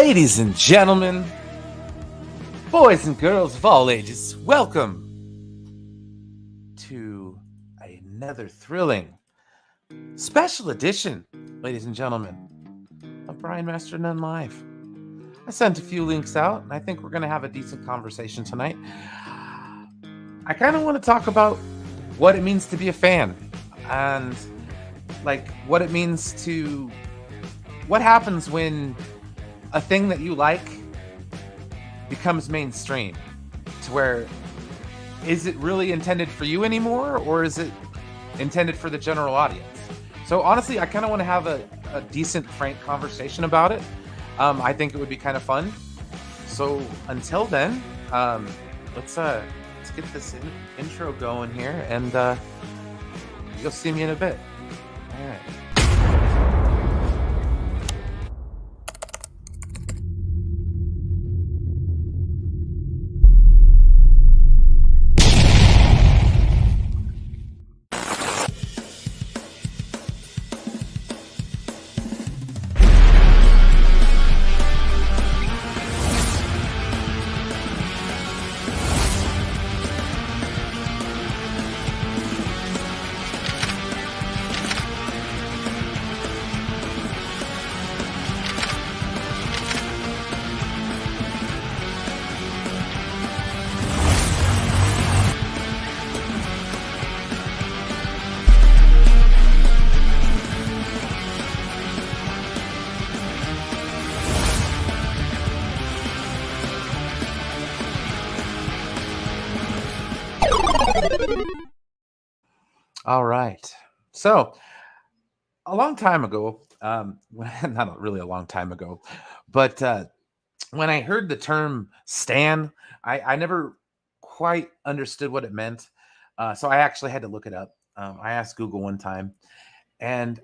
Ladies and gentlemen, boys and girls of all ages, welcome to another thrilling special edition, ladies and gentlemen, of Brian Master None Live. I sent a few links out, and I think we're going to have a decent conversation tonight. I kind of want to talk about what it means to be a fan, and what it means to what happens when a thing that you like becomes mainstream, to where is it really intended for you anymore, or is it intended for the general audience? So honestly, I kind of want to have a decent, frank conversation about it. I think it would be kind of fun. So until then, let's get this intro going here, and you'll see me in a bit. All right. All right. So a long time ago, not really a long time ago, but when I heard the term "stan," I never quite understood what it meant. So I actually had to look it up. I asked Google one time, and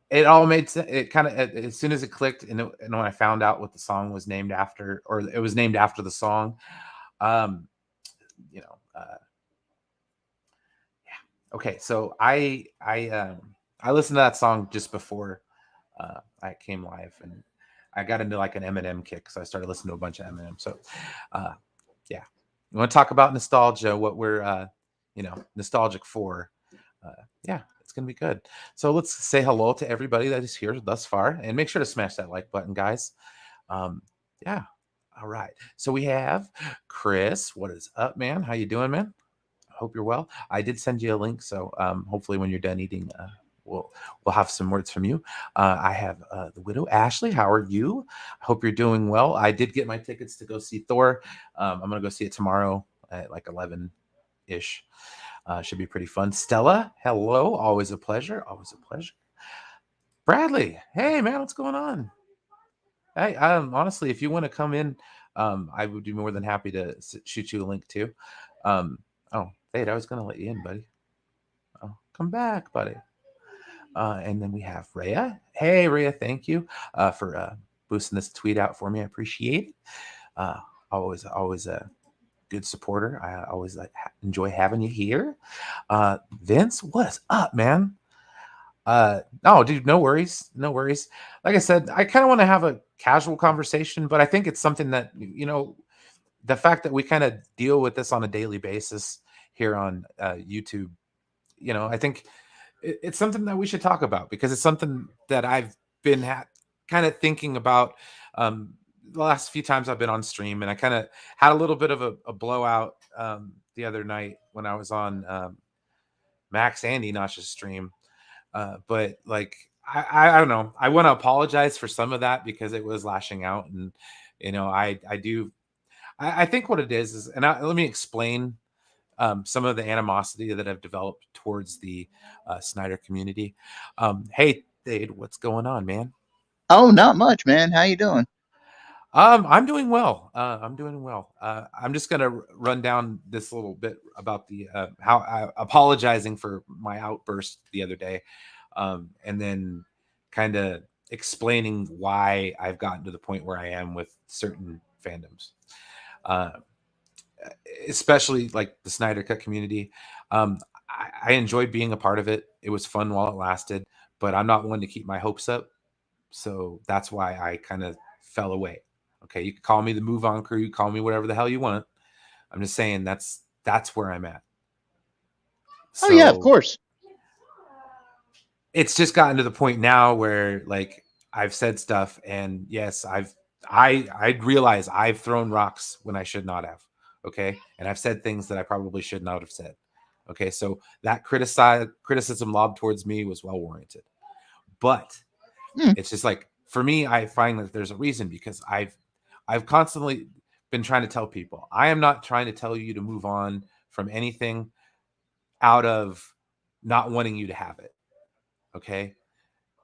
it all made sense. It kind of, as soon as it clicked, and when I found out what the song was named after, or it was named after the song, um, you know. Okay, so I listened to that song just before I came live, and I got into like an Eminem kick, so I started listening to a bunch of Eminem. So, yeah, you want to talk about nostalgia? What we're nostalgic for? Yeah, it's gonna be good. So let's say hello to everybody that is here thus far, and make sure to smash that like button, guys. Um, yeah, all right. So we have Chris. What is up, man? How you doing, man? Hope you're well. I did send you a link, so hopefully when you're done eating, we'll have some words from you. I have the widow Ashley. How are you? I hope you're doing well. I did get my tickets to go see Thor. I'm gonna go see it tomorrow at like 11-ish. Should be pretty fun. Stella, hello. Always a pleasure. Always a pleasure. Bradley, hey man, what's going on? Hey, honestly, if you want to come in, I would be more than happy to shoot you a link too. Oh, Fade, I was going to let you in, buddy. Oh, come back, buddy. And then we have Rhea. Hey, Rhea, thank you for boosting this tweet out for me. I appreciate it. Always a good supporter. I always enjoy having you here. Vince, what's up, man? No, dude, no worries. No worries. Like I said, I kind of want to have a casual conversation, but I think it's something that, the fact that we kind of deal with this on a daily basis here on YouTube, I think it's something that we should talk about, because it's something that I've been kind of thinking about the last few times I've been on stream, and I kind of had a little bit of a blowout the other night when I was on Max and Enosh's stream. But like, I don't know. I want to apologize for some of that because it was lashing out, and I think what it is, and let me explain some of the animosity that I've developed towards the Snyder community. Hey, Thade, what's going on, man? Oh, not much, man. How you doing? I'm doing well. I'm doing well. I'm just gonna run down this little bit about the how apologizing for my outburst the other day, and then kind of explaining why I've gotten to the point where I am with certain fandoms. Uh, Especially like the Snyder Cut community. I enjoyed being a part of it. It was fun while it lasted, but I'm not one to keep my hopes up. So that's why I kind of fell away. Okay, you can call me the Move On Crew, you call me whatever the hell you want. I'm just saying that's where I'm at. Oh yeah, of So course. it's just gotten to the point now where like I've said stuff, and yes, I realize I've thrown rocks when I should not have. Okay, and I've said things that I probably should not have said. Okay, so that criticism lobbed towards me was well warranted, but Hmm. it's just like for me, I find that there's a reason because I've constantly been trying to tell people I am not trying to tell you to move on from anything out of not wanting you to have it. Okay,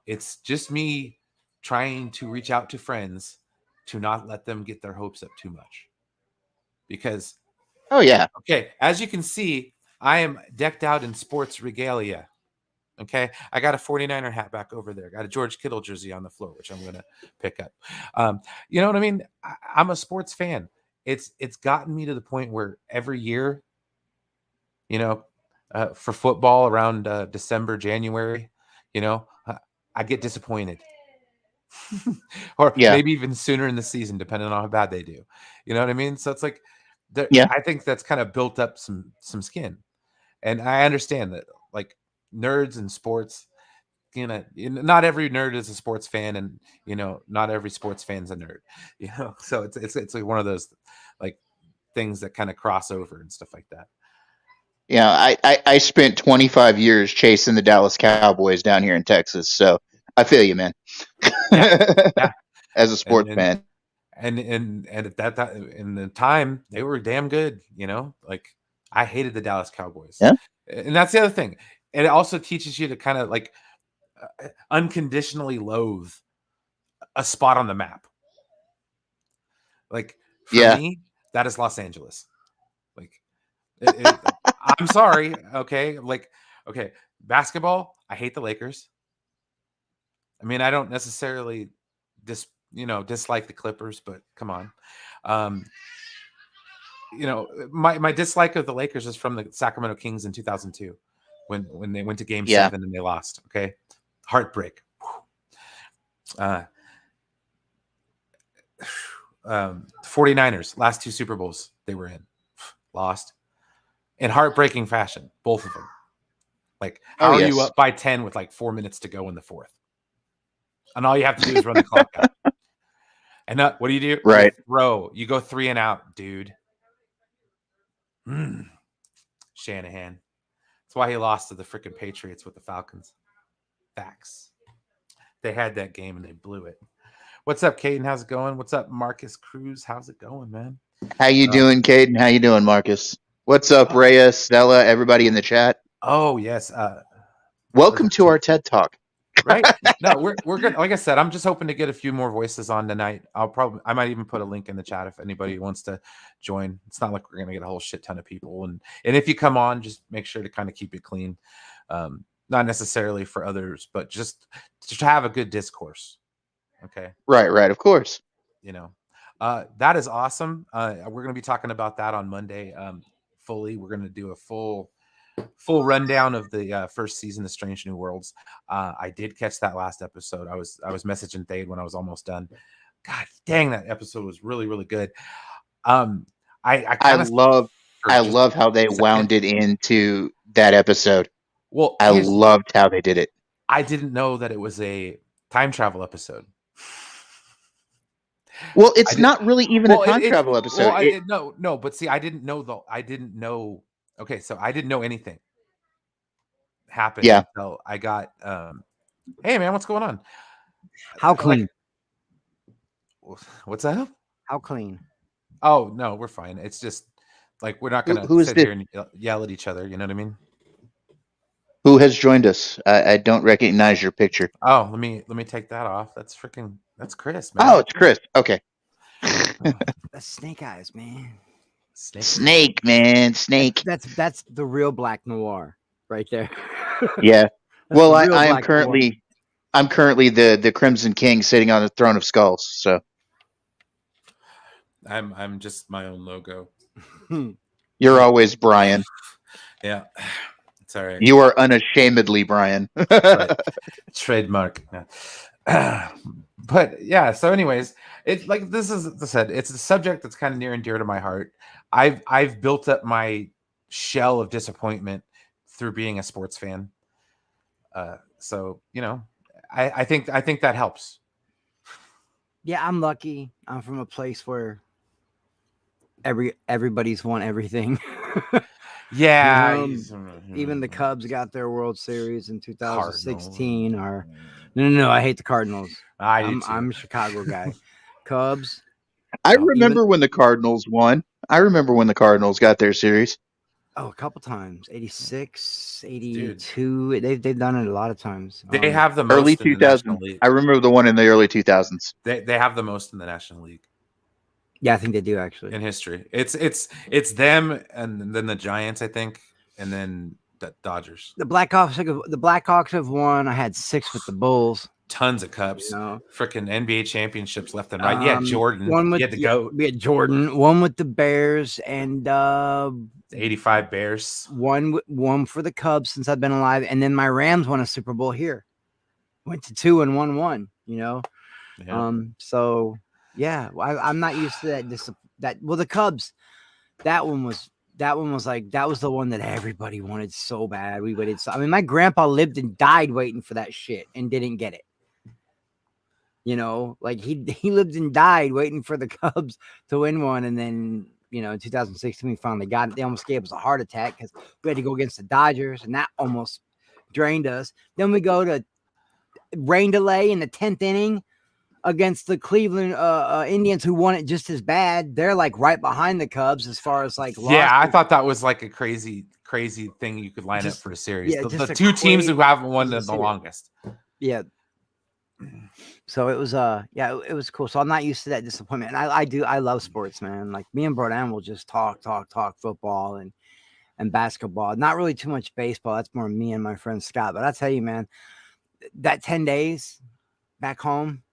it's just me trying to reach out to friends to not let them get their hopes up too much. Because, Oh yeah. okay, as you can see, I am decked out in sports regalia. Okay, I got a 49er hat back over there. Got a George Kittle jersey on the floor, which I'm going to pick up. You know what I mean? I'm a sports fan. It's gotten me to the point where every year, you know, for football around December, January, you know, I get disappointed. Or Yeah. maybe even sooner in the season, depending on how bad they do. You know what I mean? So it's like, Yeah. I think that's kind of built up some skin, and I understand that like nerds and sports, not every nerd is a sports fan, and not every sports fan's a nerd. So it's like one of those like things that kind of cross over and stuff like that. Yeah. I spent 25 years chasing the Dallas Cowboys down here in Texas, so I feel you, man. Yeah, yeah, As a and sports and fan. and at that time, in the time, they were damn good. Like I hated the Dallas Cowboys, Yeah. and that's the other thing. And it also teaches you to kind of like unconditionally loathe a spot on the map. Like for Yeah. me, that is Los Angeles. Like I'm sorry, okay? Like okay, basketball, I hate the Lakers. I mean, I don't necessarily dislike the Clippers, but come on. Um, my dislike of the Lakers is from the Sacramento Kings in 2002 when they went to game Yeah. 7 and they lost. Okay. Heartbreak. Uh, 49ers, last 2 Super Bowls they were in, lost in heartbreaking fashion, both of them. Like, Oh how are you yes. up by 10 with like 4 minutes to go in the fourth? And all you have to do is run the clock out. And what do? You Right. throw. You go 3 and out, dude. Shanahan. That's why he lost to the freaking Patriots with the Falcons. Facts. They had that game and they blew it. What's up, Caden? How's it going? What's up, Marcus Cruz? How's it going, man? How you doing, Caden? How you doing, Marcus? What's up, Rhea, Stella, everybody in the chat? Oh yes. Welcome to our TED Talk. Right? No, we're good. Like I said, I'm just hoping to get a few more voices on tonight. I might even put a link in the chat if anybody wants to join. It's not like we're gonna get a whole shit ton of people, and if you come on, just make sure to kind of keep it clean. Not necessarily for others, but just to have a good discourse. Okay. Right, of course. That is awesome. We're going to be talking about that on Monday. Fully, we're going to do a full rundown of the first season of Strange New Worlds. I did catch that last episode. I was messaging Thade when I was almost done. God dang, that episode was really, really good. I love how they wound it into that episode. Well, I loved how they did it. I didn't know that it was a time travel episode. Well, it's not really even a time travel episode. No, but see, I didn't know though. I didn't know. Okay, so I didn't know anything happened until I got. Hey, man, what's going on? How clean? What's up? How clean? Oh no, we're fine. It's just like we're not gonna sit here and yell at each other. You know what I mean? Who has joined us? I don't recognize your picture. Oh, let me take that off. That's Chris, man. Oh, it's Chris. Okay. That's Snake Eyes, man. Snake, man. Snake. That's the real Black Noir right there. Yeah. Well, I'm currently the Crimson King sitting on the throne of skulls. So I'm just my own logo. You're always Brian. Yeah. It's all right. You are unashamedly Brian. Trademark. But yeah, so anyways, it's like this is as I said, it's a subject that's kind of near and dear to my heart. I've built up my shell of disappointment through being a sports fan. So I think that helps. Yeah, I'm lucky. I'm from a place where everybody's won everything. Yeah, Even the Cubs got their World Series in 2016. Cardinal. Or no, I hate the Cardinals. I do too. I'm a Chicago guy. Cubs. I Oh, remember when the Cardinals won. I remember when the Cardinals got their series. Oh, a couple times. 86, 82. They've done it a lot of times. They have the most Early in the National 2000s. League. I remember the one in the early 2000s. They have the most in the National League Yeah, I think they do actually. in history. It's them and then the Giants, I think, and then the Dodgers. The Blackhawks have won. I had 6 with the Bulls. Tons of cups, You know? freaking NBA championships left and right. Yeah, Jordan. One with you had to go. We had Jordan. One with the Bears and 85 Bears. one for the Cubs since I've been alive, and then my Rams won a Super Bowl here. Went to 2 and won 1. You know, Yeah. So yeah, I'm not used to that. Well, the Cubs, that one was like that was the one that everybody wanted so bad. We waited. I mean, my grandpa lived and died waiting for that shit and didn't get it. You know, like he lived and died waiting for the Cubs to win one, and then in 2016 we finally got it. They almost gave us a heart attack because we had to go against the Dodgers, and that almost drained us. Then we go to rain delay in the 10th inning against the Cleveland Indians, who won it just as bad. They're like right behind the Cubs as far as like Yeah, I thought that was like a crazy thing you could line up for a series. Yeah, the two teams who haven't won the longest. Yeah. So it was it was cool. So I'm not used to that disappointment. And I love sports, man. Like me and Brodan will just talk football and basketball. Not really too much baseball. That's more me and my friend Scott. But I tell you, man, that 10 days back home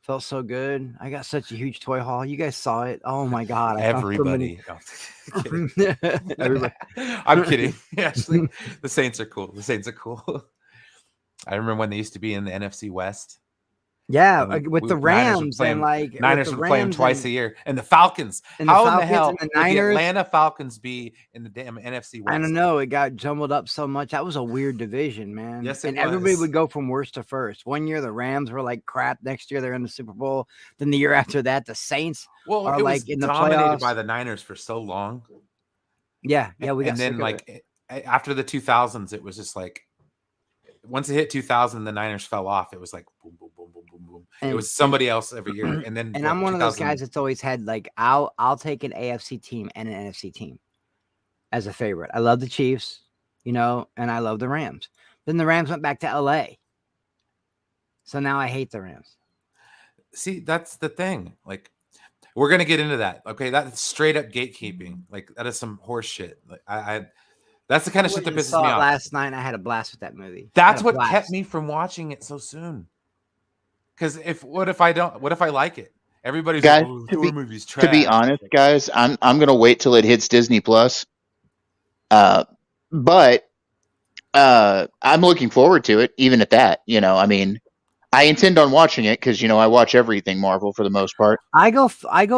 felt so good. I got such a huge toy haul. You guys saw it. Oh my god! Everybody. Everybody. I'm kidding. Actually, the Saints are cool. I remember when they used to be in the NFC West. Yeah, with the Rams and like Niners would play them twice a year, and the Falcons. How in the hell would the Atlanta Falcons be in the damn NFC West? I don't know. It got jumbled up so much. That was a weird division, man. Yes, it was. Everybody would go from worst to first. One year the Rams were like crap. Next year they're in the Super Bowl. Then the year after that, the Saints are it like was in the dominated playoffs by the Niners for so long. Yeah, we got. And then like after the 2000s, it was just like once it hit 2000, the Niners fell off. It was like boom, boom, boom, boom, boom, boom. It was somebody else every year, and then I'm one of those guys that's always had like I'll take an AFC team and an NFC team as a favorite. I love the Chiefs, and I love the Rams. Then the Rams went back to LA, so now I hate the Rams. See, that's the thing. Like, we're gonna get into that. Okay, that's straight up gatekeeping. Like, that is some horse shit. Like, that's the kind of shit that pisses me off. Last night, I had a blast with that movie. That's what kept me from watching it so soon. Because what if I like it? Everybody's guys, like, Thor movie's trash. To be honest, guys, I'm gonna wait till it hits Disney Plus. But I'm looking forward to it, even at that. I mean, I intend on watching it because I watch everything Marvel for the most part. I go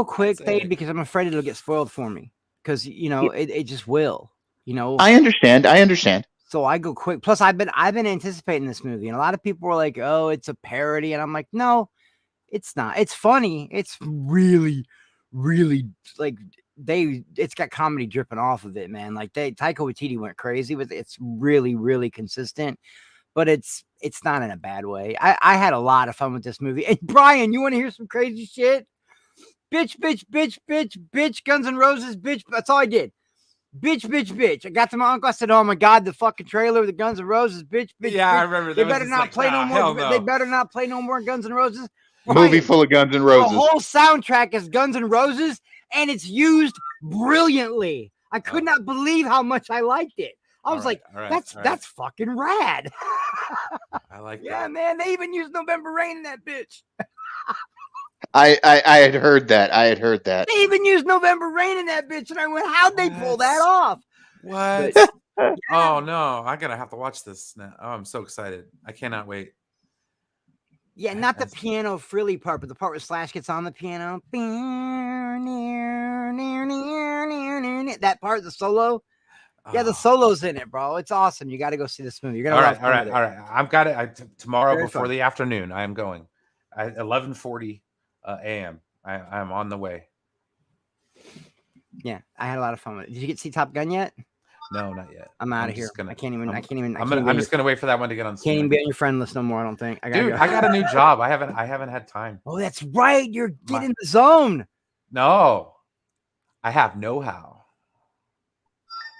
quick, Fade, because I'm afraid it'll get spoiled for me. Because it just will. I understand. So I go quick. Plus, I've been anticipating this movie, and a lot of people were like, "Oh, it's a parody," and I'm like, "No, it's not. It's funny. It's really, really like it's got comedy dripping off of it, man. Like Taika Waititi went crazy with it. It's really, really consistent, but it's not in a bad way. I had a lot of fun with this movie. And Brian, you want to hear some crazy shit? Bitch, Guns N' Roses, bitch. That's all I did. Bitch. I got to my uncle. I said, "Oh my god, the fucking trailer of the Guns N' Roses, bitch." Yeah, I remember. They better not play no more. No. They better not play no more Guns N' Roses. Movie full of Guns N' Roses. The whole soundtrack is Guns N' Roses, and it's used brilliantly. I could not believe how much I liked it. I was like, "That's fucking rad." I like that. Yeah, man. They even used November Rain in that bitch. I had heard that. They even used November Rain in that bitch, and I went, "How'd they pull that off?" What? Oh no, I'm gonna have to watch this now. Oh, I'm so excited. I cannot wait. Yeah, not the piano frilly part, but the part where Slash gets on the piano. That part, the solo. Yeah, the solo's in it, bro. It's awesome. You got to go see this movie. You're gonna love it. All right. I've got it. Tomorrow Very before fun. the afternoon, I am going. At 11:40 a.m. I'm on the way. Yeah, I had a lot of fun with it. Did you get to see Top Gun yet? No, not yet. I'm out of here. I can't even. I'm just gonna wait for that one to get on. Can't even be on your friend list no more. I don't think. I got a new job. I haven't had time. Oh, that's right. You're getting in the zone. No, I have know-how.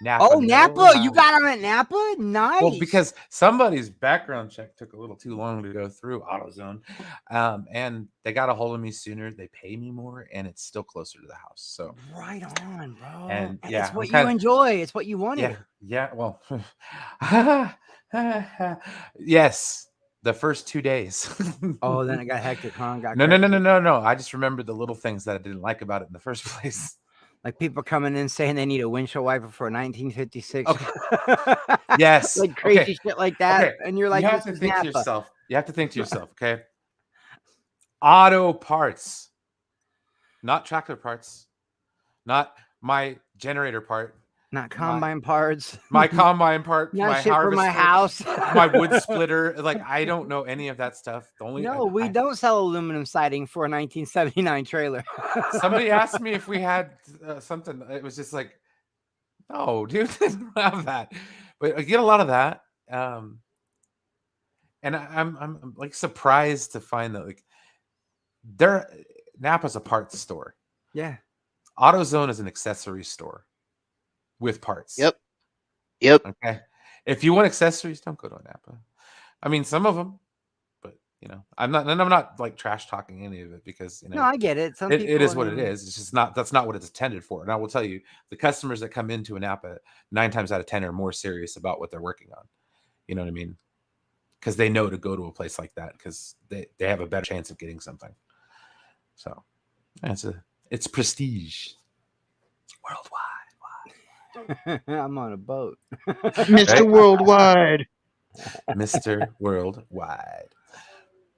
Napa. Oh, Napa. You got him at Napa? Nice. Well, because somebody's background check took a little too long to go through AutoZone. And they got a hold of me sooner. They pay me more, and it's still closer to the house. So right on, bro. And yeah, it's what you enjoy. It's what you wanted. Yeah. Well, yes. The first 2 days. Oh, then it got hectic, huh? No. I just remembered the little things that I didn't like about it in the first place. Like people coming in saying they need a windshield wiper for a 1956. Okay. Yes. Like crazy shit like that. Okay. And you're like, you have to think to yourself. You have to think to yourself, okay? Auto parts, not tractor parts, not my generator part, not combine parts, my combine part, not my shit for my house, my wood splitter. Like I don't know any of that stuff. We don't sell aluminum siding for a 1979 trailer. Somebody asked me if we had something. It was just like, no, dude, I don't have that. But I get a lot of that, and I'm like surprised to find that like Napa's a parts store. Yeah, AutoZone is an accessory store with parts. Yep. Okay. If you want accessories, don't go to Napa. I mean, some of them, but I'm not like trash talking any of it because no, I get it. It is what it is. It's just that's not what it's intended for. And I will tell you, the customers that come into a Napa 9 times out of 10 are more serious about what they're working on. You know what I mean? Because they know to go to a place like that because they have a better chance of getting something. So it's prestige. Worldwide. I'm on a boat. Mr. Right? Worldwide. Mr. Worldwide.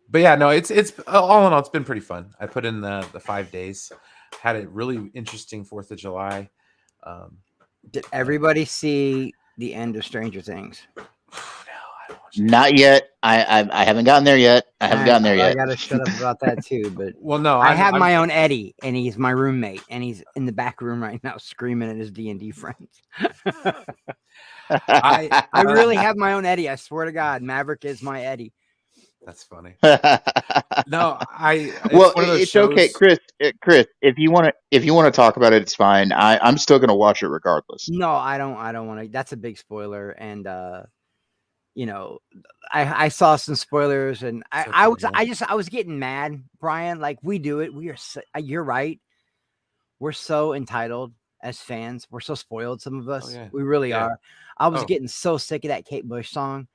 But yeah, no, it's all in all, it's been pretty fun. I put in the 5 days. Had a really interesting 4th of July. Did everybody see the end of Stranger Things? Not yet. I haven't gotten there yet. I gotta shut up about that too. But well, no, I have my own Eddie, and he's my roommate, and he's in the back room right now screaming at his D&D friends. I really have my own Eddie. I swear to God, Maverick is my Eddie. That's funny. No, it's okay, Chris. If you want to talk about it, it's fine. I'm still gonna watch it regardless. No, I don't want to. That's a big spoiler, and I saw some spoilers, and I was getting mad, Brian. Like we do it. You're right. We're so entitled as fans. We're so spoiled. Some of us, we really are. I was getting so sick of that Kate Bush song.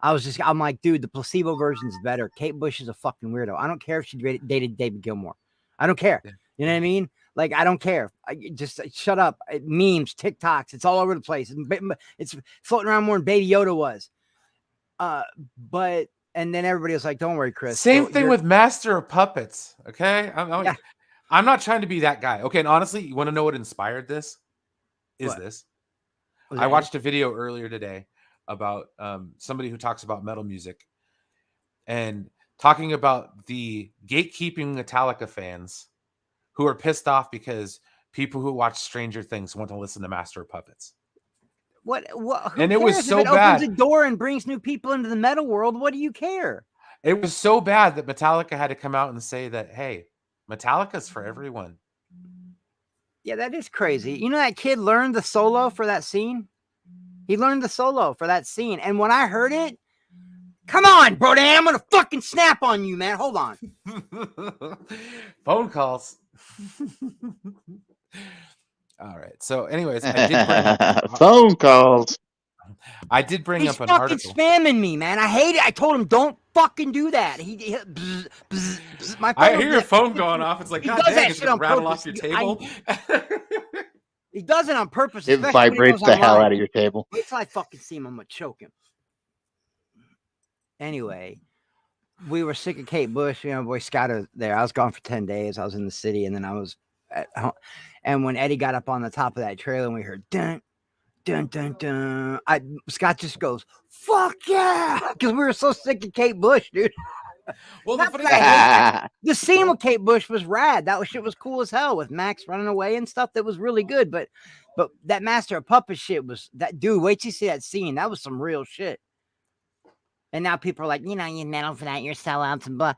I'm like, dude, the placebo version's better. Kate Bush is a fucking weirdo. I don't care if she dated David Gilmour. I don't care. Yeah. You know what I mean? Like, I don't care. Just shut up. Memes, TikToks, it's all over the place. It's floating around more than Baby Yoda was. And then everybody was like, don't worry, Chris. Same thing with Master of Puppets. Okay. I'm not trying to be that guy. Okay. And honestly, you want to know what inspired this? I watched a video earlier today about somebody who talks about metal music and talking about the gatekeeping Metallica fans who are pissed off because people who watch Stranger Things want to listen to Master of Puppets. What and it was so bad. Opens a door and brings new people into the metal world. What do you care? It was so bad that Metallica had to come out and say that, hey, Metallica's for everyone. Yeah, that is crazy. You know, that kid learned the solo for that scene. He learned the solo for that scene. And when I heard it, come on, bro, I'm going to fucking snap on you, man. Hold on. Phone calls. All right. So anyways, I did bring phone calls. I did bring He's up an article. He's fucking spamming me, man. I hate it. I told him, don't fucking do that. I hear your phone going off. It's like, God dang, it's going to rattle off your table. He does it on purpose. It vibrates the hell out of your table. Wait till I fucking see him. I'm going to choke him. Anyway, we were sick of Kate Bush, Boy Scout there. I was gone for 10 days. I was in the city, and then I was at home. And when Eddie got up on the top of that trailer and we heard dun dun dun dun, Scott just goes, "Fuck yeah!" Because we were so sick of Kate Bush, dude. Well, the Not funny that I thing hate is, the scene with Kate Bush was rad. That shit was cool as hell with Max running away and stuff. That was really good. But that Master of Puppets shit was that dude. Wait till you see that scene. That was some real shit. And now people are like, you meddle for that. You're sellouts and blah.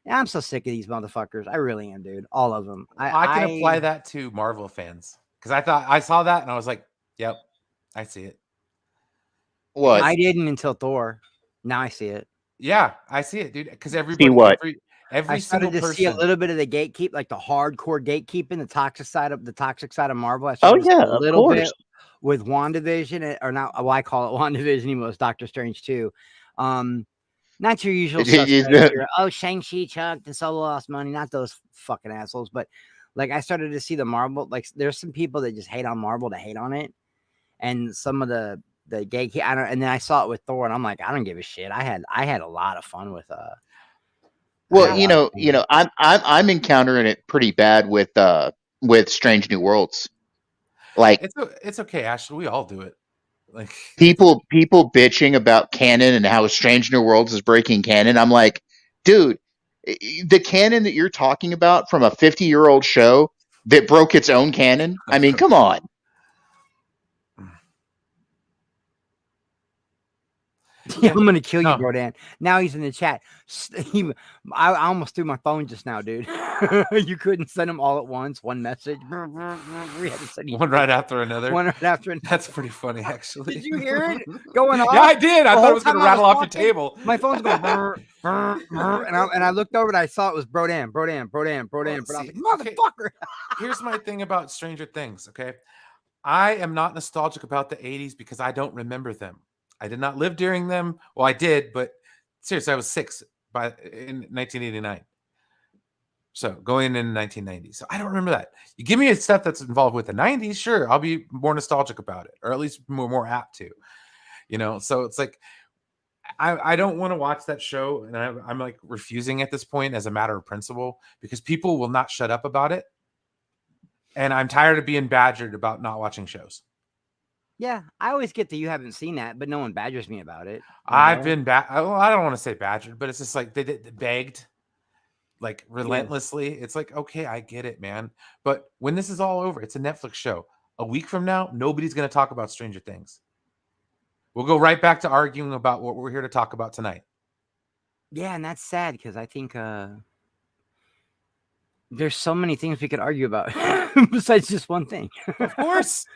Yeah, I'm so sick of these motherfuckers. I really am, dude. All of them. I can apply that to Marvel fans because I saw that and I was like, yep, I see it. What? I didn't until Thor. Now I see it. Yeah, I see it, dude. Because See everybody, what? every I started single to person. see a little bit of the gatekeep, like the hardcore gatekeeping, the toxic side of Marvel. I Oh started to see yeah, a of little bit course. with WandaVision, or not. Well, I call it WandaVision, even though it's Doctor Strange too. Not your usual suspects. Shang-Chi chucked and Solo lost money. Not those fucking assholes, but like I started to see the Marvel. Like there's some people that just hate on Marvel to hate on it, and some of the gatekeep. And then I saw it with Thor, and I'm like, I don't give a shit. I had a lot of fun with Well, I'm encountering it pretty bad with Strange New Worlds. Like it's okay, Ashley. We all do it. Like people bitching about canon and how Strange New Worlds is breaking canon. I'm like, dude, the canon that you're talking about from a 50-year-old show that broke its own canon. I mean, come on. Yeah, I'm gonna kill you, bro, Dan. Now he's in the chat. I almost threw my phone just now, dude. You couldn't send them all at once, one message. We had to send one right after another. One right after another. That's pretty funny, actually. Did you hear it going off? Yeah, I did. I thought it was going to rattle off your table. My phone's going, and I looked over and I saw it was Brodan. But I was like, motherfucker. Here's my thing about Stranger Things. Okay, I am not nostalgic about the '80s because I don't remember them. I did not live during them. Well, I did, but seriously, I was 6 in 1989. So going into 1990. So I don't remember that. You give me stuff that's involved with the 90s, sure, I'll be more nostalgic about it, or at least more apt to. So it's like I don't want to watch that show, and I'm like refusing at this point as a matter of principle because people will not shut up about it, and I'm tired of being badgered about not watching shows. Yeah, I always get that you haven't seen that, but no one badgers me about it. I've been I don't want to say badgered, but it's just like they begged, like relentlessly. It's like, okay, I get it, man. But when this is all over, it's a Netflix show. A week from now, nobody's going to talk about Stranger Things. We'll go right back to arguing about what we're here to talk about tonight. Yeah, and that's sad because I think there's so many things we could argue about besides just one thing. Of course.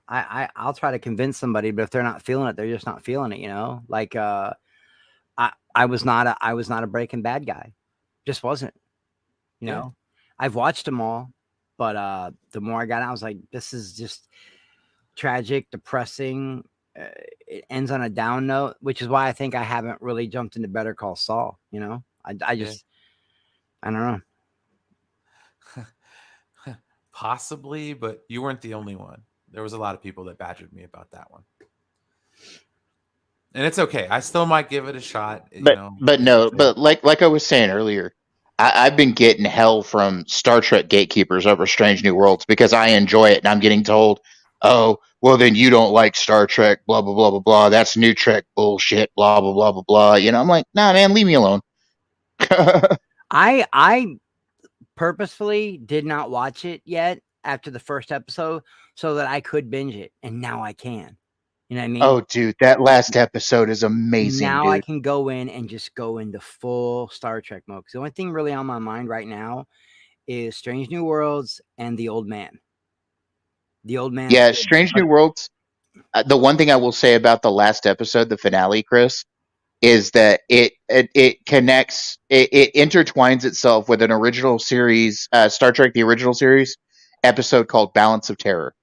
I'll try to convince somebody, but if they're not feeling it, they're just not feeling it. Like I was not a Breaking Bad guy, just wasn't. I've watched them all, but the more I got out, I was like, this is just tragic, depressing. It ends on a down note, which is why I think I haven't really jumped into Better Call Saul. I just I don't know. Possibly, but you weren't the only one. There was a lot of people that badgered me about that one. And it's okay. I still might give it a shot. But like I was saying earlier, I've been getting hell from Star Trek gatekeepers over Strange New Worlds because I enjoy it, and I'm getting told, oh, well, then you don't like Star Trek, blah, blah, blah, blah, blah. That's new Trek bullshit, blah, blah, blah, blah, blah. I'm like, nah, man, leave me alone. I purposefully did not watch it yet after the first episode so that I could binge it, and now I can. You know what I mean? Oh, dude, that last episode is amazing. Now dude. I can go in and just go into full Star Trek mode. The only thing really on my mind right now is Strange New Worlds and The Old Man. The Old Man. Yeah, Strange New Worlds. The one thing I will say about the last episode, the finale, Chris, is that it connects, it intertwines itself with an original series, Star Trek, the original series episode called Balance of Terror.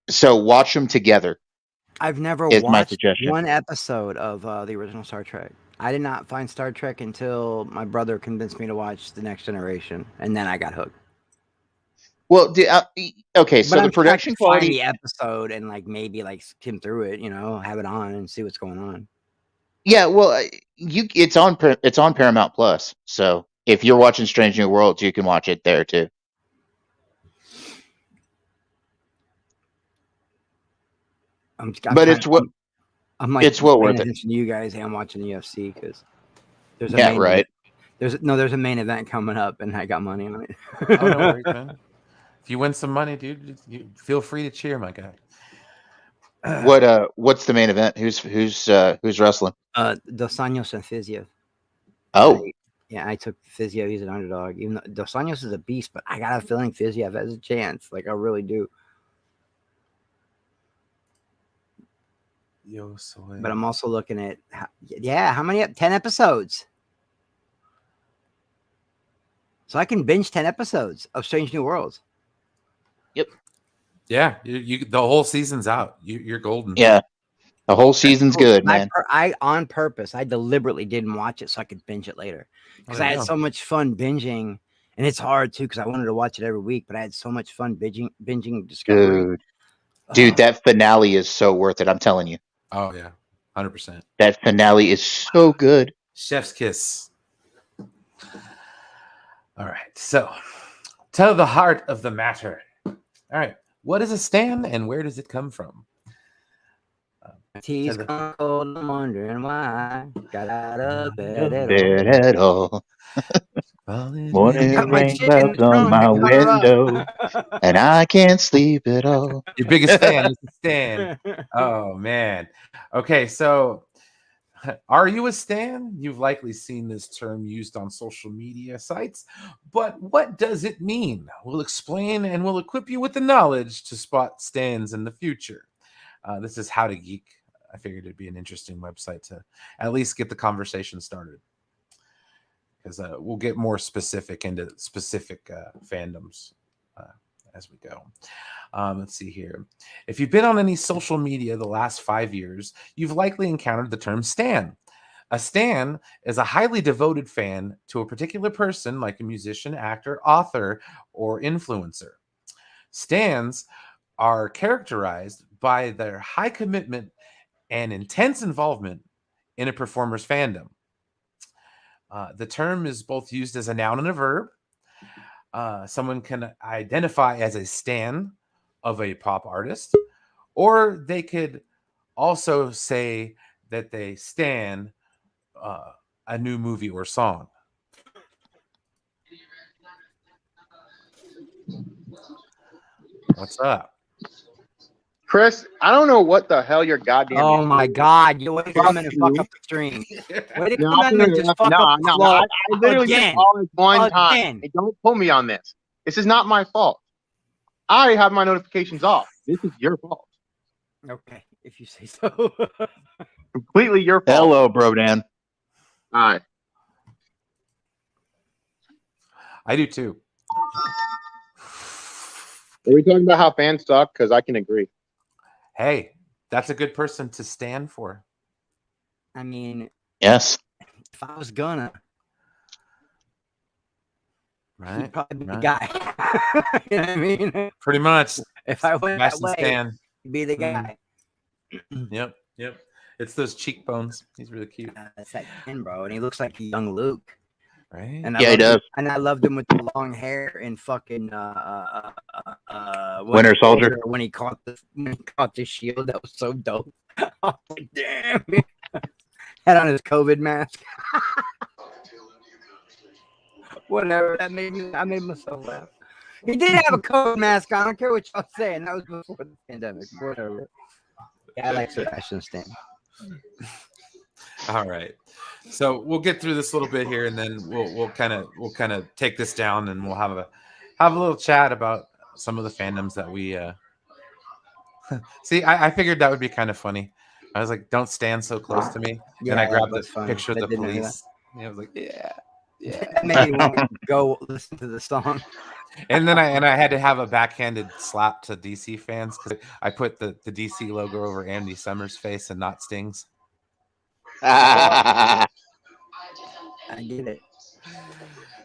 So watch them together. I've never watched one episode of the original Star Trek. I did not find Star Trek until my brother convinced me to watch The Next Generation, and then I got hooked. Well, okay, so But the I'm sure I production could find quality. the episode and like maybe like skim through it, have it on and see what's going on. Yeah, well, it's on Paramount Plus. So if you're watching Strange New Worlds, you can watch it there too. But it's what I'm like it's well paying worth it. attention to you guys. And I'm watching the UFC because there's a Yeah, main right. event. There's a main event coming up, and I got money on it. Oh, no worries, man. If you win some money, dude, you feel free to cheer, my guy. What's the main event? Who's wrestling? Dos Anjos and Fiziev. Oh, I took Fiziev. He's an underdog. Even though Dos Anjos is a beast, but I got a feeling Fiziev has a chance. Like I really do. Yo soy. But I'm also looking at how many 10 episodes. So I can binge 10 episodes of Strange New Worlds. Yep. Yeah, you the whole season's out. You're golden. Yeah. The whole season's good, man. I on purpose, I deliberately didn't watch it so I could binge it later. Because I had so much fun binging. And it's hard too, because I wanted to watch it every week, but I had so much fun binging Discovery. Dude, that finale is so worth it. I'm telling you. Oh yeah, 100%. That finale is so good. Chef's kiss. All right, so to the heart of the matter. All right, what is a stan and where does it come from? Tea's cold, I'm wondering why. Got out of bed at all. Morning rain clouds on my window, and I can't sleep at all. Your biggest fan is a stan. Oh man. Okay, so are you a stan? You've likely seen this term used on social media sites, but what does it mean? We'll explain and we'll equip you with the knowledge to spot stans in the future. This is How to Geek. I figured it'd be an interesting website to at least get the conversation started, because we'll get more specific into specific fandoms as we go. Let's see here. If you've been on any social media the last 5 years, you've likely encountered the term stan. A stan is a highly devoted fan to a particular person, like a musician, actor, author, or influencer. Stans are characterized by their high commitment and intense involvement in a performer's fandom. The term is both used as a noun and a verb. Someone can identify as a stan of a pop artist, or they could also say that they stan a new movie or song. What's up? Chris, I don't know what the hell your goddamn. Oh my God! You wait to come in and fuck up the stream. Wait to come in and just fuck up the flow. I literally just called one time. Again. Hey, don't pull me on this. This is not my fault. I have my notifications off. This is your fault. Okay, if you say so. Completely your fault. Hello, bro, Dan. All right. I do too. Are we talking about how fans suck? Because I can agree. Hey, that's a good person to stand for. I mean, Yes. if I was gonna, Right? he'd probably be the guy. You know what I mean? Pretty much. If I went that way, Stan. he'd be the guy. Yep. It's those cheekbones. He's really cute. That's that chin, bro, and he looks like young Luke. Right? And Yeah, he does. And I loved him with the long hair and fucking Winter Soldier. When he caught the shield, that was so dope. I was like, damn. Had on his COVID mask. Whatever. I made myself laugh. He did have a COVID mask on. I don't care what y'all saying. That was before the pandemic. Whatever. Yeah, I like Sebastian Stan. All right. So we'll get through this a little bit here, and then we'll kind of take this down, and we'll have a little chat about some of the fandoms that we see. I figured that would be kind of funny. I was like, "Don't stand so close to me," and I grabbed the picture of the police. And I was like, "Yeah." That made me want to go listen to the song. And then I had to have a backhanded slap to DC fans because I put the DC logo over Andy Summers' face and not Sting's. I get it.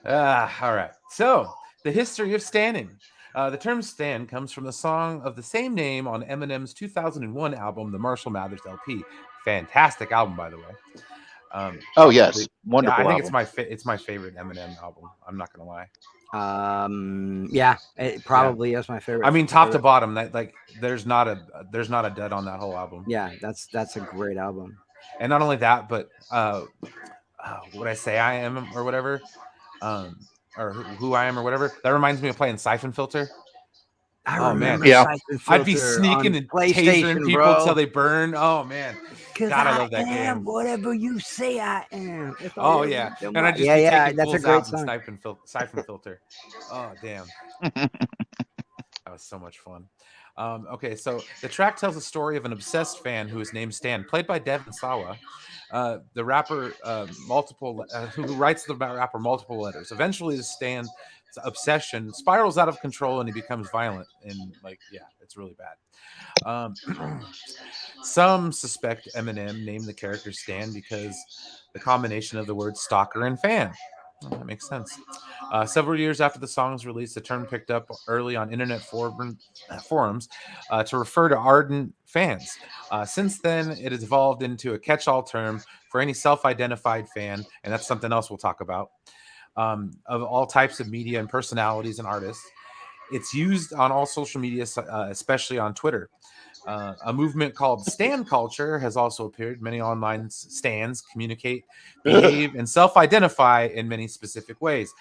All right. So the history of standing. The term "stan" comes from the song of the same name on Eminem's 2001 album, The Marshall Mathers LP. Fantastic album, by the way. Oh yes, Yeah, I wonderful think album. it's my favorite Eminem album. I'm not gonna lie. Yeah, it probably is my favorite. I mean, top to bottom, that like there's not a dud on that whole album. Yeah, that's a great album. And not only that, but what I say I am or whatever, or who I am or whatever. That reminds me of playing Siphon Filter. I Oh, man. remember Yeah. Siphon I'd be Filter sneaking on and PlayStation, tasering people bro. till they burn. Oh man, 'Cause God, I love that game. Whatever you say, I am. That's all Oh you yeah, do, and I my- just be yeah. taking That's a fools great out song. and Siphon Filter. Oh damn, that was so much fun. Okay, so the track tells the story of an obsessed fan who is named Stan, played by Devin Sawa. The rapper who writes the rapper multiple letters. Eventually, the Stan's obsession spirals out of control and he becomes violent. And it's really bad. Some suspect Eminem named the character Stan because the combination of the words stalker and fan. Well, that makes sense. Several years after the song's release, the term picked up early on internet forums to refer to ardent fans. Since then, it has evolved into a catch-all term for any self-identified fan, and that's something else we'll talk about, of all types of media and personalities and artists. It's used on all social media, especially on Twitter. A movement called stan culture has also appeared. Many online stans communicate, behave, and self-identify in many specific ways.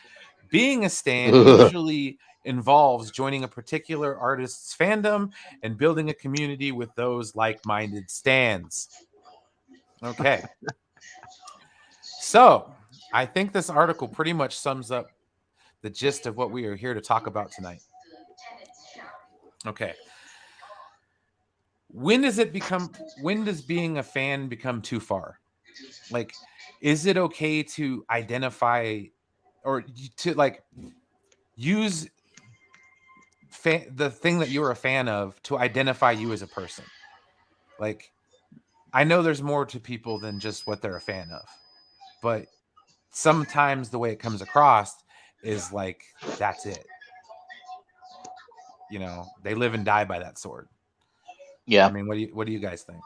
Being a stan usually involves joining a particular artist's fandom and building a community with those like-minded stans. Okay. So, I think this article pretty much sums up the gist of what we are here to talk about tonight. Okay. When does being a fan become too far? Like, is it okay to identify or to like use the thing that you're a fan of to identify you as a person? Like, I know there's more to people than just what they're a fan of, but sometimes the way it comes across is like, that's it. You know, they live and die by that sword. Yeah. I mean, what do you guys think?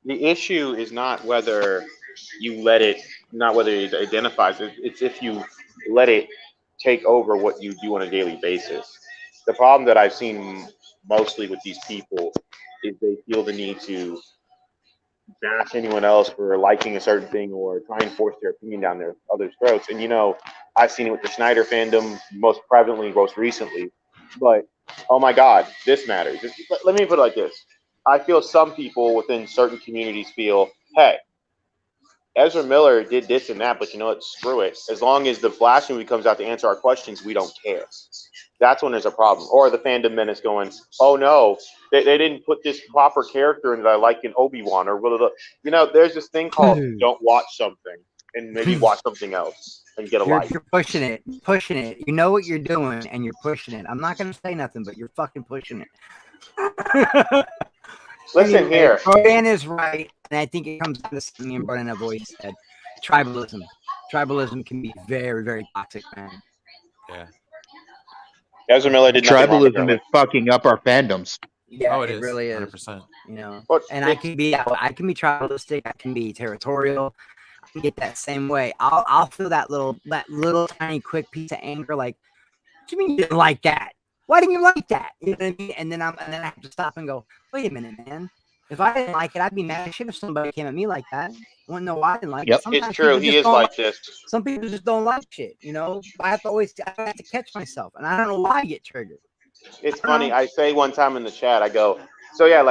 The issue is not whether not whether it identifies it. It's if you let it take over what you do on a daily basis. The problem that I've seen mostly with these people is they feel the need to bash anyone else for liking a certain thing or try and force their opinion down their others' throats. And I've seen it with the Snyder fandom most recently. But oh my God, this matters. Let me put it like this. I feel some people within certain communities feel, hey, Ezra Miller did this and that, but you know what? Screw it. As long as the Flash movie comes out to answer our questions, we don't care. That's when there's a problem. Or the fandom then is going, oh no, they didn't put this proper character in that I like in Obi-Wan or blah, blah, blah. There's this thing called don't watch something and maybe watch something else and get a life. You're pushing it. You know what you're doing and you're pushing it. I'm not going to say nothing, but you're fucking pushing it. Listen here. Brian is right, and I think it comes down to something me and Brian have always said. Tribalism. Tribalism can be very, very toxic, man. Yeah. Ezra Miller did nothing wrong with Tribalism is fucking up our fandoms. Yeah, it is, really is. 100%. And I can be tribalistic. I can be territorial. I can get that same way. I'll feel that little tiny quick piece of anger. Like, what do you mean you didn't like that? Why didn't you like that? You know what I mean? And then I have to stop and go, wait a minute, man. If I didn't like it, I'd be mad as shit if somebody came at me like that. I wouldn't know why I didn't like it. Sometimes it's true. He is like this. Some people just don't like shit. I have to catch myself, and I don't know why I get triggered. It's funny. I say one time in the chat, I go, so yeah,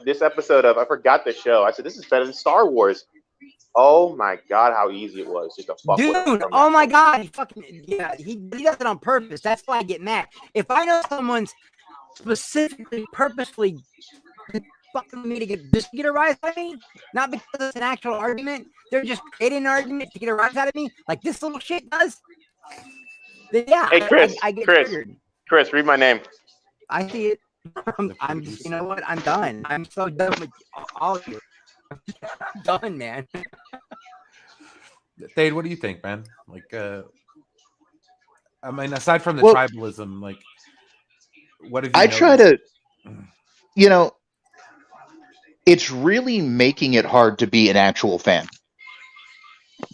this episode of, I forgot the show. I said, this is better than Star Wars. Oh my God, how easy it was just to fuck with him. Dude, oh my God, he does it on purpose. That's why I get mad. If I know someone's specifically, purposefully fucking me to get a rise out of me, not because it's an actual argument, they're just creating an argument to get a rise out of me, like this little shit does. Then yeah, hey Chris, I get triggered. Chris, read my name. I see it. I'm just, you know what? I'm done. I'm so done with all of you. I'm done, man. Thade, what do you think, man? Like, I mean, aside from the tribalism, like, what have you I try noticed? to, it's really making it hard to be an actual fan.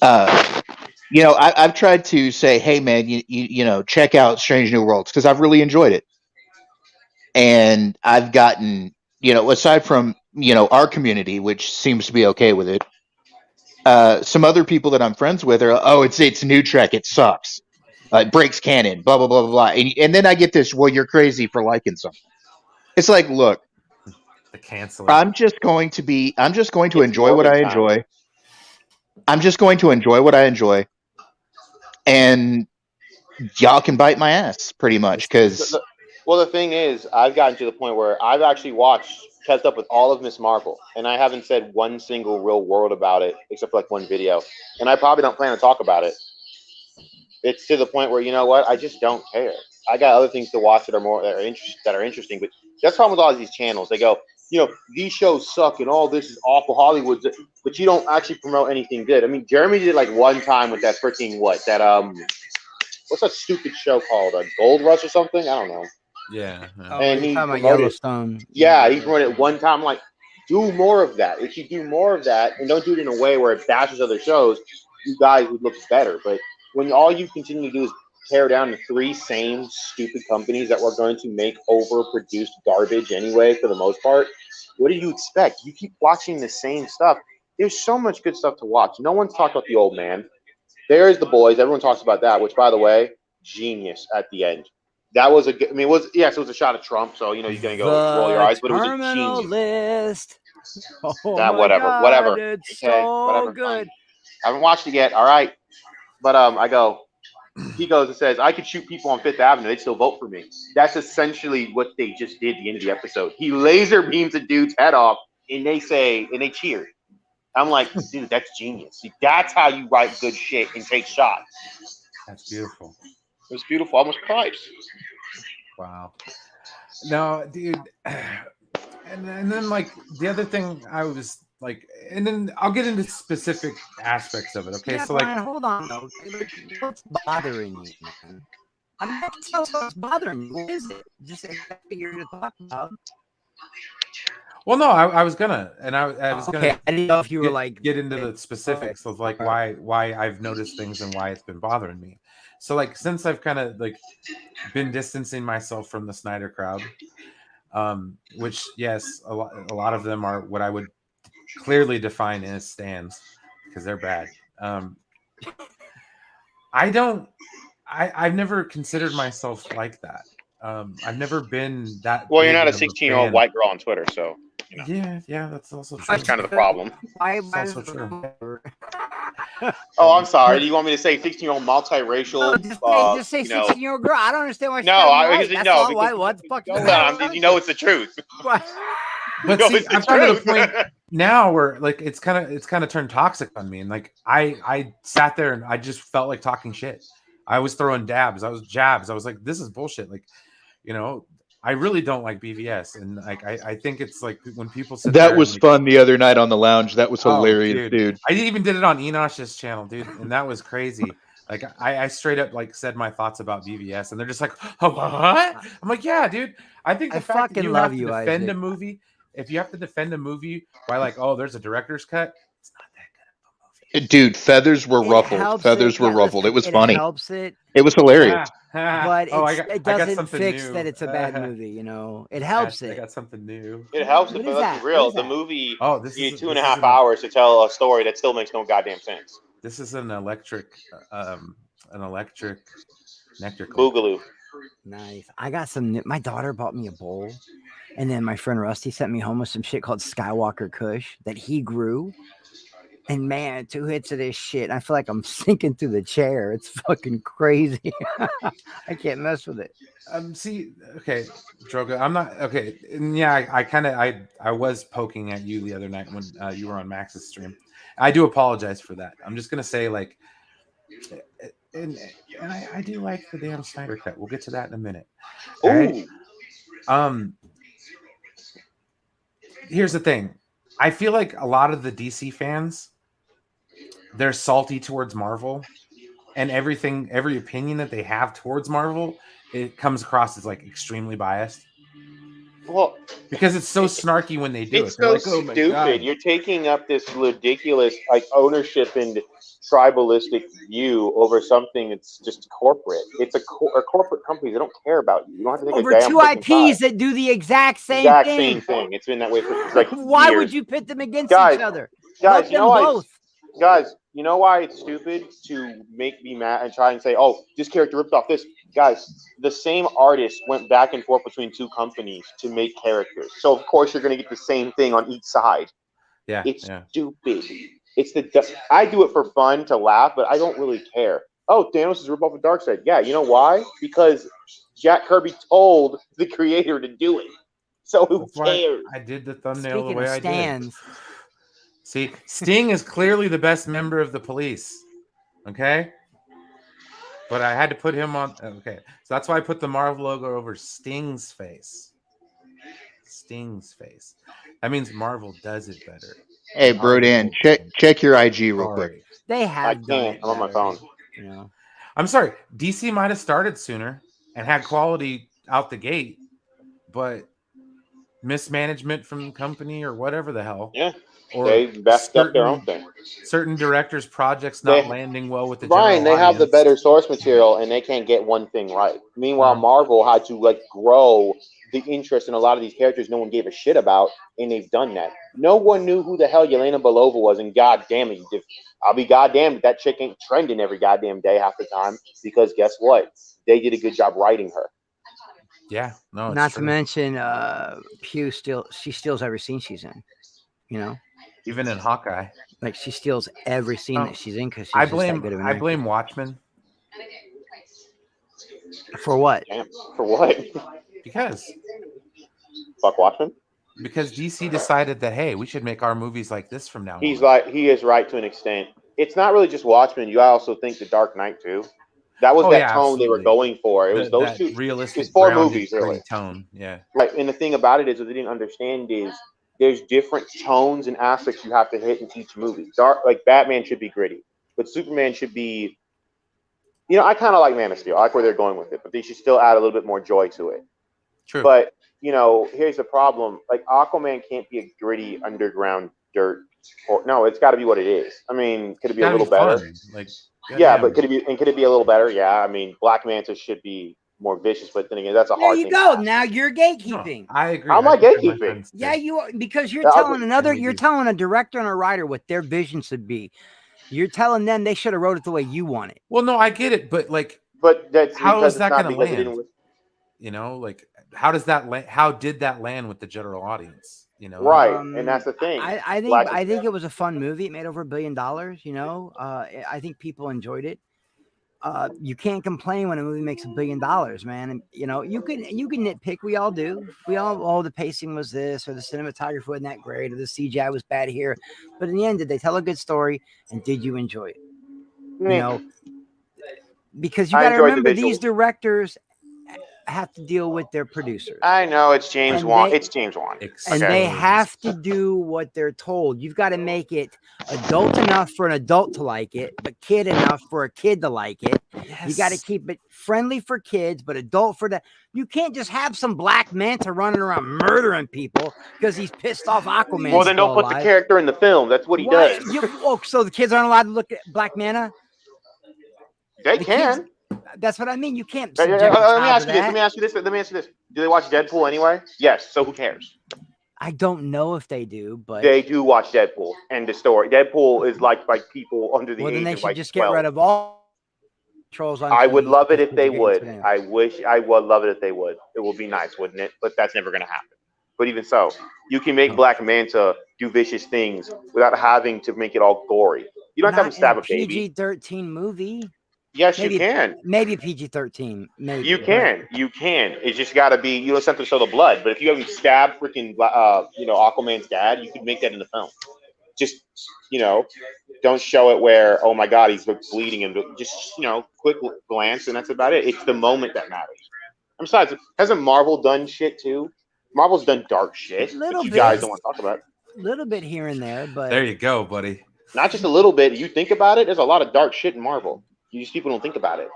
I've tried to say, hey man, check out Strange New Worlds because I've really enjoyed it, and I've gotten, aside from our community, which seems to be okay with it. Some other people that I'm friends with are, oh, it's new Trek, it sucks, it breaks canon, blah blah blah blah blah, and then I get this, well, you're crazy for liking something. It's like, look, The canceler. I'm just going to It's enjoy what morbid I time. enjoy. I'm just going to enjoy what I enjoy, and y'all can bite my ass pretty much because Well, the thing is, I've gotten to the point where I've actually kept up with all of Miss Marvel, and I haven't said one single real word about it except for like one video, and I probably don't plan to talk about it. It's to the point where, you know what, I just don't care. I got other things to watch that are interesting. But that's the problem with all of these channels. They go, these shows suck and all this is awful Hollywood, but you don't actually promote anything good. I mean, Jeremy did like one time with that freaking what's that stupid show called? Gold Rush or something? I don't know. Yeah. Oh, And you're he talking about promoted. Yellowstone. Yeah, he promoted it one time. I'm like, do more of that. If you do more of that, and don't do it in a way where it bashes other shows, you guys would look better. But when all you continue to do is tear down the three same stupid companies that were going to make overproduced garbage anyway, for the most part, what do you expect? You keep watching the same stuff. There's so much good stuff to watch. No one's talked about The Old Man. There's The Boys. Everyone talks about that, which, by the way, genius at the end. That was it was a shot at Trump, so you're gonna go roll your eyes, but it was a Terminal genius. List. Oh Whatever, God, whatever. it's Okay, so whatever. good. I haven't watched it yet. All right, but he goes and says, I could shoot people on Fifth Avenue, they'd still vote for me. That's essentially what they just did at the end of the episode. He laser beams a dude's head off, and they cheer. I'm like, dude, that's genius. See, that's how you write good shit and take shots. That's beautiful. It was beautiful. I almost cried. Wow. No, dude. And then like the other thing I was like, and then I'll get into specific aspects of it. Okay, Yeah, so like, Brian, hold on though. Like, what's bothering you, man? I mean, that's what's bothering you. What is it? Just exactly you're to talk about. well, no, I was gonna, and I was Okay, gonna I didn't know if you were like get into the specifics of like why I've noticed things and why it's been bothering me. So like since I've kind of like been distancing myself from the Snyder crowd, which yes, a lot of them are what I would clearly define as stans because they're bad. I've never considered myself like that. I've never been that. Well, you're not a big of 16-year-old white girl on Twitter, so Yeah, that's also true. that's kind of the problem. It's also true. Oh, I'm sorry. Do you want me to say 16-year-old multiracial? Just say 16-year-old girl. I don't understand why. What the fuck? It's the truth. But No, see, it's the I've come to the truth. point now where like it's kind of turned toxic on me, and like I sat there and I just felt like talking shit. I was throwing jabs. I was like, this is bullshit. Like, I really don't like BVS, and like I think it's like when people sit that there was and, fun the other night on the lounge. That was oh, hilarious, dude. I even did it on Enosh's channel, dude, and that was crazy. Like I straight up like said my thoughts about BVS, and they're just like, oh, what? I'm like, yeah, dude. I think the fact that you have to defend a movie, if you have to defend a movie by like, oh, there's a director's cut, it's not that good of a movie. Dude, feathers were ruffled. Feathers were ruffled. It was funny. Helps it. It was hilarious. But it doesn't fix new. that it's a bad movie, It helps I it. got something new. It helps, but What is let's that? be real. What is The that? movie This you need is 2.5 hours to tell a story that still makes no goddamn sense. This is an electric nectar clip. Boogaloo. Nice. I got some. My daughter bought me a bowl, and then my friend Rusty sent me home with some shit called Skywalker Kush that he grew. And man, 2 hits of this shit, I feel like I'm sinking through the chair. It's fucking crazy. I can't mess with it. See, okay, Droga, I'm not okay. And yeah, I was poking at you the other night when you were on Max's stream. I do apologize for that. I'm just gonna say like, and I do like the damn Snyder cut. We'll get to that in a minute. All right? Here's the thing. I feel like a lot of the DC fans, they're salty towards Marvel, and every opinion that they have towards Marvel, it comes across as like extremely biased. Well, Because it's so snarky when they do it's it. They're so like, "Oh my stupid. god!" You're taking up this ridiculous like ownership and tribalistic view over something that's just corporate. It's a corporate company. They don't care about you. You don't have to take Over a damn two freaking IPs that do the exact same exact thing. same thing. It's been that way for like Why years. would you pit them against Guys, each other? Guys, Love you them know why? both. Guys, you know why it's stupid to make me mad and try and say, "Oh, this character ripped off this." Guys, the same artist went back and forth between two companies to make characters, so of course you're going to get the same thing on each side. Yeah, It's yeah. stupid. I do it for fun to laugh, but I don't really care. Oh, Thanos is rip off of Darkseid. Yeah, you know why? Because Jack Kirby told the creator to do it. So who That's why cares? I did the thumbnail Speaking the way of I did. stands, See, Sting is clearly the best member of the Police. Okay? But I had to put him on. Okay. So that's why I put the Marvel logo over Sting's face. Sting's face. That means Marvel does it better. Hey, Marvel Brodan, does it. check your IG real quick. Sorry. they I have done can't. it I'm on my better, phone. You know, I'm sorry. DC might have started sooner and had quality out the gate, but mismanagement from the company or whatever the hell. Yeah. Or They messed up their own thing. certain directors' projects not They- landing well with the Ryan, general they have the audience. better source material and they can't get one thing right. Meanwhile, Uh-huh. Marvel had to like grow the interest in a lot of these characters no one gave a shit about, and they've done that. No one knew who the hell Yelena Belova was, and goddamn it, I'll be goddamned if that chick ain't trending every goddamn day half the time, because guess what? They did a good job writing her. Yeah, no, it's not true. to mention Pew she steals every scene she's in. You know, Even in Hawkeye. like she steals every scene Oh, that she's in because she's I just that blame good of an I actor. blame Watchmen For what? Damn, for what? because Fuck Watchmen. DC decided that hey, we should make our movies like this from now He's on. like, he is right to an extent. It's not really just Watchmen. You also think The Dark Knight too. That was that tone they were absolutely. going for. It was those That two. realistic, It's 4 grounded, movies, really. gritty tone. Yeah. Right, and the thing about it is, what they didn't understand is there's different tones and aspects you have to hit in each movie. Like Batman should be gritty, but Superman should be. You know, I kind of like Man of Steel. I like where they're going with it, but they should still add a little bit more joy to it. True. But you know, here's the problem: like Aquaman can't be a gritty underground dirt. No, it's got to be what it is. I mean, could it be a little better? Fun. Like, Yeah, goddamn. but could it be a little better? Yeah, I mean, Black Manta should be more vicious, but then again, that's a There hard you thing. go. Now you're gatekeeping. No, I agree. How am I think my gatekeeping? friends Yeah, do. you are, because you're Yeah, telling we you're do. telling a director and a writer what their vision should be. You're telling them they should have wrote it the way you want it. Well, no, I get it, but like, But that's how because is that it's not gonna because it land? didn't. you know, like how does that land? How did that land with the general audience? You know, Right, and that's the thing. I think it was a fun movie. It made over $1 billion. You know, I think people enjoyed it. You can't complain when a movie makes $1 billion, man. And, you know, you can nitpick. We all do. We all, oh, the pacing was this, or the cinematography wasn't that great, or the CGI was bad here. But in the end, did they tell a good story? And did you enjoy it? You know, because you got to remember these directors have to deal with their producers. I know it's James Wan. It's James Wan. And they have to do what they're told. You've got to make it adult enough for an adult to like it, but kid enough for a kid to like it. Yes. You got to keep it friendly for kids, but adult for the. You can't just have some Black Manta running around murdering people because he's pissed off Aquaman. Well, then don't put the character in the film. That's what he does. So the kids aren't allowed to look at Black Manta? They can. That's what I mean. You can't. Let me ask you this. Do they watch Deadpool anyway? Yes. So who cares? I don't know if they do, but they do watch Deadpool. End of story. Deadpool is liked by people under the age of 12. Well, then they should just get rid of all trolls on. I would love it if they would. I would love it if they would. It would be nice, wouldn't it? But that's never going to happen. But even so, you can make Black Manta do vicious things without having to make it all gory. You don't have to stab a baby. PG-13 movie. Yes, you can. Maybe PG-13. Maybe you can. It's just got to be. You don't have to show the blood. But if you haven't stabbed freaking, Aquaman's dad, you could make that in the film. Just, don't show it where, oh my God, he's bleeding, and just, quick glance, and that's about it. It's the moment that matters. And besides, hasn't Marvel done shit too? Marvel's done dark shit. That you guys don't want to talk about. A little bit here and there, but there you go, buddy. Not just a little bit. You think about it. There's a lot of dark shit in Marvel. These people don't think about it.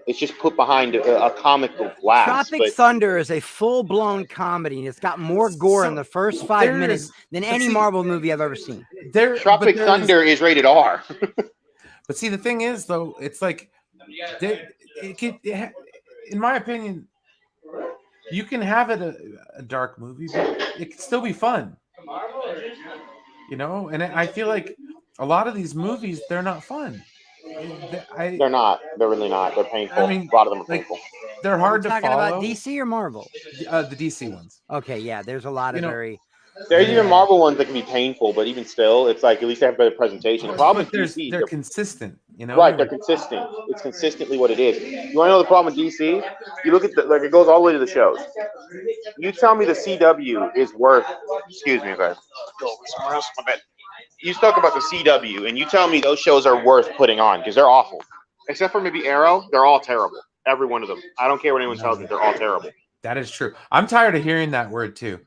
It's just put behind a comical glass. Tropic Thunder is a full-blown comedy, and it's got more gore in the first 5 minutes than any Marvel movie I've ever seen. Tropic Thunder is rated R. But see, the thing is, though, it's like, in my opinion, you can have it a dark movie, but it can still be fun. You know, and I feel like a lot of these movies, they're not fun. They're not. They're really not. They're painful. I mean, a lot of them are painful. They're hard to talking follow. about DC or Marvel? The DC ones. Okay, yeah. There's a lot of very. There's even Marvel ones that can be painful, but even still, it's like at least they have better presentation. The problem with DC, they're consistent, you know. Right, they're consistent. It's consistently what it is. You want to know the problem with DC? You look at it goes all the way to the shows. You tell me the CW is worth. Excuse me, guys. Go somewhere else. My bad. You talk about the CW, and you tell me those shows are worth putting on because they're awful. Except for maybe Arrow, they're all terrible. Every one of them. I don't care what anyone tells me; they're all terrible. That is true. I'm tired of hearing that word too.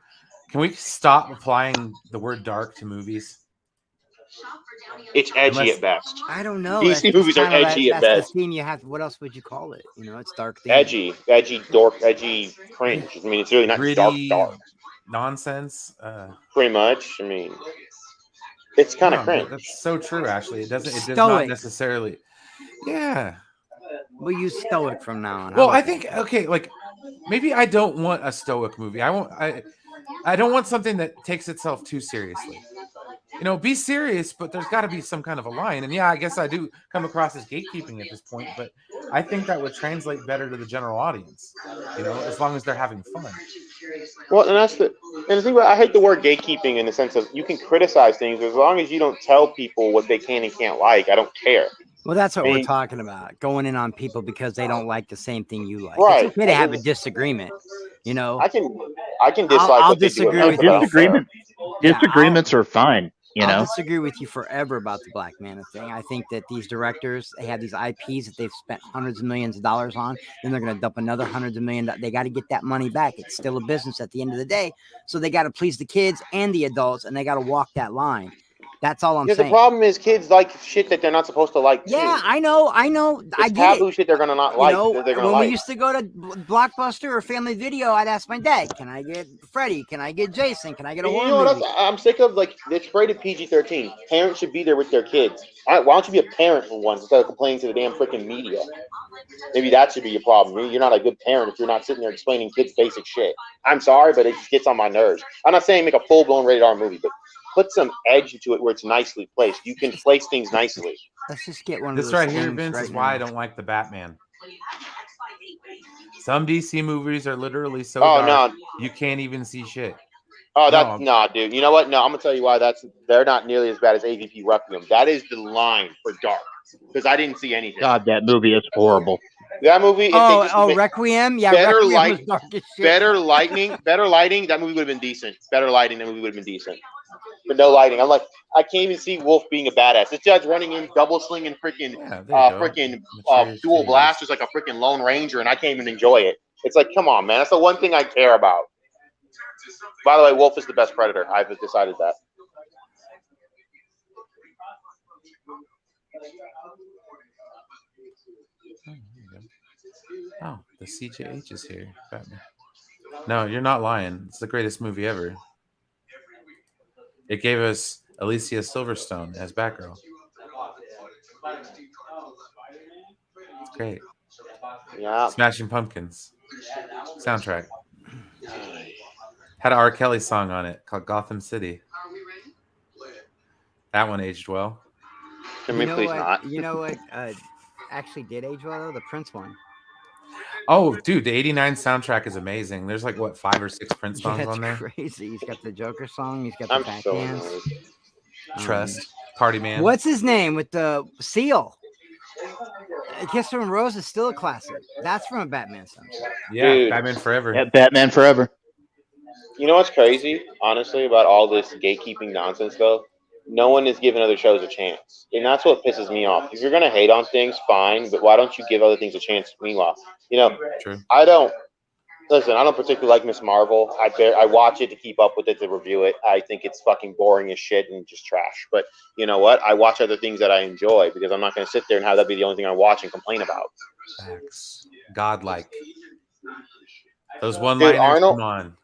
Can we stop applying the word dark to movies? It's edgy at best. I don't know. DC movies are edgy at best. The theme you have. What else would you call it? You know, it's dark. Theme. Edgy, dork, edgy, cringe. I mean, it's really not gritty, dark nonsense. Pretty much. I mean, it's kind of cringe. That's so true. Actually, it does not necessarily. Yeah. We'll use stoic from now on. Well, I think like maybe I don't want a stoic movie. I don't want something that takes itself too seriously. You know, be serious, but there's got to be some kind of a line. And yeah, I guess I do come across as gatekeeping at this point, but I think that would translate better to the general audience. You know, as long as they're having fun. Well, and the thing about I hate the word gatekeeping in the sense of you can criticize things as long as you don't tell people what they can and can't like. I don't care. Well, that's what we're talking about. Going in on people because they don't like the same thing you like. Right. It's okay to have a disagreement. You know, I can dislike. I'll disagree with you. Disagreements are fine. I'll disagree with you forever about the Black Manta thing. I think that these directors, they have these IPs that they've spent hundreds of millions of dollars on, then they're going to dump another hundreds of million. They got to get that money back. It's still a business at the end of the day. So they got to please the kids and the adults, and they got to walk that line. That's all I'm saying. The problem is kids like shit that they're not supposed to like. Yeah, I know. It's I get taboo shit they're gonna not like. When we used to go to Blockbuster or Family Video, I'd ask my dad, "Can I get Freddy? Can I get Jason? Can I get a horror movie?" I'm sick of it's rated PG-13. Parents should be there with their kids. Why don't you be a parent for once instead of complaining to the damn freaking media? Maybe that should be your problem. Maybe you're not a good parent if you're not sitting there explaining kids basic shit. I'm sorry, but it just gets on my nerves. I'm not saying make a full-blown rated R movie, but put some edge into it where it's nicely placed. You can place things nicely. Let's just get one of this those right here, Vince, is why I don't like the Batman. Some DC movies are literally so dark, you can't even see shit. Oh, dude. You know what? No, I'm gonna tell you why they're not nearly as bad as AVP Requiem. That is the line for dark because I didn't see anything. God, that movie is horrible. That movie. Requiem. Yeah, better Requiem light, was dark as shit. better lighting. That movie would have been decent. Better lighting. That movie would have been decent. But no lighting. I'm like, I can't even see Wolf being a badass. This judge running in, double slinging, freaking dual blasters like a freaking Lone Ranger, and I can't even enjoy it. It's like, come on, man. That's the one thing I care about. By the way, Wolf is the best Predator. I've decided that. Oh, the CJH is here. Batman. No, you're not lying. It's the greatest movie ever. It gave us Alicia Silverstone as Batgirl. It's great. Yeah. Smashing Pumpkins soundtrack. Had an R. Kelly song on it called Gotham City. That one aged well. Can we please not? You know what actually did age well, though? The Prince one. Oh, dude, the 89 soundtrack is amazing. There's 5 or 6 Prince songs on there. Crazy. He's got the Joker song. He's got the Batman. Trust. Party Man. What's his name with the seal? Kiss from a Rose is still a classic. That's from a Batman soundtrack. Yeah, dude. Batman Forever. Yeah, Batman Forever. You know what's crazy, honestly, about all this gatekeeping nonsense, though? No one is giving other shows a chance. And that's what pisses me off. If you're going to hate on things, fine, but why don't you give other things a chance meanwhile? You know, True. I don't Listen, I don't particularly like Miss Marvel. I watch it to keep up with it, to review it. I think it's fucking boring as shit and just trash. But you know what? I watch other things that I enjoy because I'm not going to sit there and have that be the only thing I watch and complain about. Facts. Godlike. Those one Dude, liners, come on.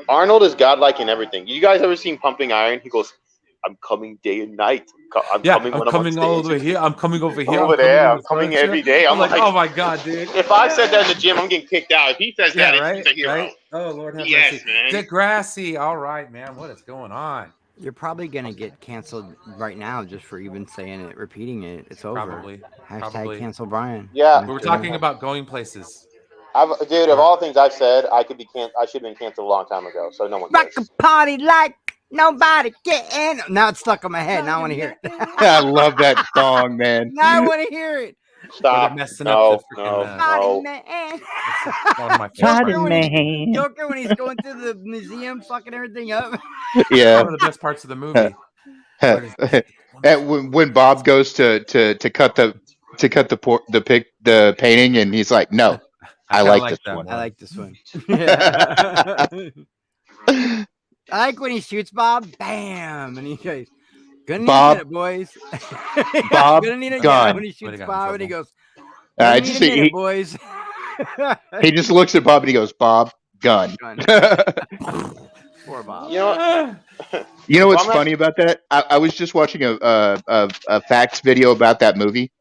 Arnold is godlike in everything. You guys ever seen Pumping Iron? He goes, "I'm coming day and night. I'm coming when I'm on stage. all over here. I'm coming over here. Over there. I'm coming every day." I'm like, oh my god, dude. If I said that in the gym, I'm getting kicked out. If he says that, right, he's a hero. right. Oh Lord have Yes, mercy. man. Degrassi. All right, man. What is going on? You're probably gonna get canceled right now just for even saying it, repeating it. It's over. Probably. Hashtag cancel Brian. Yeah. We were talking about going places. Dude, of all things I've said, I should have been canceled a long time ago. So no one Rock cares. a party like nobody getting. Now it's stuck in my head. Now I want to hear it. I love that song, man. Now I want to hear it. Stop. Messing No, up the freaking, Party no. man. That's one of my Joker favorite. when, he, Joker when he's going through the museum, fucking everything up. Yeah. One of the best parts of the movie. When Bob goes to cut the painting, and he's like, "No, I kinda like this that one." I like this one. Yeah. I like when he shoots Bob, bam, and he goes, "Gonna need Bob- a minute, boys." Bob Gonna need a gun. when he shoots Would've gotten in Bob, and he trouble. goes, I "Gonna need just a minute, he, boys." he just looks at Bob and he goes, "Bob, gun." Gun. Poor Bob. You know what? You know what's Well, I'm funny about that? I was just watching a facts video about that movie,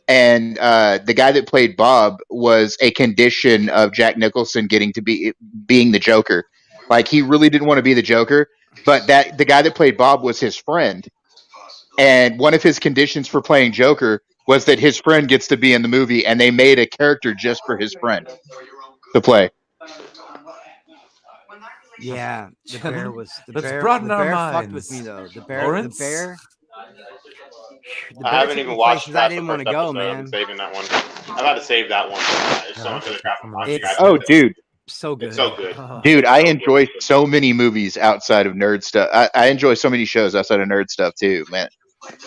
and the guy that played Bob was a condition of Jack Nicholson getting to being the Joker. Like, he really didn't want to be the Joker, but the guy that played Bob was his friend, and one of his conditions for playing Joker was that his friend gets to be in the movie, and they made a character just for his friend to play. Yeah, the bear was the Let's bear. broaden The our bear fucked with minds. me though. The bear. Lawrence? The bear. The I bear haven't took even me watched places past I the didn't first want to go, episode. man. I'm saving that one. I've had to save that one. There's so much other crap I'm watching. It's- Oh, dude, So good. It's so good. Oh. dude, I enjoy so many movies outside of nerd stuff. I enjoy so many shows outside of nerd stuff too, man.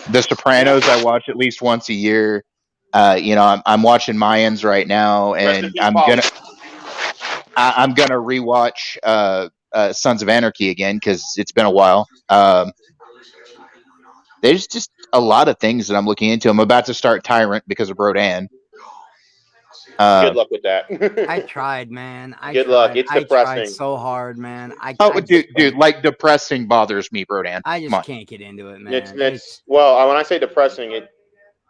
The Sopranos I watch at least once a year. I'm watching Mayans right now, Rest in and peace, Paul. I'm gonna rewatch Sons of Anarchy again because it's been a while. There's just a lot of things that I'm looking into. I'm about to start Tyrant because of Rodan. Good luck with that. I tried, man. Good luck. It's I tried depressing. so hard, man. Dude, like depressing bothers me, Rodan. I Come on. just can't get into it, man. It's well, when I say depressing,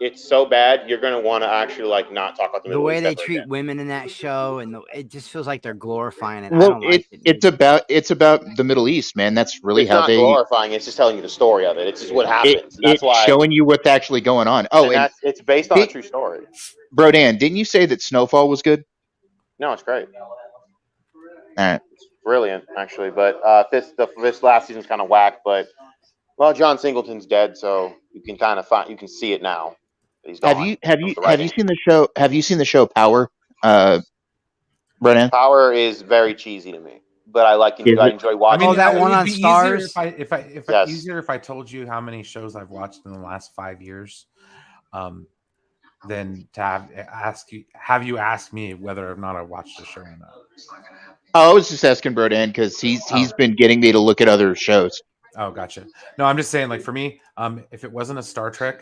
it's so bad you're gonna want to actually like not talk about the the Middle way East they ever treat again. women in that show, and it just feels like they're glorifying it. I Well, don't like it. it's about the Middle East, man. That's really It's how not they. glorifying. It's just telling you the story of it. It's just what happens. That's It's why. showing you what's actually going on. Oh, and it's based on a true story. Brodan, didn't you say that Snowfall was good? No, it's great. All right. It's brilliant, actually. But this last season's kind of whack. But well, John Singleton's dead, so you can kind of you can see it now. He's gone. Have you seen the show? Have you seen the show Power? Brodan? Power is very cheesy to me, but I enjoy watching. that it one would on be easier Stars? Yes. Easier if I told you how many shows I've watched in the last 5 years, than to have you ask me whether or not I watched the show or not. Oh, I was just asking Brodan because he's been getting me to look at other shows. Oh, gotcha. No, I'm just saying, like, for me, if it wasn't a Star Trek,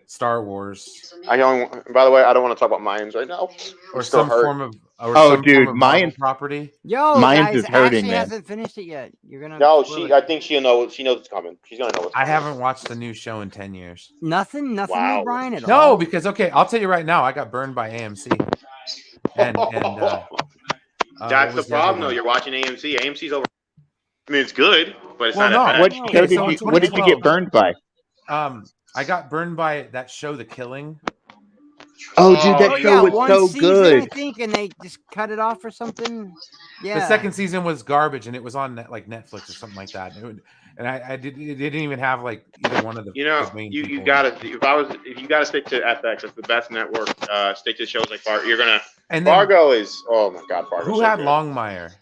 Star Wars, By the way, I don't want to talk about Mayans right now. or still some hurt. form of Dude, Marvel Mayans property. Yo, Mayans guys, is hurting, Ashley man. hasn't finished it yet. You're gonna. No, spoil it. I think she'll know. She knows it's coming. She's gonna know what's I coming. haven't watched the new show in 10 years. Nothing, Wow. with Brian at all. No, because I'll tell you right now, I got burned by AMC. And That's the what was other problem, though. one? You're watching AMC. AMC's over. I mean, it's good, but it's Well, not no. that bad. What show what did you get burned by? I got burned by that show, The Killing. Oh, dude, that Oh, show was one so season, good. I think, and they just cut it off or something. Yeah. The second season was garbage, and it was on Netflix or something like that. And it didn't even have like either one of the. the main you people. gotta if you gotta stick to FX, it's the best network. Stick to shows like Fargo. You're gonna. And then, Fargo is oh my god, Fargo. who had Longmire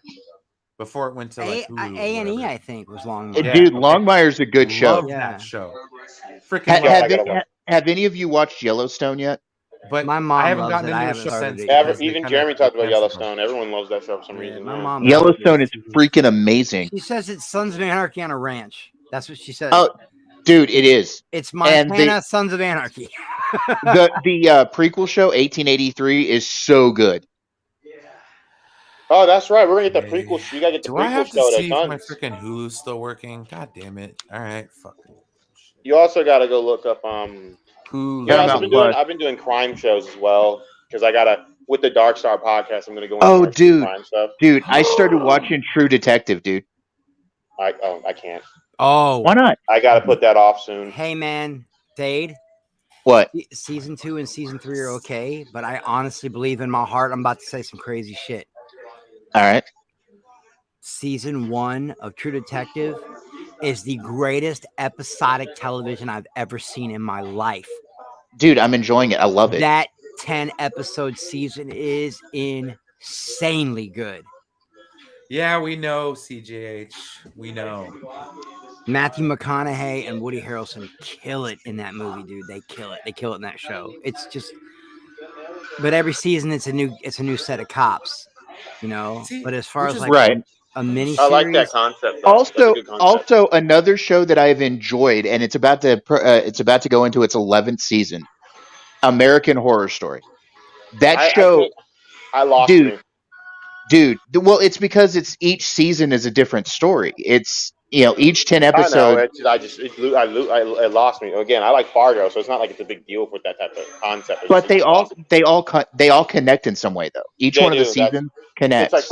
before it went to like Hulu or A&E, whatever? I think, was long. Yeah, Dude, okay. Longmire's a good show. Love Yeah. that show. Freaking Yeah, I love gotta it. watch. Have any of you watched Yellowstone yet? but My mom I haven't loves gotten it. into I a haven't show started since. it yet. because they Even kinda Jeremy talked about canceled them. Yellowstone. Everyone loves that show for some Yeah, reason. my Yeah. mom. Yellowstone is loves it. freaking amazing. She says it's Sons of Anarchy on a ranch. That's what she says. Oh, dude, it is. It's And Montana Sons of Anarchy. the prequel show 1883 is so good. Oh, that's right. We're gonna get the Okay. prequel. You gotta get the Do I prequel have to show to see if my tons. freaking Hulu's still working? God damn it! All right, fuck it. You also gotta go look up. Hulu. You know, Paramount Plus. I've been doing crime shows as well because I gotta with the Dark Star podcast. I'm gonna go into Oh, more true dude, crime stuff. I started watching True Detective, dude. I can't. Oh, Why not? I gotta put that off soon. hey man, Dade. What? Season 2 and season 3 are okay, but I honestly believe in my heart I'm about to say some crazy shit. All right. Season 1 of True Detective is the greatest episodic television I've ever seen in my life. Dude, I'm enjoying it. I love it. That 10 episode season is insanely good. Yeah, we know CJH. We know. Matthew McConaughey and Woody Harrelson kill it in that movie, dude. They kill it. They kill it in that show. It's just, but every season it's a new set of cops, you know. See, but as far which as is like right. a mini I like that series, concept. Though. That's a good concept. Also another show that I've enjoyed, and it's about to go into its 11th season. American Horror Story. That show, I lost dude. me. Dude, well, it's because it's each season is a different story. It's each 10 I know. episodes. It lost me again. I like Fargo, so it's not like it's a big deal with that type of concept. It's But just they all connect in some way, though. Each one of the seasons connects. It's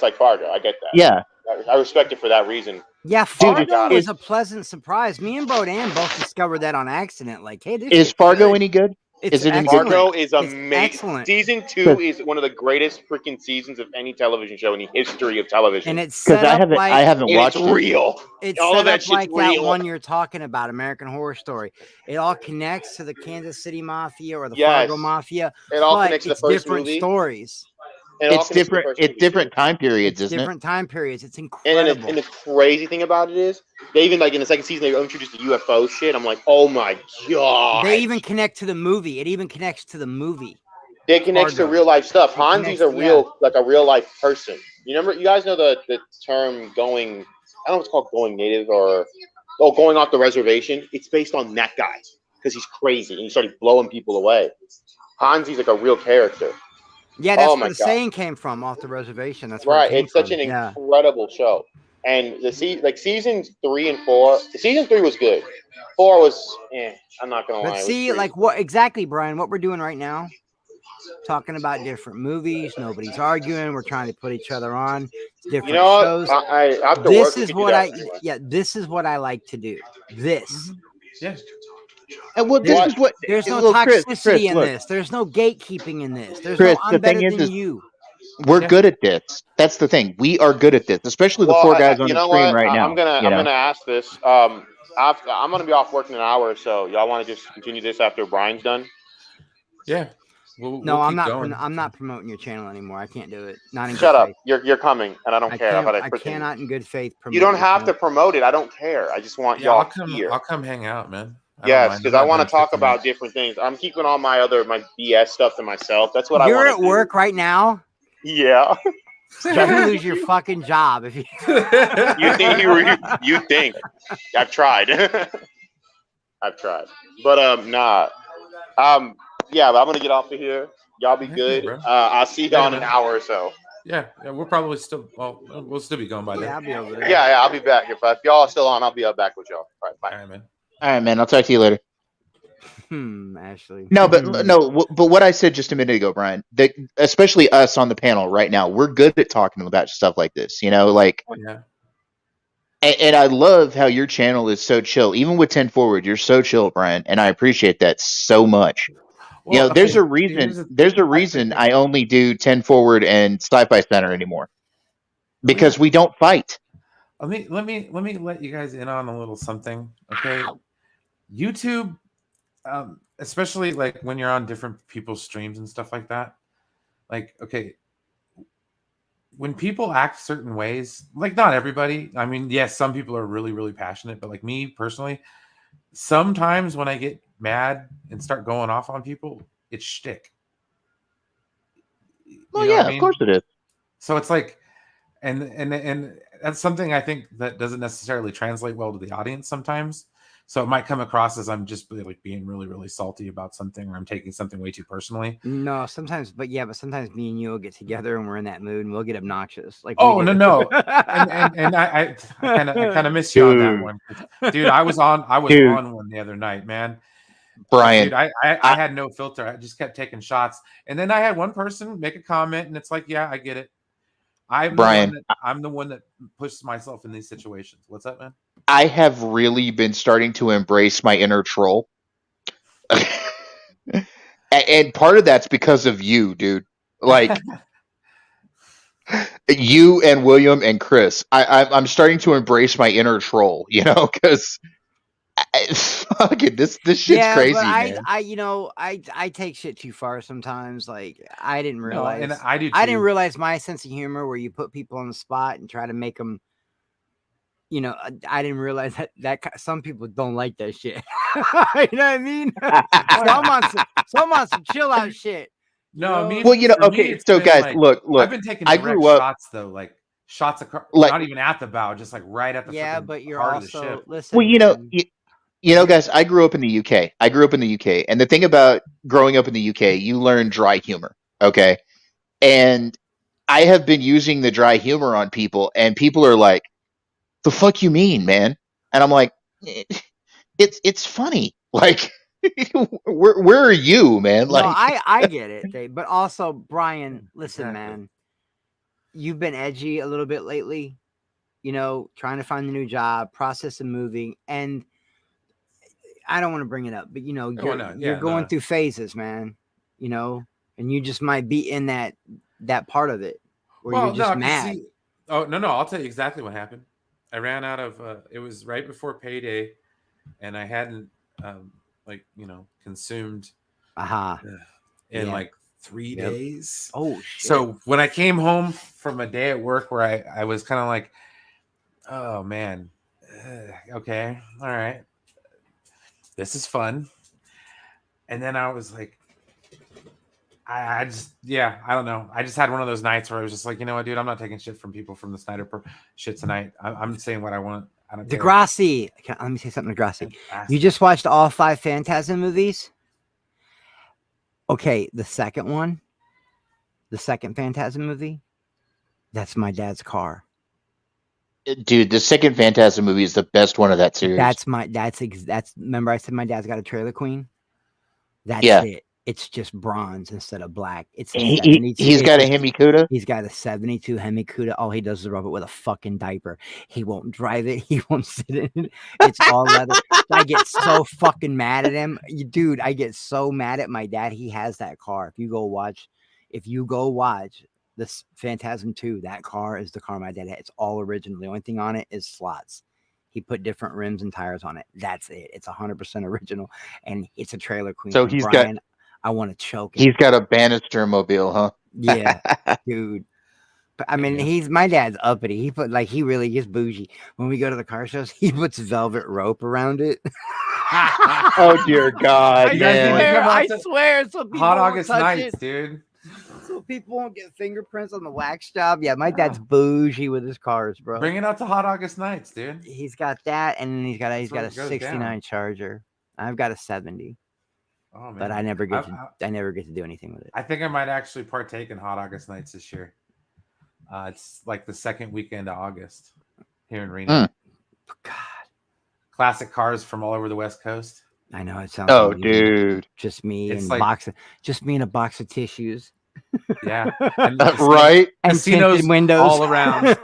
like Fargo. I get that. Yeah. I respect it for that reason. yeah, Dude, Fargo was a pleasant surprise. Me and Bodan both discovered that on accident. Like, hey, this Is shit's Fargo good. any good? It's Is it any excellent. good? Fargo is It's amazing. excellent. Season 2 is one of the greatest freaking seasons of any television show in the history of television. And it's Because set I up haven't like watched it's it. real. it's all set of that up shit's like that real. one you're talking about, American Horror Story. It all connects to the Kansas City Mafia or the Yes. Fargo Mafia, It all but connects to the it's first different movie. stories. It's different. It's different time periods, It's isn't different time periods. It's And incredible. the crazy thing about it is, they even like in the second season they introduced the UFO shit. I'm like, oh my god. They even connect to the movie. It even connects to the movie. They connect to Fargo. real life stuff. It Hanzi's connects- a real life person. You guys know the term going, I don't know if it's called going native or going off the reservation. It's based on that guy because he's crazy and he started blowing people away. Hanzi's like a real character. Yeah, that's Oh where my the God. saying came from, off the reservation. That's where Right. it came It's such from. an Yeah. incredible show. And seasons 3 and 4. Season 3 was good. 4 was I'm not gonna lie. But it was see, pretty- like what exactly, Brian, what we're doing right now, talking about different movies. Nobody's arguing. We're trying to put each other on. It's different you know shows. what? I after This work, we is could do what that I anyway. yeah, this is what I like to do. This. Yeah. And well, this is what. There's no look, Chris, toxicity in look, this. There's no gatekeeping in this. There's Chris, no I'm the better thing than is you. We're Yeah. good at this. That's the thing. We are good at this, especially the four guys on you the know screen what? right now. I'm gonna ask this. I'm gonna be off work in an hour or so. Y'all want to just continue this after Brian's done? Yeah. No, we'll I'm keep not. going. I'm not promoting your channel anymore. I can't do it. Not in Shut good up. faith. You're coming, and I don't care. I cannot in good faith promote. You don't your have to channel. promote it. I don't care. I just want Yeah, I'll y'all come. here. I'll come hang out, man. Yes, because I want to talk about. about different things. I'm keeping all my BS stuff to myself. That's what You're I at want to work right now. Yeah. You're gonna lose your fucking job if you. You think? I've tried. I've tried, but nah. Yeah, but I'm gonna get off of here. Y'all be Heck good. yeah, bro. I'll see y'all in an man. hour or so. Yeah, we'll probably still. Well, we'll still be going by then. Yeah, I'll be over there. Yeah, I'll be back. If y'all are still on, I'll be back with y'all. All right, bye. All right, man. All right, man. I'll talk to you later. Ashley. No, but what I said just a minute ago, Brian, that especially us on the panel right now, we're good at talking about stuff like this. Like, Oh, yeah. and I love how your channel is so chill. Even with 10 Forward, you're so chill, Brian, and I appreciate that so much. Well, there's okay, a reason. here's the- There's a reason I only do 10 Forward and Sci-Fi Center anymore, because we don't fight. Let me let you guys in on a little something. Okay, YouTube, especially like when you're on different people's streams and stuff like that. Like, okay, when people act certain ways, like not everybody. I mean, yes, some people are really, really passionate, but like me personally, sometimes when I get mad and start going off on people, it's shtick. Well, yeah, of course it is. So it's like, and that's something I think that doesn't necessarily translate well to the audience sometimes. So it might come across as I'm just like being really, really salty about something, or I'm taking something way too personally. No, sometimes, but sometimes me and you will get together and we're in that mood and we'll get obnoxious. Like, oh no, and I kind of miss you on that one, dude. I was on one the other night, man. Brian, dude, I had no filter. I just kept taking shots, and then I had one person make a comment, and it's like, yeah, I get it. I'm the one that pushes myself in these situations. What's up, man? I have really been starting to embrace my inner troll. And part of that's because of you, dude. Like you and William and Chris. I'm starting to embrace my inner troll, because fucking this shit's crazy, but man. I take shit too far sometimes. Like, I didn't realize, and I do too. I didn't realize my sense of humor, where you put people on the spot and try to make them. I didn't realize that some people don't like that shit. You know what I mean? So I'm on some chill out shit. No, me. Well, okay. So, guys, like, look. I've been taking direct shots though, like shots across, not even at the bow, just like right at the but you're heart also of the ship. Well, guys, I grew up in the UK. And the thing about growing up in the UK, you learn dry humor. Okay, and I have been using the dry humor on people, and people are like, "The fuck you mean, man?" And I'm like, "It's funny. Like, where are you, man?" No, Like, I get it, Dave. But also, Brian, listen, man, you've been edgy a little bit lately. Trying to find a new job, process of moving, and I don't want to bring it up, but you're going through phases, man. And you just might be in that part of it where you're just mad. Oh no, I'll tell you exactly what happened. I ran out of. It was right before payday, and I hadn't consumed in like 3 days. Oh shit. So when I came home from a day at work where I was kind of like, oh man, okay, all right, this is fun. And then I was like, I don't know. I just had one of those nights where I was just like, you know what, dude, I'm not taking shit from people from the Snyder shit tonight. I'm saying what I want. I don't care. Degrassi. Let me say something to Degrassi. You just watched all 5 Phantasm movies? Okay, the second one, the second Phantasm movie, that's my dad's car. Dude, the second Phantasm movie is the best one of that series. Remember I said my dad's got a trailer queen? That's it. It's just bronze instead of black. It's he's got a Hemi Cuda. He's got a 72 Hemi Cuda. All he does is rub it with a fucking diaper. He won't drive it. He won't sit in it. It's all leather. I get so fucking mad at him. Dude, I get so mad at my dad. He has that car. If you go watch this Phantasm 2, that car is the car my dad had. It's all original. The only thing on it is slots. He put different rims and tires on it. That's it. It's 100% original. And it's a trailer queen. So I want to choke him. He's got a Bannister mobile, huh? Yeah, dude. But I mean, my dad's uppity. He put he really gets bougie. When we go to the car shows, he puts velvet rope around it. Oh dear God, I swear. So Hot August nights, dude. So people won't get fingerprints on the wax job. Yeah, my dad's bougie with his cars, bro. Bring it out to Hot August nights, dude. He's got that, and then he's got a 69 Charger. I've got a 70. Oh, man. But I never get to do anything with it. I think I might actually partake in Hot August nights this year. It's like the second weekend of August here in Reno. God, classic cars from all over the West Coast. I know it sounds. Oh, dude, just me and a box of tissues. Yeah, and right. And casinos tinted windows all around.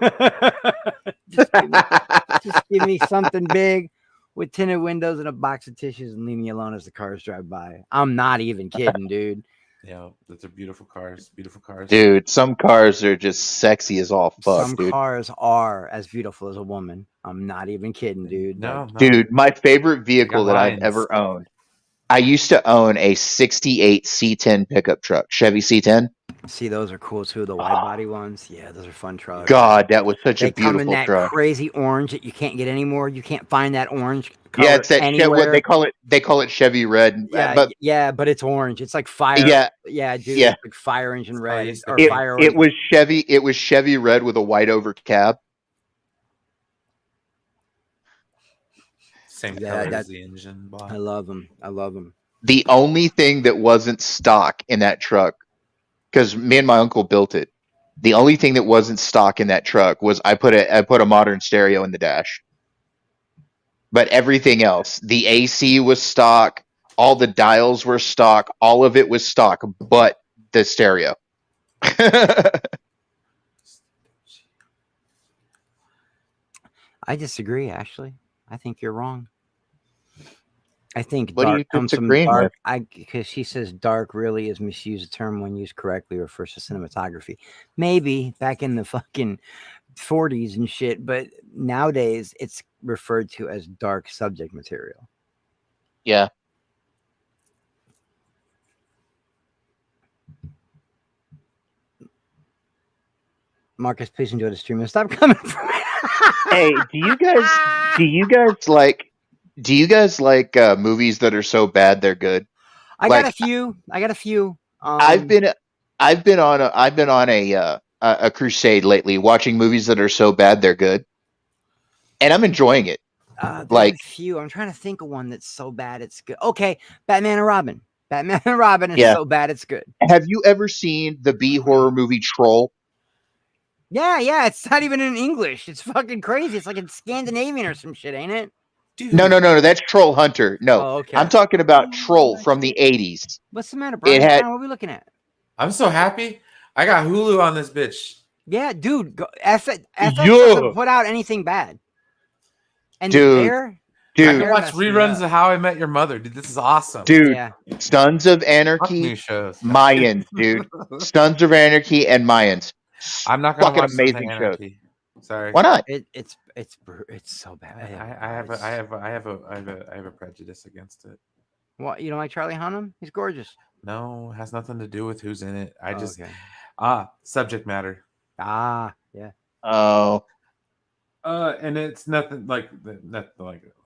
just give me something big with tinted windows and a box of tissues and leave me alone as the cars drive by. I'm not even kidding, dude. Yeah, those are beautiful cars. Beautiful cars. Dude, some cars are just sexy as all fuck, Some cars are as beautiful as a woman. I'm not even kidding, dude. No. Dude, my favorite vehicle that I've ever owned. I used to own a 68 C10 pickup truck, Chevy C10. See, those are cool too. The wide body ones. Yeah, those are fun trucks. God, that was such They a come in beautiful that truck. crazy orange that you can't get anymore. You can't find that orange color Yeah, it's that anywhere. what they call it. They call it Chevy Red. But Yeah, but it's orange. It's like fire. yeah, Yeah, dude. yeah. It's like fire engine That's how I red used to or think. fire It orange. was Chevy. It was Chevy Red with a white over cab. Same Yeah, color that- as the engine block. I love them. I love them. The only thing that wasn't stock in that truck, because me and my uncle built it. The only thing that wasn't stock in that truck was I put a modern stereo in the dash. But everything else, the AC was stock, all the dials were stock, all of it was stock, but the stereo. I disagree. Actually, I think you're wrong. I think What are dark you comes from disagreeing dark. with? Because she says dark really is misused. The term, when used correctly, refers to cinematography. Maybe back in the fucking 40s and shit, but nowadays it's referred to as dark subject material. Yeah. Marcus, please enjoy the stream and stop coming for me. Hey, do you guys like movies that are so bad they're good? I got a few. I've been on a crusade lately, watching movies that are so bad they're good, and I'm enjoying it. There's a few. I'm trying to think of one that's so bad it's good. Okay, Batman and Robin. Batman and Robin is so bad it's good. Have you ever seen the B horror movie Troll? Yeah. It's not even in English. It's fucking crazy. It's like in Scandinavian or some shit, ain't it? Dude. No. That's Troll Hunter. No, okay. I'm talking about Troll from the 80s. What's the matter, Brian? What are we looking at? I'm so happy. I got Hulu on this bitch. Yeah, dude. FX doesn't put out anything bad. And dude, I can watch reruns of How I Met Your Mother, dude. This is awesome. Dude, Sons of Anarchy, new shows. Mayans, dude. Sons of Anarchy and Mayans. I'm not gonna watch amazing shows. Sorry. Why not? It's so bad. I have a prejudice against it. What, you don't like Charlie Hunnam? He's gorgeous. No, it has nothing to do with who's in it. I just okay. Subject matter. Yeah. Oh. And it's nothing like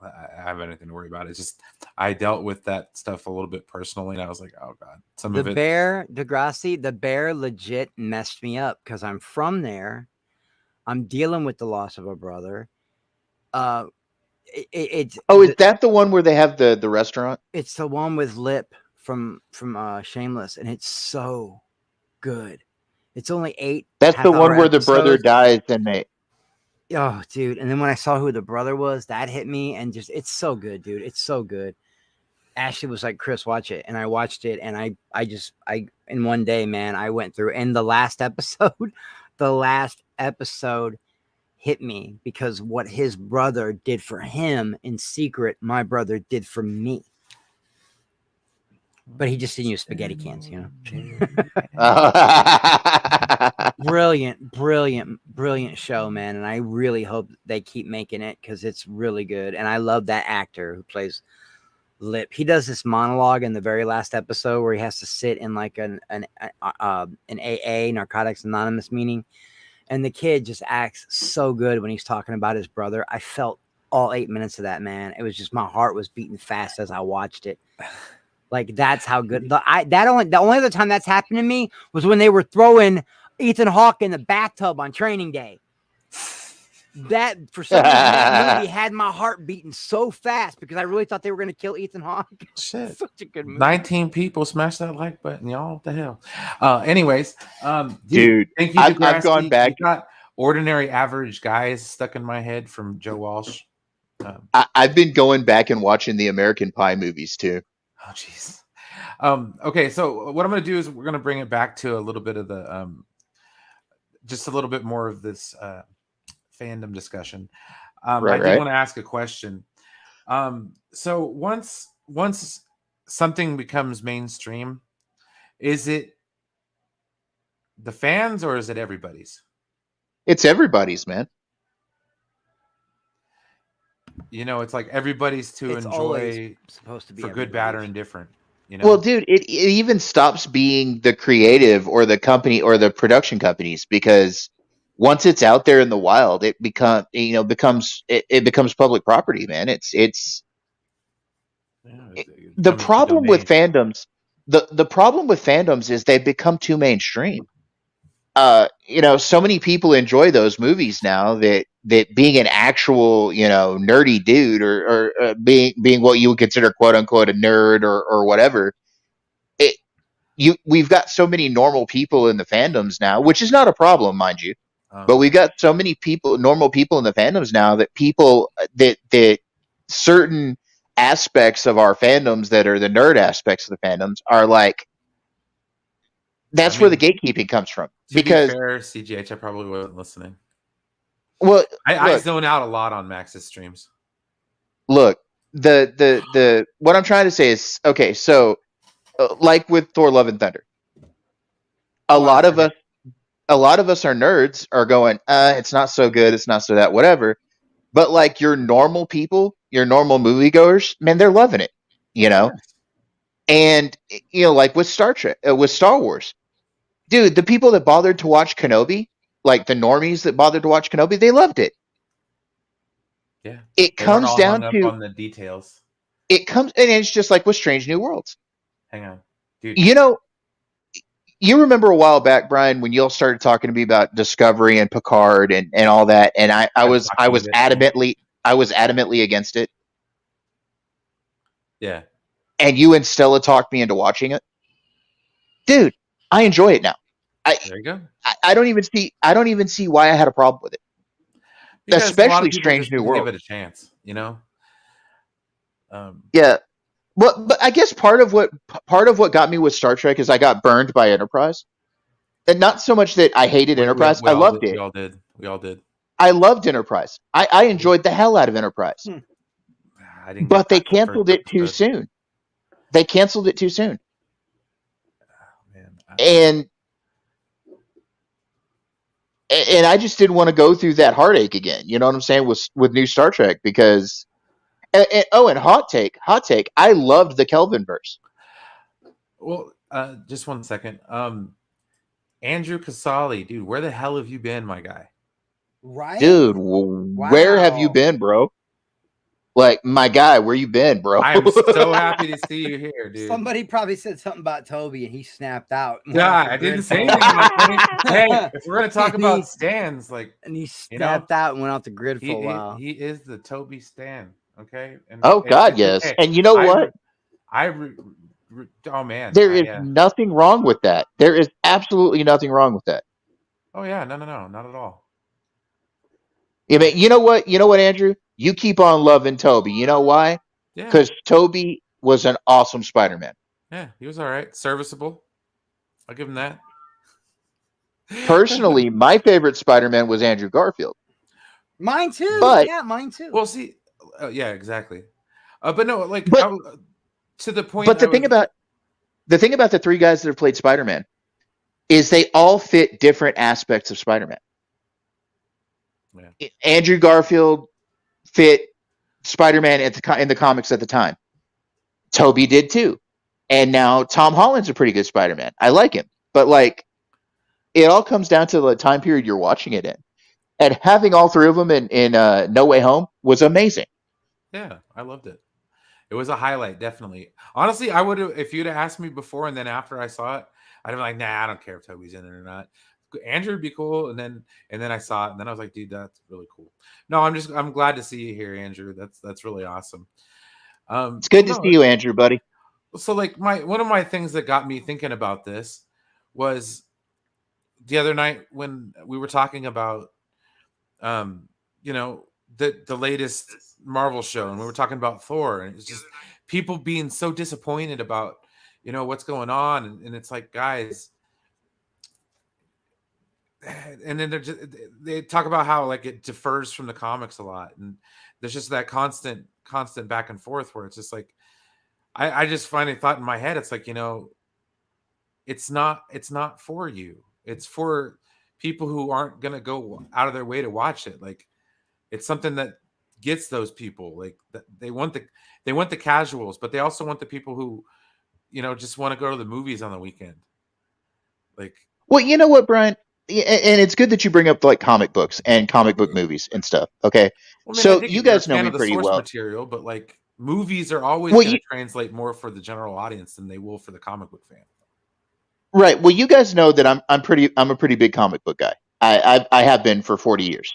I have anything to worry about. It's just I dealt with that stuff a little bit personally, and I was like, oh god, the bear Degrassi, the bear legit messed me up because I'm from there. I'm dealing with the loss of a brother. Is that the one where they have the restaurant? It's the one with Lip from Shameless, and it's so good. It's only 8. That's the one where the brother dies and they. Oh, dude! And then when I saw who the brother was, that hit me, and just it's so good, dude. It's so good. Ashley was like, "Chris, watch it," and I watched it, and I in one day, man, I went through. And the last episode hit me because what his brother did for him in secret, my brother did for me. But he just didn't use spaghetti cans, you know. Brilliant show, man. And I really hope they keep making it because it's really good. And I love that actor who plays Lip. He does this monologue in the very last episode where he has to sit in like an AA, Narcotics Anonymous meeting. And the kid just acts so good when he's talking about his brother. I felt all 8 minutes of that, man. It was just, my heart was beating fast as I watched it. Like, that's how good. The only other time that's happened to me was when they were throwing Ethan Hawke in the bathtub on training day. That, for some reason, that movie had my heart beating so fast because I really thought they were going to kill Ethan Hawke. Shit. Such a good movie. 19 people smash that like button, y'all. What the hell? Anyways, dude, thank you. I've gone back. You got Ordinary Average Guys stuck in my head from Joe Walsh. I've been going back and watching the American Pie movies too. Oh, jeez. Okay, so what I'm going to do is we're going to bring it back to a little bit of the, just a little bit more of this fandom discussion. I do want to ask a question. So once something becomes mainstream, is it the fans or is it everybody's? It's everybody's, man. You know, it's like everybody's to enjoy, supposed to be for good, bad, or indifferent. You know? Well, dude, it even stops being the creative or the company or the production companies, because once it's out there in the wild, it becomes public property, man. It's Yeah, it the becomes the problem with domain. fandoms. The problem with fandoms is they've become too mainstream. So many people enjoy those movies now that being an actual, nerdy dude, or being what you would consider quote unquote a nerd, or whatever. We've got so many normal people in the fandoms now, which is not a problem, mind you. But we've got so many normal people in the fandoms now, that certain aspects of our fandoms that are the nerd aspects of the fandoms are like, I that's where the mean, gatekeeping comes from. to be Because, fair, CGH, I probably wasn't listening. well, I look, zone out a lot on Max's streams. look, the what I'm trying to say is, okay, so like with Thor: Love and Thunder, a Oh, I lot of agree. us a lot of us are nerds are going, it's not so good, it's not so that, whatever. But like your normal people, your normal moviegoers, man, they're loving it, you know. Yes. And like with Star Trek, with Star Wars, dude, the people that bothered to watch Kenobi, like the normies that bothered to watch Kenobi, they loved it. Yeah. It They weren't comes all hung down up to on the details. and it's just like with Strange New Worlds. Hang on. Dude. You know, you remember a while back, Brian, when y'all started talking to me about Discovery and Picard and all that, and I I've was talked I to you a was bit. adamantly against it, Yeah. and you and Stella talked me into watching it. Dude, I enjoy it now. There you go. I don't even see why I had a problem with it. Because a lot of Especially people Strange just New didn't give World. it a chance, you know? Yeah. But I guess part of what got me with Star Trek is I got burned by Enterprise. And not so much that I hated Enterprise. We I all did. loved We it. all did. We all did. I loved Enterprise. I enjoyed the hell out of Enterprise. I didn't get But they past the first canceled it too episode. soon. They canceled it too soon. Man, And I just didn't want to go through that heartache again. You know what I'm saying? With new Star Trek, because and hot take. I loved the Kelvin verse. well, just 1 second. Andrew Casali, dude, where the hell have you been, my guy? Right, Dude, where have you Wow. been, bro? Like, my guy, where you been, bro? I am so happy to see you here, dude. Somebody probably said something about Toby and he snapped out. and went Yeah, off the I didn't grid say for a anything. while. Hey, if we're gonna talk about stands, like, And he you know, snapped out and went off the grid for a he while. he is the Toby Stan, okay? And Oh God, it's yes. okay. And you know what? Oh man, There is nothing wrong with that. There is absolutely nothing wrong with that. oh yeah, no, not at all. Yeah, but you know what? You know what, Andrew? You keep on loving Toby. You know why? Yeah, Because Toby was an awesome Spider-Man. yeah, he was all right, serviceable. I'll give him that. Personally, my favorite Spider-Man was Andrew Garfield. Mine too. But Yeah, mine too. Well, see, yeah, exactly. But no, like, But- to the point. but the thing about the three guys that have played Spider-Man is they all fit different aspects of Spider-Man. Yeah. Andrew Garfield fit Spider-Man in the comics at the time. Toby did too. And now Tom Holland's a pretty good Spider-Man. I like him. But like, it all comes down to the time period you're watching it in. And having all three of them in No Way Home was amazing. Yeah, I loved it. It was a highlight, definitely. Honestly, I would have, if you'd have asked me before and then after I saw it, I'd have been like, nah, I don't care if Toby's in it or not. Andrew would be cool, and then I saw it, and then I was like, dude, that's really cool. No, I'm glad to see you here, Andrew. That's really awesome. It's good to see you, Andrew, buddy. So like one of my things that got me thinking about this was the other night when we were talking about the latest Marvel show, and we were talking about Thor, and it's just people being so disappointed about what's going on, and it's like, guys, and then they talk about how like it differs from the comics a lot, and there's just that constant back and forth where it's just like I just finally thought in my head, it's like, it's not for you, it's for people who aren't gonna go out of their way to watch it. Like, it's something that gets those people, like, they want the casuals, but they also want the people who just want to go to the movies on the weekend. Like, well, you know what, Brian? And it's good that you bring up like comic books and comic book movies and stuff. Okay, I mean, I so dig you it. You're a guys know fan me of the pretty source well. material, but like movies are always Well, going you, to translate more for the general audience than they will for the comic book fan. right? Well, you guys know that I'm a pretty big comic book guy. I have been for 40 years.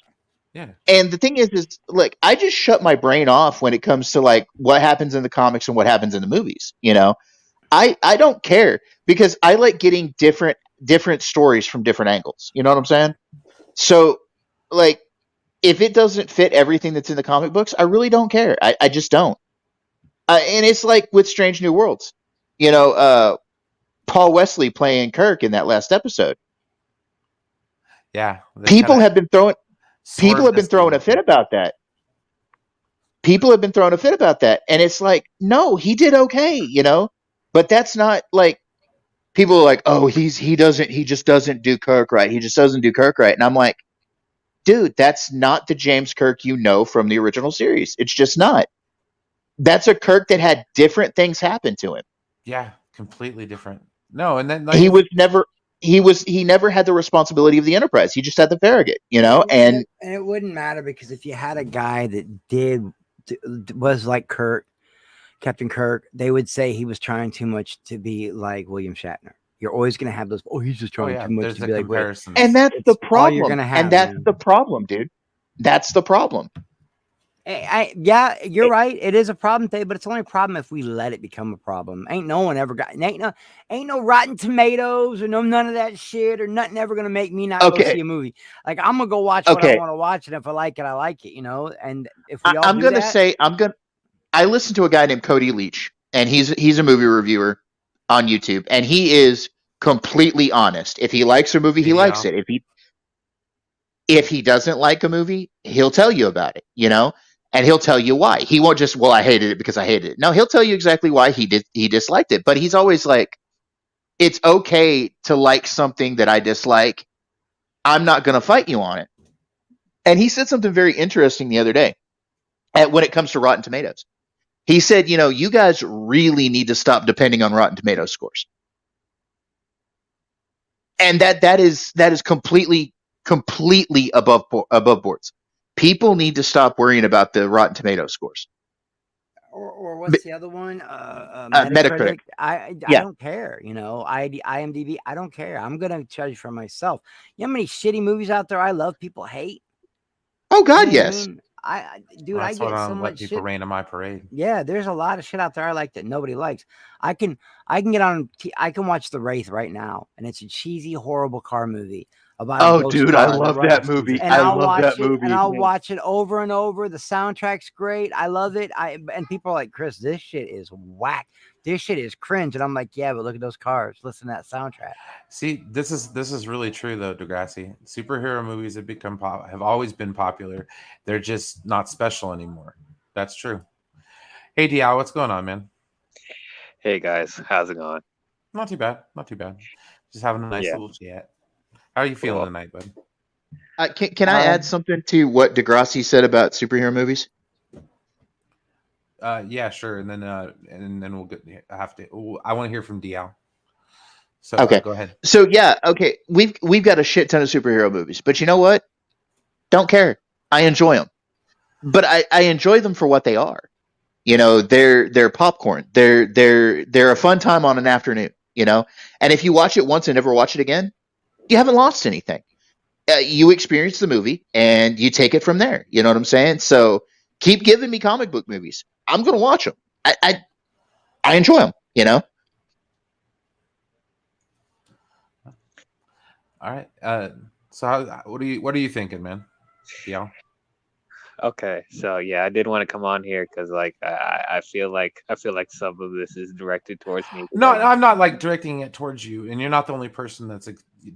Yeah. And the thing is like I just shut my brain off when it comes to like what happens in the comics and what happens in the movies. I don't care because I like getting different stories from different angles. You know what I'm saying? So like if it doesn't fit everything that's in the comic books, I really don't care. I just don't. And it's like with Strange New Worlds. You know, Paul Wesley playing Kirk in that last episode. Yeah. They kind People of have been throwing swerved us a throwing a little fit bit. about that. People have been throwing a fit about that, and it's like, no, he did okay. But that's not like people are like, oh, he just doesn't do Kirk right. He just doesn't do Kirk right. And I'm like, dude, that's not the James Kirk you know from the original series. It's just not. That's a Kirk that had different things happen to him. Yeah. Completely different. No. And then He like, was never he never had the responsibility of the Enterprise. He just had the Farragut, and And it wouldn't matter because if you had a guy that was like Kirk, Captain Kirk, they would say he was trying too much to be like William Shatner. You're always going to have those. Oh, he's just oh trying yeah, too much there's to the be like Will. comparisons. and that's It's the all you're problem. gonna have, And that's man. the problem, dude. That's the problem. Yeah, you're right. It is a problem, Dave, but it's only a problem if we let it become a problem. Ain't no one ever got ain't no Rotten Tomatoes or none of that shit or nothing ever gonna make me not go Okay. see a movie. Like I'm gonna go watch what I Okay. want to watch, and if I like it, I like it. And if we all I'm do gonna that, say I listened to a guy named Cody Leach, and he's a movie reviewer on YouTube, and he is completely honest. If he likes a movie, he likes it. If he doesn't like a movie, he'll tell you about it, and he'll tell you why. He won't just, well, I hated it because I hated it. No, he'll tell you exactly why he disliked it. But he's always like, it's okay to like something that I dislike. I'm not going to fight you on it. And he said something very interesting the other day when it comes to Rotten Tomatoes. He said, you guys really need to stop depending on Rotten Tomatoes scores. And that is completely above boards. People need to stop worrying about the Rotten Tomatoes scores. or what's the other one? Metacritic. I Yeah. don't care. IMDb. I don't care. I'm gonna judge for myself. You know how many shitty movies out there I love people hate? Oh God, You know what yes. Dude, I that's what get so I'm let much people shit. rain on my parade. Yeah, there's a lot of shit out there I like that nobody likes. I can get on. I can watch The Wraith right now, and it's a cheesy, horrible car movie about a ghost dude, car I that love runs. that movie. And I I'll love watch that it, movie. and I'll watch it over and over. The soundtrack's great. I love it. And people are like, Chris, this shit is whack. This shit is cringe. And I'm like, yeah, but look at those cars. Listen to that soundtrack. See, this is really true though, Degrassi. Superhero movies have always been popular. They're just not special anymore. That's true. Hey, Dial, what's going on, man? Hey guys, how's it going? Not too bad. Not too bad. Just having a nice Yeah. little chat. How are you feeling Cool. tonight, bud? Can I add something to what Degrassi said about superhero movies? Yeah, sure. And then we'll get. I want to hear from DL. So Okay. go ahead. So yeah, okay, we've got a shit ton of superhero movies, but you know what? Don't care. I enjoy them, but I enjoy them for what they are. They're popcorn. They're a fun time on an afternoon. And if you watch it once and never watch it again, you haven't lost anything. You experience the movie and you take it from there. You know what I'm saying? So keep giving me comic book movies. I'm gonna watch them. I enjoy them. All right. So what are you thinking, man? DL? Okay, so yeah, I did want to come on here because I feel like some of this is directed towards me. No, I'm not like directing it towards you, and you're not the only person that's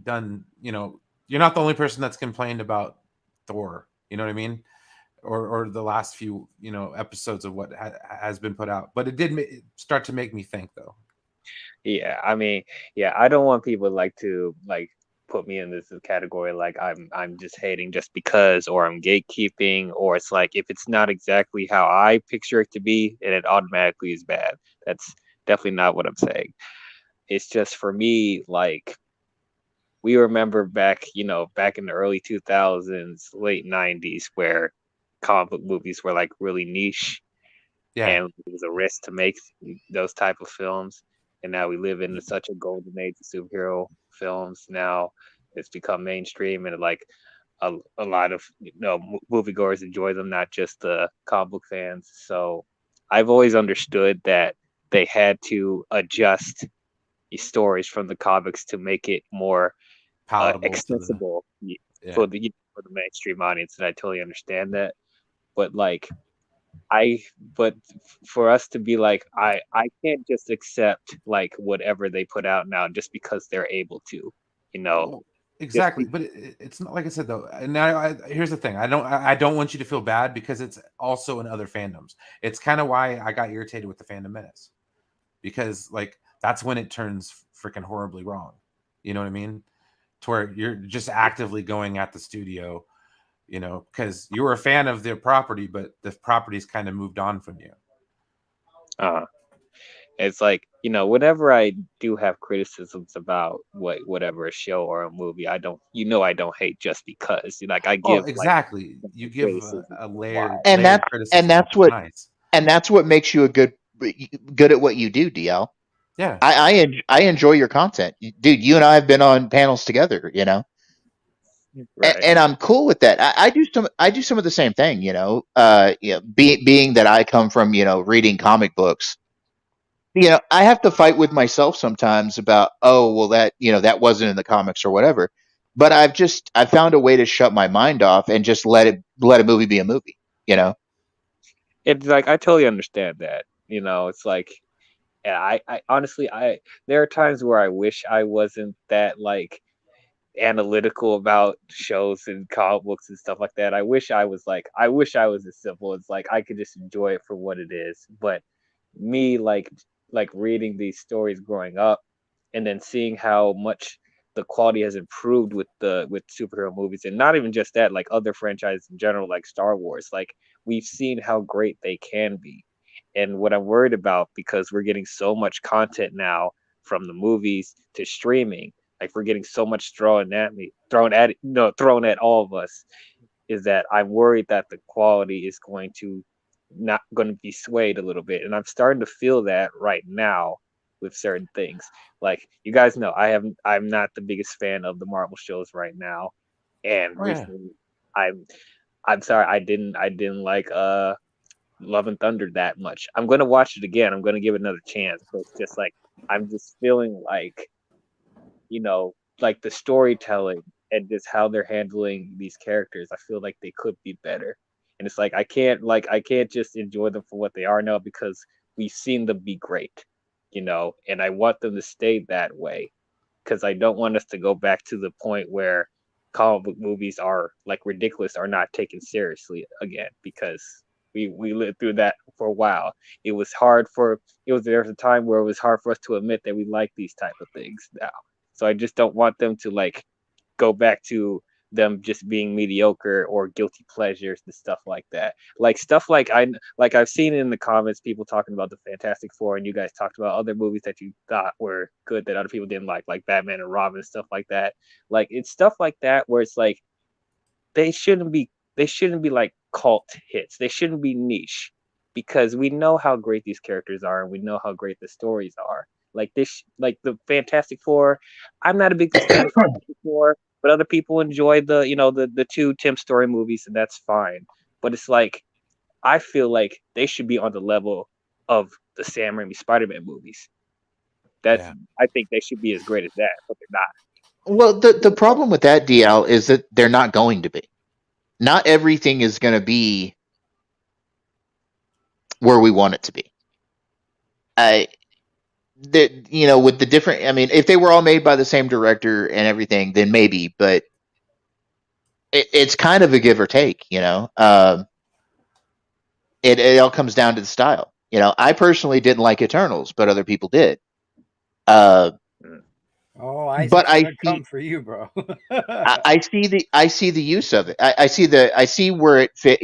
done. You're not the only person that's complained about Thor. You know what I mean? Or the last few episodes of what has been put out, but it did start to make me think though. Yeah, I mean, yeah, I don't want people to put me in this category like I'm just hating just because, or I'm gatekeeping, or it's like if it's not exactly how I picture it to be, then it automatically is bad. Definitely not what I'm saying. It's just for me, like we remember back, back in the early 2000s, late 90s, where comic book movies were like really niche Yeah. and it was a risk to make those type of films. And now we live in such a golden age of superhero films. Now it's become mainstream, and like a lot of moviegoers enjoy them, not just the comic book fans. So I've always understood that they had to adjust the stories from the comics to make it more Palatable to the accessible yeah. for the mainstream audience, and I totally understand that. But like I but for us to be like I can't just accept like whatever they put out now just because they're able to, you know. Well, Just exactly, but it's not like I said though. And now, here's the thing: I don't want you to feel bad because it's also in other fandoms. It's kind of why I got irritated with the Fandom Menace, because like that's when it turns freaking horribly wrong. You know what I mean? To where you're just actively going at the studio, because you were a fan of their property, but the property's kind of moved on from you. uh it's like, whenever I do have criticisms about whatever a show or a movie, I don't hate just because. Like I Oh, give like exactly. You give criticism a why. And layered and criticism, that's which is what nice. makes you a good at what you do, DL. Yeah. I enjoy your content, dude. You and I have been on panels together, Right. and I'm cool with that. I do some of the same thing, being that I come from reading comic books. I have to fight with myself sometimes about, oh well, that wasn't in the comics or whatever. But I found a way to shut my mind off and just let a movie be a movie. You know. It's like I totally understand that. It's like, yeah, I honestly, there are times where I wish I wasn't that like analytical about shows and comic books and stuff like that. I wish I was as simple as like I could just enjoy it for what it is. But me like reading these stories growing up and then seeing how much the quality has improved with superhero movies, and not even just that, like other franchises in general, like Star Wars. Like we've seen how great they can be. And what I'm worried about, because we're getting so much content now from the movies to streaming, like we're getting so much thrown at all of us, is that I'm worried that the quality is not going to be swayed a little bit, and I'm starting to feel that right now with certain things. Like you guys know, I'm not the biggest fan of the Marvel shows right now, and Oh yeah. recently I'm I'm sorry, I didn't like Love and Thunder that much. I'm gonna watch it again. I'm gonna give it another chance, but it's just like I'm just feeling like, like the storytelling and just how they're handling these characters, I feel like they could be better. And it's like I can't just enjoy them for what they are now, because we've seen them be great, and I want them to stay that way, because I don't want us to go back to the point where comic book movies are like ridiculous, are not taken seriously again, because we lived through that for a while. There was a time where it was hard for us to admit that we like these type of things now. So I just don't want them to like go back to them just being mediocre or guilty pleasures and stuff like that. Like stuff like I've seen in the comments people talking about the Fantastic Four, and you guys talked about other movies that you thought were good that other people didn't like Batman and Robin and stuff like that. Like it's stuff like that where it's like they shouldn't be like cult hits. They shouldn't be niche, because we know how great these characters are and we know how great the stories are. Like like the Fantastic Four. I'm not a big fan of Fantastic Four, but other people enjoy the two Tim Story movies, and that's fine. But it's like I feel like they should be on the level of the Sam Raimi Spider-Man movies. That's Yeah. I think they should be as great as that, but they're not. Well, the problem with that, DL, is that they're not going to be. Not everything is going to be where we want it to be. With the different. I mean, if they were all made by the same director and everything, then maybe. But it's kind of a give or take. It all comes down to the style. I personally didn't like Eternals, but other people did. Oh, But Isaac's I gonna come see, for you, bro. I see the use of it. I see where it fit.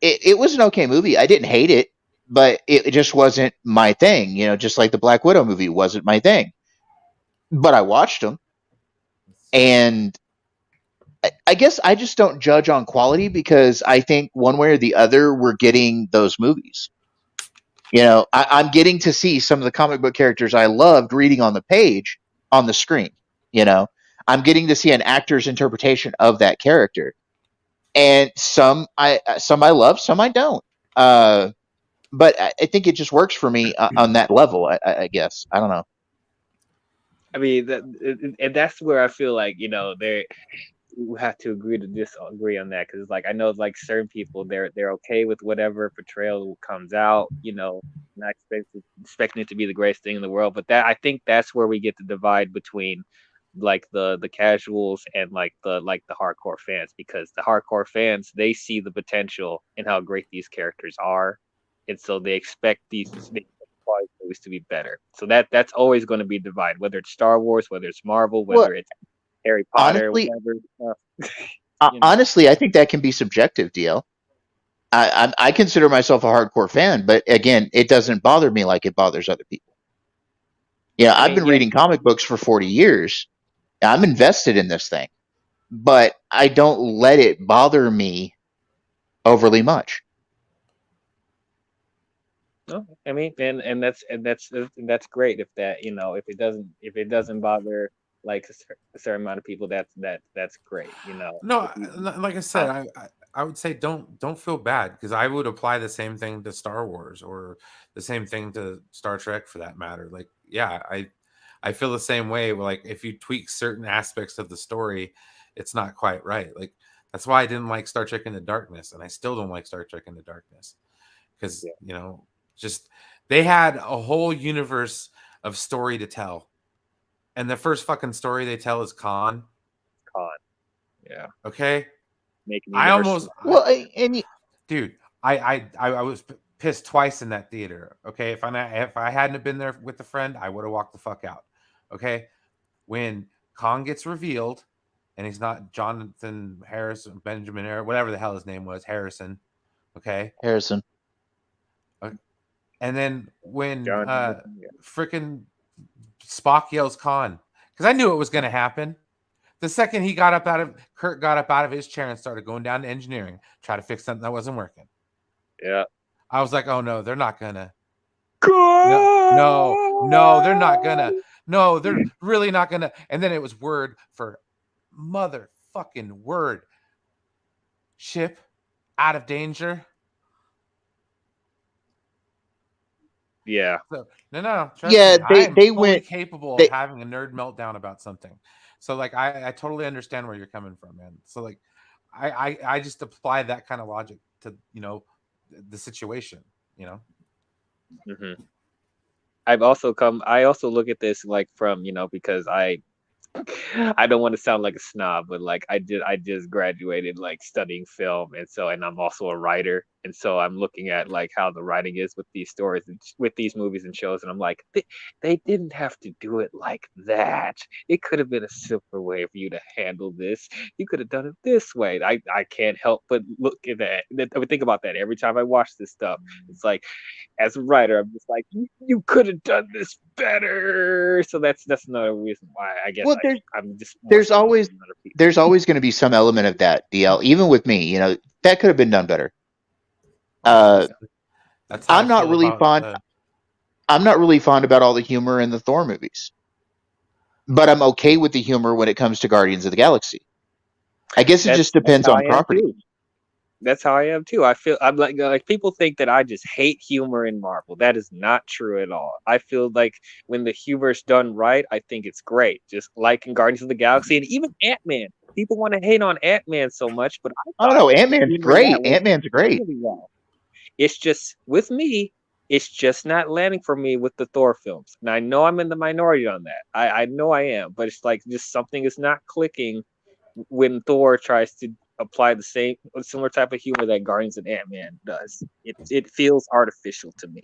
It was an okay movie. I didn't hate it. but it just wasn't my thing. Just like the Black Widow movie wasn't my thing. But I watched them, and I guess I just don't judge on quality because I think one way or the other we're getting those movies. I'm getting to see some of the comic book characters I loved reading on the page on the screen. I'm getting to see an actor's interpretation of that character, and some I love, some I don't. But I think it just works for me on that level. I guess I don't know. I mean, and that's where I feel like there we have to agree to disagree on that, because like I know like certain people they're okay with whatever portrayal comes out, not expecting it to be the greatest thing in the world. But that I think that's where we get the divide between like the casuals and like the hardcore fans, because the hardcore fans, they see the potential in how great these characters are, and so they expect these movies to be better. So that's always going to be divided, whether it's Star Wars, whether it's Marvel, Well, whether it's Harry Potter, honestly, whatever. honestly, I think that can be subjective, DL. I consider myself a hardcore fan, but again, it doesn't bother me like it bothers other people. I I've mean, been yeah, reading comic books for 40 years. I'm invested in this thing, but I don't let it bother me overly much. no, I mean, and that's great if that if it doesn't bother like a certain amount of people, that's great. No, If you, like I said, I would say don't feel bad, because I would apply the same thing to Star Wars or the same thing to Star Trek for that matter. Like, yeah, I feel the same way. Like, if you tweak certain aspects of the story, it's not quite right. Like, that's why I didn't like Star Trek Into Darkness, and I still don't like Star Trek Into Darkness, because yeah, just they had a whole universe of story to tell, and the first fucking story they tell is Khan. con, yeah, Okay, making the I universe almost, small. Well, dude, dude, I was pissed twice in that theater. Okay, if I hadn't been there with a friend, I would have walked the fuck out. Okay, when Kong gets revealed, and he's not Jonathan Harrison, Benjamin, or whatever the hell his name was, Harrison. Okay, Harrison. and then when John Harrison, yeah. freaking Spock yells Khan, because I knew it was going to happen. The second Kurt got up out of his chair and started going down to engineering, try to fix something that wasn't working. Yeah. I was like, oh no, they're not gonna. No, they're not gonna. No, they're really not gonna. And then it was word for motherfucking word. Ship out of danger. Yeah. So, no. Trust Yeah, me, I am they fully went. capable of They having a nerd meltdown about something. So, like, I totally understand where you're coming from, man. So, like, I just apply that kind of logic to the situation. hmm I also look at this like from, because I don't want to sound like a snob, but like I just graduated like studying film, and I'm also a writer, and so I'm looking at like how the writing is with these stories and with these movies and shows, and I'm like, they didn't have to do it like that. It could have been a simpler way for you to handle this. You could have done it this way. I can't help but look at that. I would think about that every time I watch this stuff. It's like, as a writer, I'm just like, you could have done this better. So that's another reason why I guess well, there's I'm just more there's so than always other people. there's always going to be some element of that, DL. Even with me, that could have been done better. Uh, That's how I I'm not feel really about. fond. I'm not really fond about all the humor in the Thor movies, but I'm okay with the humor when it comes to Guardians of the Galaxy. I guess it just That's depends how on I am property. too. That's how I am too. I feel I'm like people think that I just hate humor in Marvel. That is not true at all. I feel like when the humor's done right, I think it's great. Just like in Guardians of the Galaxy and even Ant-Man. People want to hate on Ant-Man so much, but I Oh thought no, Ant Man's humor in that great. was Ant Man's great. really well. It's just with me, it's just not landing for me with the Thor films. And I know I'm in the minority on that. I know I am, but it's like just something is not clicking when Thor tries to apply the same similar type of humor that Guardians and Ant-Man does. It feels artificial to me.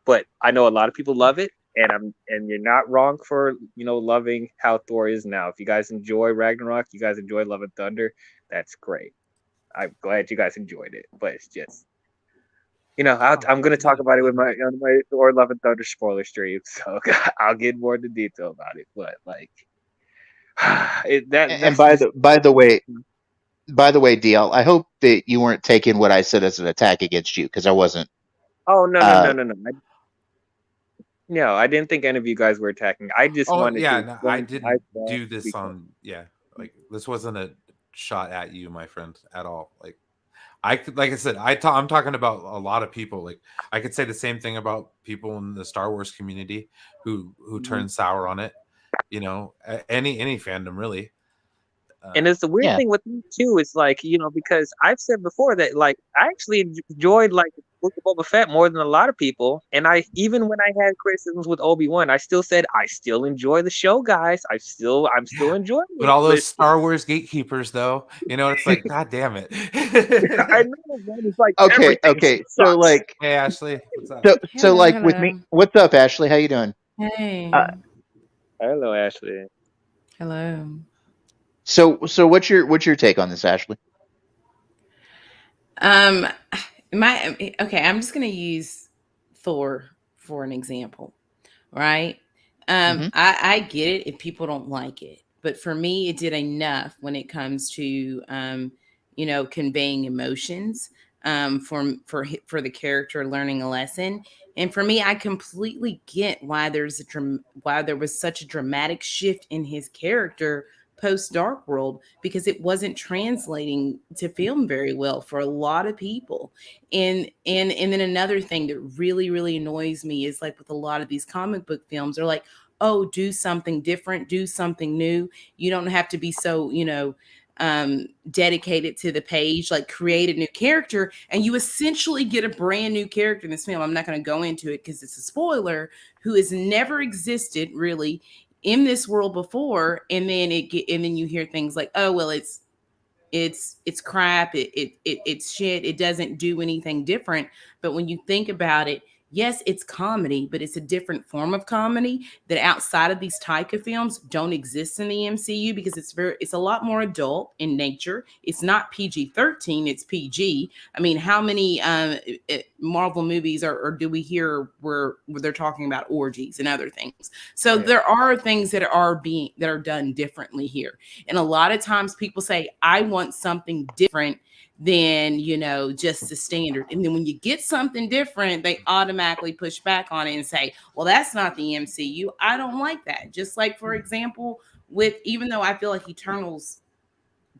But I know a lot of people love it, and you're not wrong for loving how Thor is now. If you guys enjoy Ragnarok, you guys enjoy Love and Thunder, that's great. I'm glad you guys enjoyed it, but it's just I'm going to talk about it with on my Thor: Love and Thunder spoiler stream, so I'll get more into detail about it. But like, And that's just. by the way, DL, I hope that you weren't taking what I said as an attack against you, because I wasn't. Oh no, no, no, Uh, no, no! No, I didn't think any of you guys were attacking. I just Oh wanted yeah, to no, I explain what I didn't thought do this because. on. Yeah, like this wasn't a shot at you, my friend, at all. Like I could, like I said, I'm talking about a lot of people. Like I could say the same thing about people in the Star Wars community who Mhm. turn sour on it. Any fandom really. And it's the weird yeah. thing with me too. It's like, because I've said before that like I actually enjoyed like Book of Boba Fett more than a lot of people. And I even when I had criticisms with Obi-Wan, I still said I still enjoy the show, guys. I'm still Yeah, enjoying but it. all those Listen, Star Wars gatekeepers, though, it's like, God damn it. I know, man. It's like Okay. everything Okay. So sucks. like, Hey, Ashley, what's up? so Hello, like with me, hello. what's up, Ashley? How you doing? Hey, Uh, Hello, Ashley. hello. so what's your take on this, Ashley? Um, okay, I'm just gonna use Thor for an example, right? Hmm. I get it if people don't like it, but for me, it did enough when it comes to conveying emotions, for the character learning a lesson. And for me, I completely get why there was such a dramatic shift in his character post Dark World, because it wasn't translating to film very well for a lot of people. And then another thing that really really annoys me is like with a lot of these comic book films, they're like, oh, do something different, do something new. You don't have to be so dedicated to the page, like create a new character, and you essentially get a brand new character in this film. I'm not going to go into it because it's a spoiler, who has never existed really in this world before. And then you hear things like, oh well, it's crap, it's shit, it doesn't do anything different. But when you think about it, yes, it's comedy, but it's a different form of comedy that outside of these type of films don't exist in the MCU, because it's a lot more adult in nature. It's not PG-13, it's PG. I mean, how many Marvel movies or do we hear where they're talking about orgies and other things? So Right. there are things that are done differently here. And a lot of times people say, I want something different than, just the standard. And then when you get something different, they automatically push back on it and say, well, that's not the MCU. I don't like that. Just like, for example, even though I feel like Eternals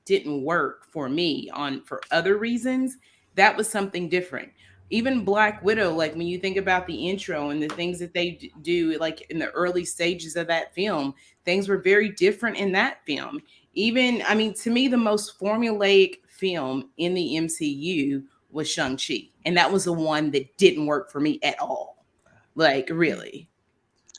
didn't work for me for other reasons, that was something different. Even Black Widow, like when you think about the intro and the things that they do, like in the early stages of that film, things were very different in that film. Even, I mean, to me, the most formulaic film in the MCU was Shang-Chi. And that was the one that didn't work for me at all. Like, really.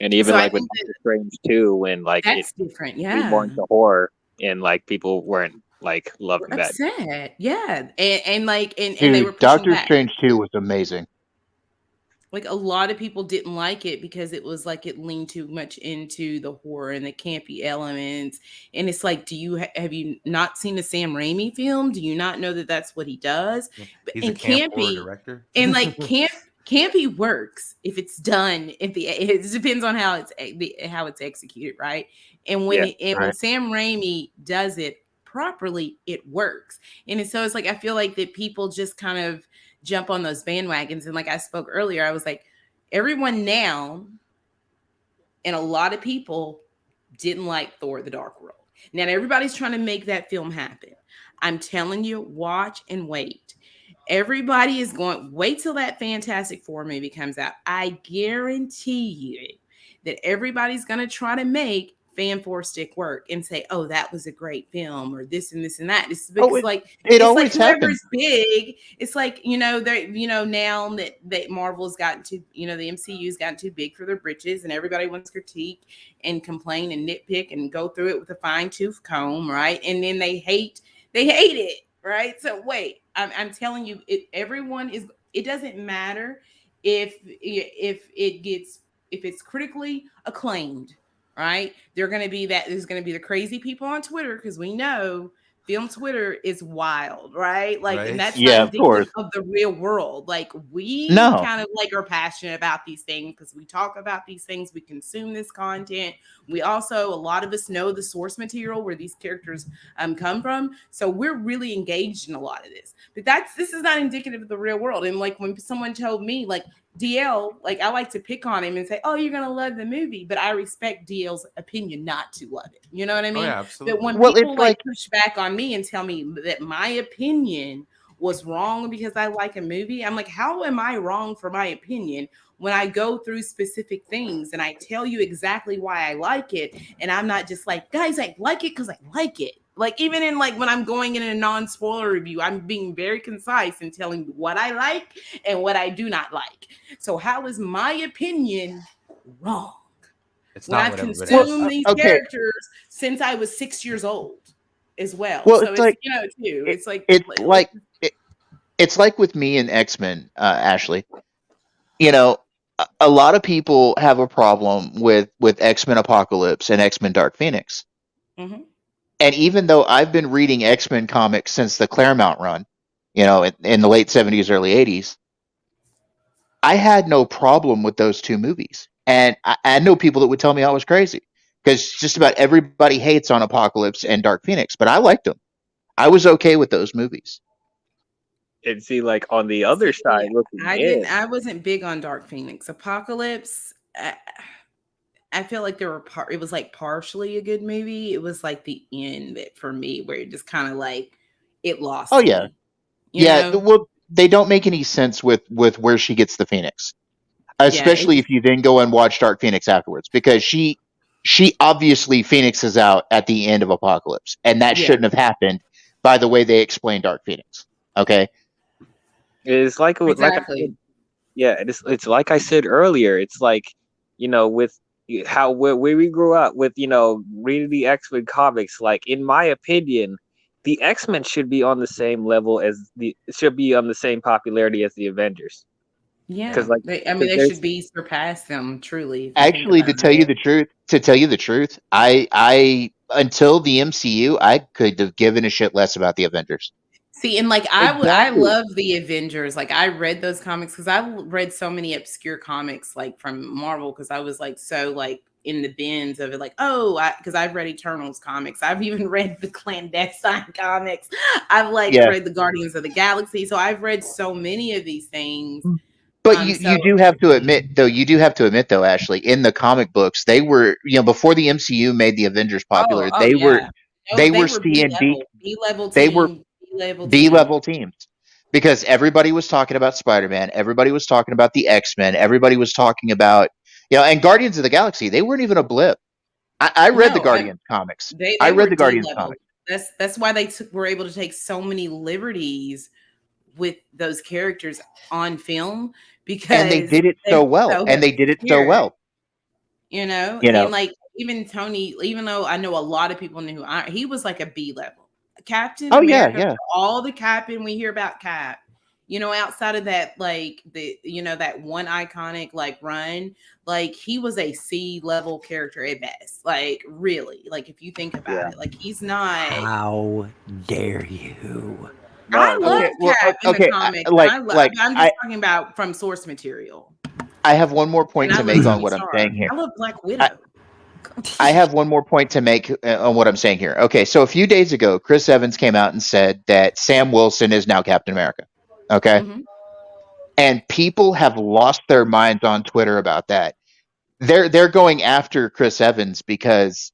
And So even I like with think that Doctor Strange too, when like it that's different. be more Yeah. into horror and like people weren't like We're loving that. upset. Yeah. And they were Dude, pushing Doctor back. Strange 2 was amazing. Like a lot of people didn't like it because it was like it leaned too much into the horror and the campy elements. And it's like, have you not seen a Sam Raimi film? Do you not know that that's what he does? He's a And camp horror campy, director. and like campy works if it's done. It depends on how it's executed, right? And Yeah. when Right. Sam Raimi does it properly, it works. And so it's like I feel like that people just kind of jump on those bandwagons. And like I spoke earlier, I was like, everyone now and a lot of people didn't like Thor: The Dark World. Now everybody's trying to make that film happen. I'm telling you, watch and wait. Everybody is going, wait till that Fantastic Four movie comes out. I guarantee you that everybody's going to try to make Fan Four stick work and say, oh, that was a great film, or this and this and that. It's Oh, because it it's like always happens. whoever's big, it's like, they now that Marvel's gotten too, the MCU's gotten too big for their britches, and everybody wants to critique and complain and nitpick and go through it with a fine-tooth comb, right? And then they hate it, right? So wait, I'm telling you, it doesn't matter if it's critically acclaimed, right? There's going to be the crazy people on Twitter, because we know film Twitter is wild, right? Like, and Right. that's not Yeah, of course. indicative of the real world. Like, we No. kind of like are passionate about these things because we talk about these things, we consume this content. We also, a lot of us know the source material where these characters come from, so we're really engaged in a lot of this. But this is not indicative of the real world. And like when someone told me, like, DL, like, I like to pick on him and say, oh, you're gonna love the movie, but I respect DL's opinion not to love it. You know what I Oh mean? yeah, But absolutely. when Well, people it's like like push back on me and tell me that my opinion was wrong because I like a movie, I'm like, how am I wrong for my opinion when I go through specific things and I tell you exactly why I like it? And I'm not just like, guys, I like it because I like it. Like, even in like when I'm going in a non-spoiler review, I'm being very concise and telling you what I like and what I do not like. So how is my opinion wrong It's when not I've what everybody else. consumed these okay. characters since I was 6 years old as well? Well, So it's it's, like you know, too. it, It's like, it's like it's like with me and X-Men, Ashley. You know, a lot of people have a problem with X-Men Apocalypse and X-Men Dark Phoenix. Mhm. And even though I've been reading X-Men comics since the Claremont run, in the late 70s, early 80s, I had no problem with those two movies. And I know people that would tell me I was crazy because just about everybody hates on Apocalypse and Dark Phoenix, but I liked them. I was okay with those movies. And see, like on the other See, side, looking in, I wasn't big on Dark Phoenix. Apocalypse, I feel like it was like partially a good movie. It was like the end that for me where it just kind of like it lost Oh yeah, me. You know? Well, they don't make any sense with where she gets the Phoenix, Yeah, it especially just if you then go and watch Dark Phoenix afterwards, because she obviously phoenixes out at the end of Apocalypse, and that yeah, shouldn't have happened by the way they explained Dark Phoenix. Okay, it's like I exactly. said, yeah, it's like I said earlier. It's like, with how where we grew up with, reading the X-Men comics. Like, in my opinion, the X-Men should be on the same level as should be on the same popularity as the Avengers. Yeah. Because like, I mean, they there's should be surpassed them truly if you think actually, about to tell you it. the truth, I until the MCU, I could have given a shit less about the Avengers. See, and like I Exactly. love the Avengers. Like, I read those comics because I read so many obscure comics like from Marvel because I was like so like in the bins of it. Like, because I've read Eternals comics. I've even read the clandestine comics. I've like Yeah. read the Guardians of the Galaxy. So I've read so many of these things. But you, So you do have to admit though, Ashley, in the comic books, they were, before the MCU made the Avengers popular, oh yeah, no, they they were were B seeing level, B level they were team, B level B team. level teams because everybody was talking about Spider-Man, everybody was talking about the X-Men, everybody was talking about, and Guardians of the Galaxy, they weren't even a blip. I read the No, Guardians comics. they I were read the D Guardians level. comics. That's why they were able to take so many liberties with those characters on film And they because did it they so were well. so And they did it so obscure. well. You know. And like even Tony, even though I know a lot of people knew he was like a B level Captain Oh yeah, America. yeah. All the Captain we hear about Cap, outside of that, like that one iconic like run, like he was a C level character at best. Like really, like if you think about yeah. it, like he's not. How dare you? I No, love Okay, well, Cap in the okay. comics. I'm just I talking about from source material. I have one more And point I to love make on Tony what I'm Stark. saying here. I love Black I, Widow. I have one more point to make on what I'm saying here. Okay, so a few days ago, Chris Evans came out and said that Sam Wilson is now Captain America. Okay, Mhm. and people have lost their minds on Twitter about that. They're going after Chris Evans because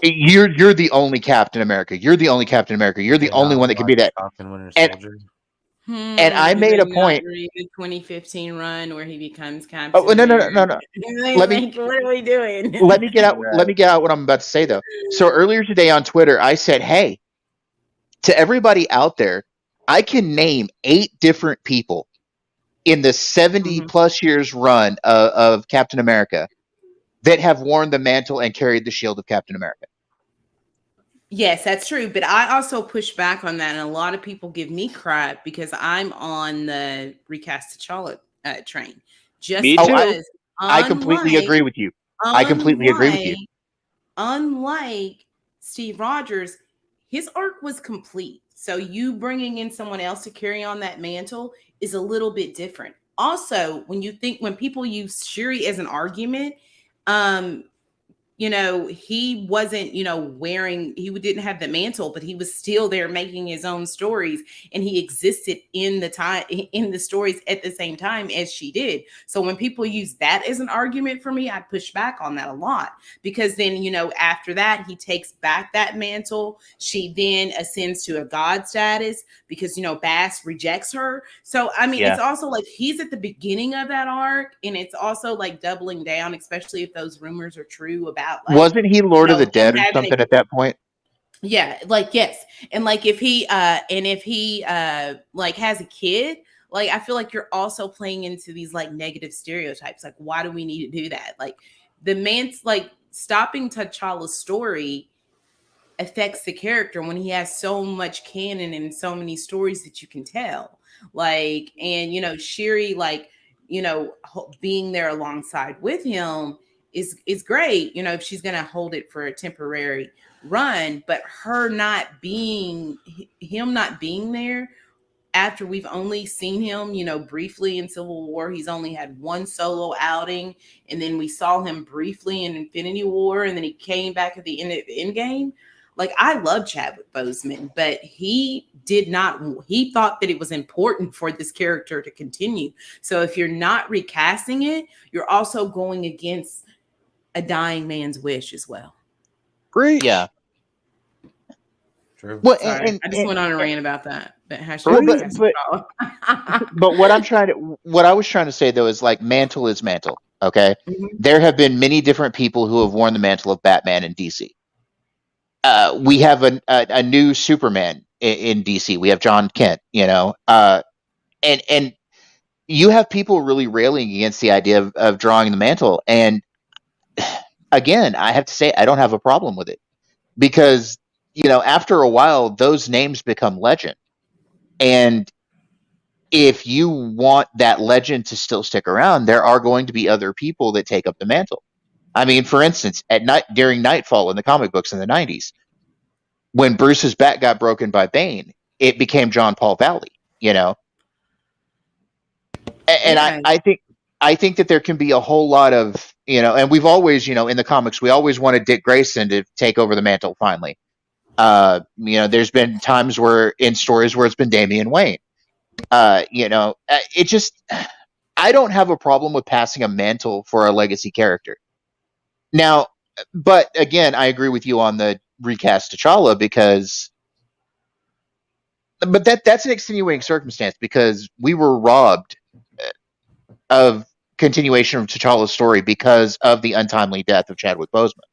you're the only Captain America. You're the only Captain America. You're Did the they only not one that can be watch that. Falcon Winter And Soldier? and I Did made they a not point. read the 2015 run where he becomes Oh Captain no no America? no no no. Let me Like, what are we doing? let me get out. Let right. me get out what I'm about to say though. So earlier today on Twitter, I said, "Hey, to everybody out there, I can name 8 different people in the 70 Mhm. plus years run of Captain America that have worn the mantle and carried the shield of Captain America." Yes, that's true. But I also push back on that. And a lot of people give me crap because I'm on the recast T'Challa train. Just Me Oh, too. because, I completely unlike, agree with you. I completely agree with unlike, you. unlike Steve Rogers, his arc was complete. So you bringing in someone else to carry on that mantle is a little bit different. Also, when people use Shuri as an argument, um, he wasn't, he didn't have the mantle, but he was still there making his own stories, and he existed in the stories at the same time as she did. So when people use that as an argument for me, I push back on that a lot, because then, after that, he takes back that mantle. She then ascends to a god status because, Bass rejects her. So, I mean, Yeah. it's also like he's at the beginning of that arc, and it's also like doubling down, especially if those rumors are true about, like, Wasn't he Lord of the him Dead or having something at that point? yeah, like, yes. And like if he like has a kid, like, I feel like you're also playing into these like negative stereotypes. Like, why do we need to do that? Like, the man's like stopping T'Challa's story affects the character when he has so much canon and so many stories that you can tell. Like, and Shuri, like, being there alongside with him is great, if she's gonna hold it for a temporary run, but him not being there after we've only seen him, briefly in Civil War. He's only had one solo outing, and then we saw him briefly in Infinity War, and then he came back at the end of Endgame. Like, I love Chadwick Boseman, but he thought that it was important for this character to continue. So if you're not recasting it, you're also going against a dying man's wish as well. Great. Yeah. True. Well, Sorry, I just went on a rant about that. But but what I was trying to say though is, like, mantle is mantle. Okay, there have been many different people who have worn the mantle of Batman in DC. We have a new Superman in DC. We have John Kent. And you have people really railing against the idea of drawing the mantle. And again, I have to say I don't have a problem with it, because after a while those names become legend. And if you want that legend to still stick around, there are going to be other people that take up the mantle. I mean, for instance, at night during Nightfall in the comic books in the 90s, when Bruce's back got broken by Bane, it became John Paul Valley, And Yeah. I think that there can be a whole lot of, and we've always, in the comics, we always wanted Dick Grayson to take over the mantle finally. There's been times where in stories where it's been Damian Wayne. It just, I don't have a problem with passing a mantle for a legacy character. Now, but again, I agree with you on the recast T'Challa, but that's an extenuating circumstance, because we were robbed of continuation of T'Challa's story because of the untimely death of Chadwick Boseman.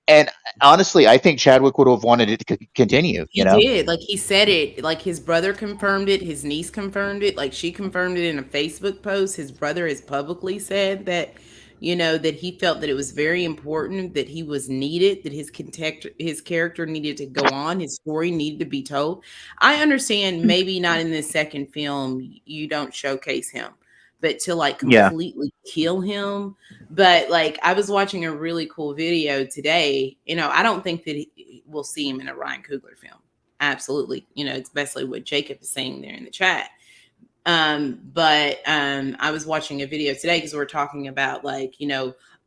And honestly, I think Chadwick would have wanted it to continue. He did. Like, he said it. Like, his brother confirmed it. His niece confirmed it. Like, she confirmed it in a Facebook post. His brother has publicly said that, that he felt that it was very important, that he was needed, that his character needed to go on. His story needed to be told. I understand maybe not in the second film, you don't showcase him, but to like completely kill him. But like, I was watching a really cool video today. I don't think that we'll see him in a Ryan Coogler film. Absolutely. Especially what Jacob is saying there in the chat. But I was watching a video today because we're talking about, like,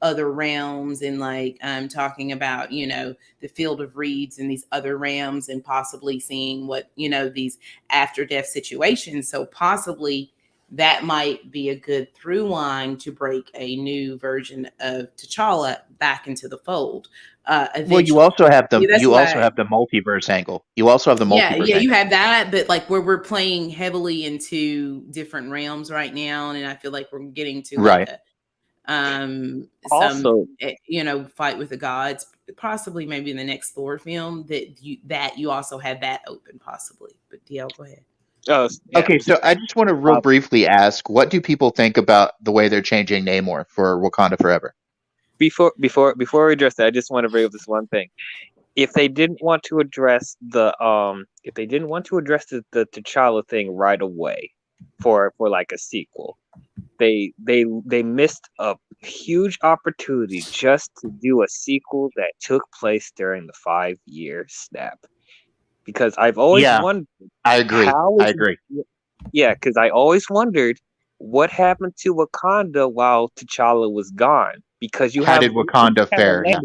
other realms, and like talking about, the Field of Reeds and these other realms, and possibly seeing what, these after death situations. So possibly that might be a good through line to break a new version of T'Challa back into the fold. Well, you also have the have the multiverse angle. You also have the multiverse. Yeah, you have that, but like, where we're playing heavily into different realms right now, and I feel like we're getting to like also, fight with the gods, possibly maybe in the next Thor film, that you also have that open possibly. But DL, go ahead. Okay, so I just want to real briefly ask, what do people think about the way they're changing Namor for Wakanda Forever? Before we address that, I just want to bring up this one thing. If they didn't want to address the T'Challa thing right away for like a sequel, they missed a huge opportunity just to do a sequel that took place during the 5-year snap. Because I've always Yeah, wondered I agree. how I is agree. yeah, because I always wondered what happened to Wakanda while T'Challa was gone. Because you How have did Wakanda a fare? Yeah.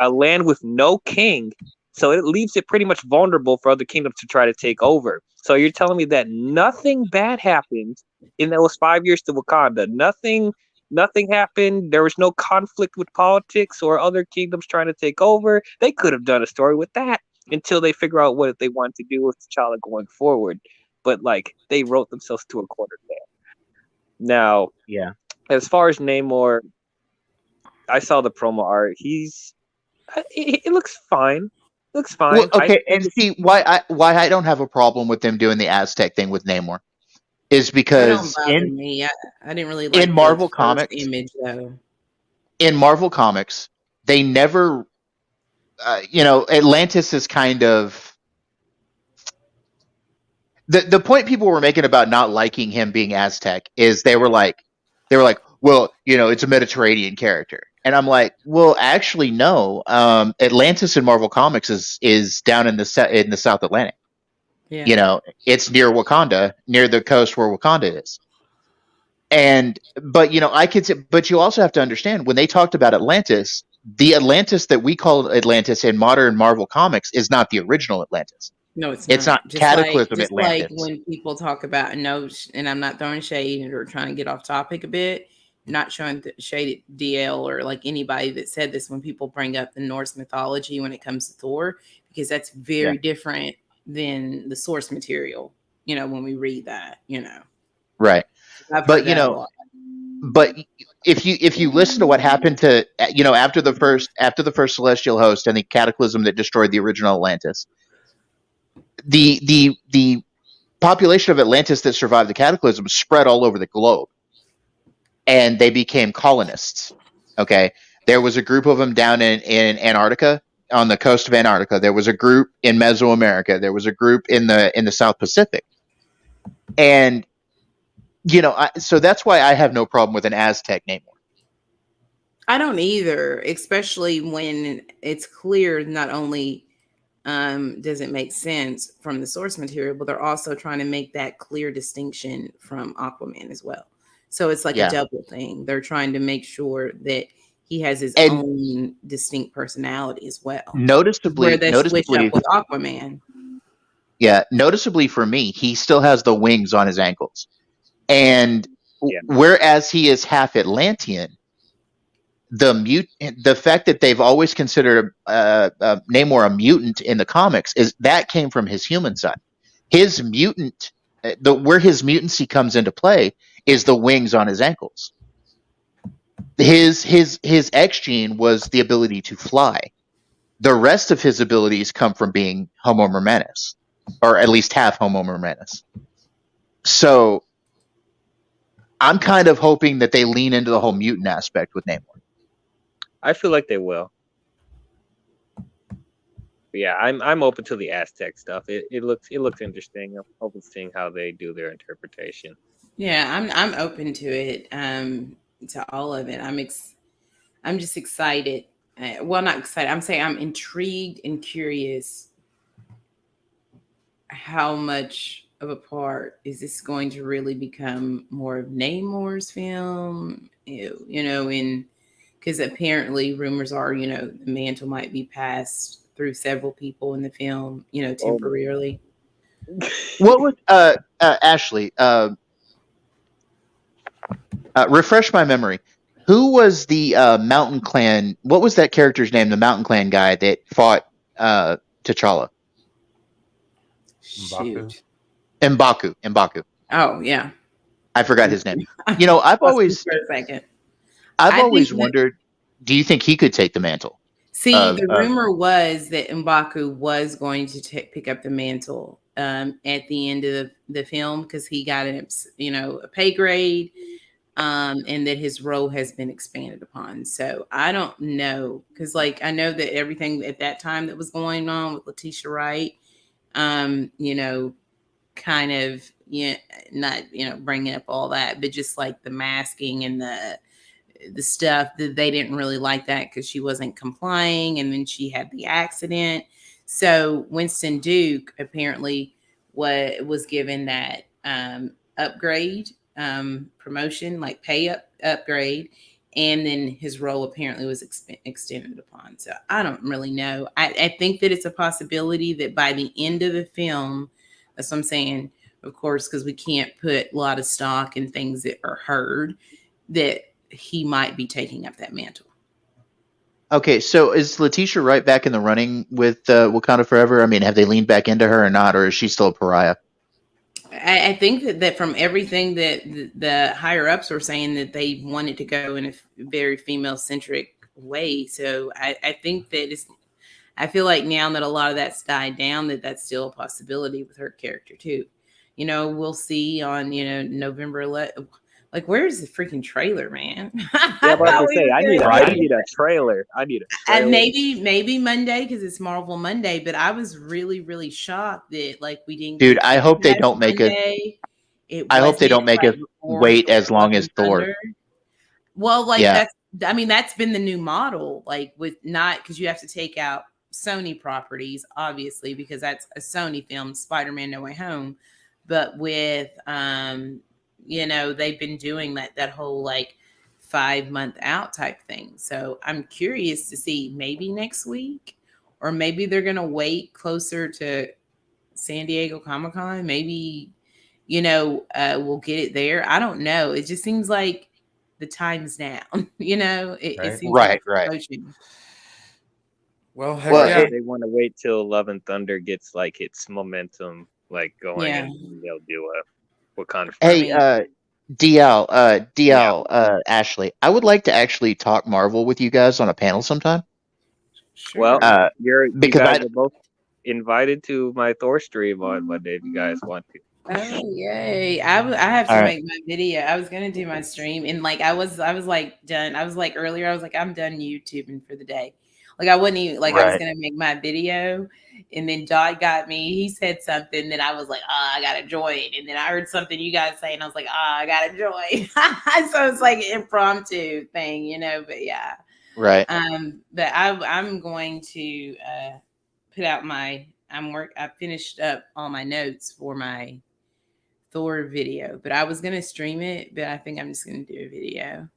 land with no king, so it leaves it pretty much vulnerable for other kingdoms to try to take over. So you're telling me that nothing bad happened in those 5 years to Wakanda? Nothing happened. There was no conflict with politics or other kingdoms trying to take over. They could have done a story with that until they figure out what they want to do with T'Challa going forward. But like they wrote themselves to a corner there. Now, Yeah. as far as Namor, I saw the promo art. It looks fine. Looks Well, fine. I okay, think and see why I don't have a problem with them doing the Aztec thing with Namor is That don't because bother me. I didn't really in like the Marvel first Comics, image though. they never, Atlantis is kind of the point people were making about not liking him being Aztec is they were like, well, it's a Mediterranean character, and I'm like, well, actually, no. Atlantis in Marvel Comics is down in the South Atlantic. Yeah. It's near Wakanda, near the coast where Wakanda is. But you also have to understand when they talked about Atlantis, the Atlantis that we call Atlantis in modern Marvel Comics is not the original Atlantis. No, it's It's not. not Cataclysm Just like Atlantis. when people talk about and I'm not throwing shade or trying to get off topic a bit, not showing shade at DL or like anybody that said this when people bring up the Norse mythology when it comes to Thor, because that's very different than the source material, when we read that, Right. I've But heard that a lot. but if you listen to what happened to after the first celestial host and the cataclysm that destroyed the original Atlantis, the population of Atlantis that survived the cataclysm spread all over the globe, and they became colonists. Okay, there was a group of them down in Antarctica, on the coast of Antarctica. There was a group in Mesoamerica. There was a group in the South Pacific, and so that's why I have no problem with an Aztec name. I don't either, especially when it's clear not only does it make sense from the source material, but they're also trying to make that clear distinction from Aquaman as well. So it's like a double thing. They're trying to make sure that he has his own distinct personality as well. Noticeably, Where they switch up with Aquaman. Yeah, noticeably for me, he still has the wings on his ankles. And whereas he is half Atlantean, the fact that they've always considered Namor a mutant in the comics is that came from his human side. His mutant, where his mutancy comes into play is the wings on his ankles. His X gene was the ability to fly. The rest of his abilities come from being Homo Mermanus, or at least half Homo Mermanus. So I'm kind of hoping that they lean into the whole mutant aspect with Namor. I feel like they will. But yeah, I'm open to the Aztec stuff. It looks interesting. I'm open to seeing how they do their interpretation. Yeah, I'm open to it. To all of it. I'm just excited. Well, not excited. I'm saying I'm intrigued and curious. How much of a part is this going to really become more of Namor's film? Because apparently rumors are, the mantle might be passed through several people in the film, temporarily. What was Ashley? Refresh my memory. Who was the Mountain Clan? What was that character's name? The Mountain Clan guy that fought T'Challa. Shoot. M'Baku. Oh yeah. I forgot his name. I've always for a second. I've always wondered. Do you think he could take the mantle? See, the rumor was that M'Baku was going to pick up the mantle at the end of the film because he got a pay grade, and that his role has been expanded upon. So I don't know because, I know that everything at that time that was going on with Letitia Wright, kind of, not, bringing up all that, but just like the masking and the stuff that they didn't really like that because she wasn't complying, and then she had the accident. So Winston Duke apparently was given that upgrade, promotion, like pay upgrade, and then his role apparently was extended upon. So I don't really know. I think that it's a possibility that by the end of the film, that's what I'm saying, of course, because we can't put a lot of stock in things that are heard, that he might be taking up that mantle. Okay, so is Letitia Wright back in the running with Wakanda Forever? I mean, have they leaned back into her or not, or is she still a pariah? I think that from everything that the higher ups were saying, that they wanted to go in a very female centric way. So I think that I feel like now that a lot of that's died down, that's still a possibility with her character too. We'll see on, November 11th. Like, where's the freaking trailer, man? Yeah, I was about to say, I need a trailer. And maybe Monday, because it's Marvel Monday. But I was really, really shocked that we didn't. Dude, I hope they don't make Monday. I hope they don't make it wait as long as Thor. Well, that's been the new model. With not, because you have to take out Sony properties, obviously, because that's a Sony film, Spider-Man No Way Home. But with they've been doing that whole 5-month out type thing. So I'm curious to see, maybe next week, or maybe they're going to wait closer to San Diego Comic-Con. Maybe, we'll get it there. I don't know. It just seems like the time's now, it seems right. Well, they want to wait till Love and Thunder gets its momentum going, and they'll do what kind of. Hey, Ashley, I would like to actually talk Marvel with you guys on a panel sometime. Sure. Well, you guys are both invited to my Thor stream on Monday if you guys want to. Oh yay! I have to make my video. I was gonna do my stream, and I was done. I was earlier. I was I'm done YouTubing for the day. I wouldn't even I was gonna make my video, and then Dodd got me. He said something that I was I gotta join, and then I heard something you guys say, and I was I gotta join. So it's an impromptu thing, But yeah, right. But I'm going to put out I finished up all my notes for my Thor video, but I was gonna stream it, but I think I'm just gonna do a video.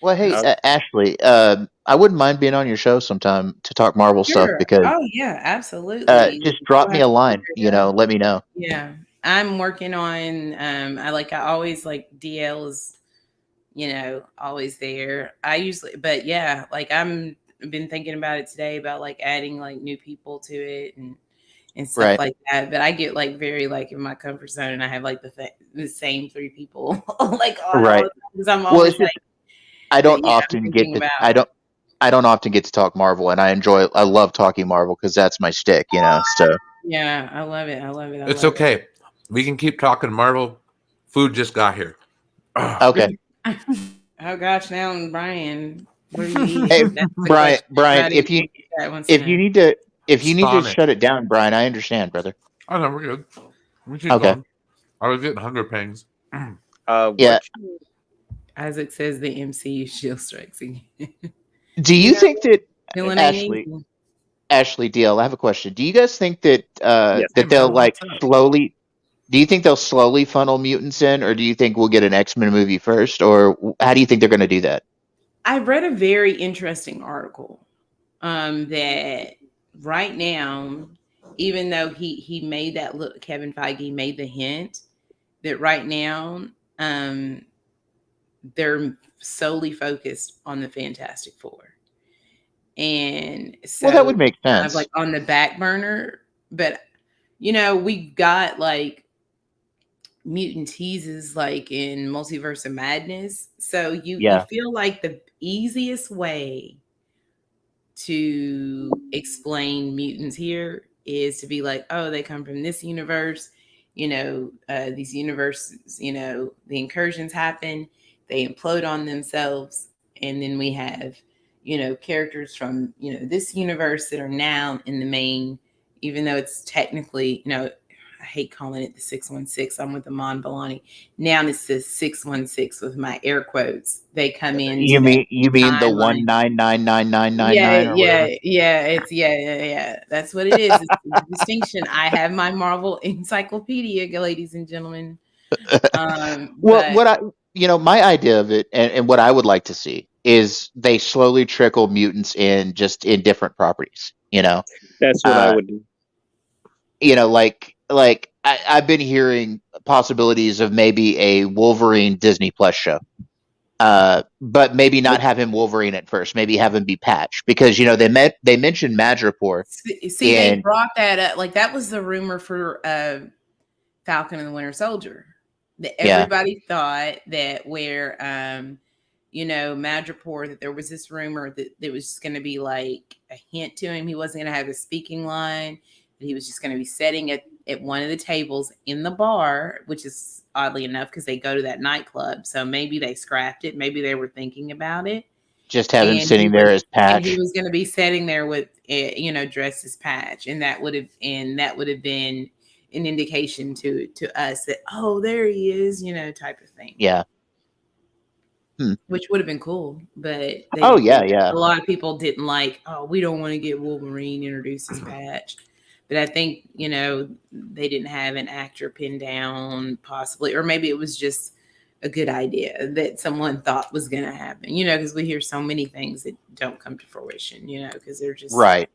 Well, hey, Ashley, I wouldn't mind being on your show sometime to talk Marvel stuff, because absolutely. Just drop me a line, let me know. Yeah, I'm working on. I always DL is, always there. I usually, but yeah, I've been thinking about it today about adding new people to it and stuff like that. But I get very in my comfort zone, and I have the same 3 people right. Because I'm always I don't often get to I don't often get to talk Marvel, and I love talking Marvel because that's my shtick, So yeah, I love it. It's okay. We can keep talking Marvel. Food just got here. Okay. Oh gosh, now Brian, what are you eating? Hey, Brian, if you need to shut it down, Brian, I understand, brother. Oh no, we're good. We keep going. I was getting hunger pangs. Yeah. Isaac says the MCU shield strikes again. Do you think that Ashley DL, I have a question. Do you guys think that that they'll slowly? Do you think they'll slowly funnel mutants in, or do you think we'll get an X-Men movie first, or how do you think they're going to do that? I read a very interesting article that right now, even though he made that look, Kevin Feige made the hint that right now they're solely focused on the Fantastic Four. And so that would make sense. Kind of on the back burner, but we got mutant teases in Multiverse of Madness. So you feel the easiest way to explain mutants here is to be oh, they come from this universe. These universes, the incursions happen, they implode on themselves, and then we have characters from this universe that are now in the main, even though it's technically I hate calling it the 616. I'm with Amon Villani. Now it's the 616 with my air quotes. They come into that You mean the timeline. 1999999 or whatever? It's yeah. That's what it is. It's the distinction. I have my Marvel encyclopedia, ladies and gentlemen. Well, But my idea of it and what I would like to see is they slowly trickle mutants in just in different properties, That's what I Uh, would do. I've been hearing possibilities of maybe a Wolverine Disney Plus show. But maybe not have him Wolverine at first. Maybe have him be Patch because they mentioned Madripoor. see, they brought that up. Like that was the rumor for Falcon and the Winter Soldier. That everybody thought that where Madripoor, that there was this rumor that there was just going to be like a hint to him. He wasn't going to have a speaking line. That he was just going to be sitting at one of the tables in the bar, which is oddly enough because they go to that nightclub. So maybe they scrapped it. Maybe they were thinking about it. Just have him sitting there as Patch. And he was going to be sitting there with, dressed as Patch, and that would have been an indication to us that, oh, there he is, type of thing. Yeah. Which would have been cool, but a lot of people didn't like. Oh, we don't want to get Wolverine introduced as Patch. But I think, they didn't have an actor pinned down, possibly, or maybe it was just a good idea that someone thought was going to happen, because we hear so many things that don't come to fruition, because they're just right.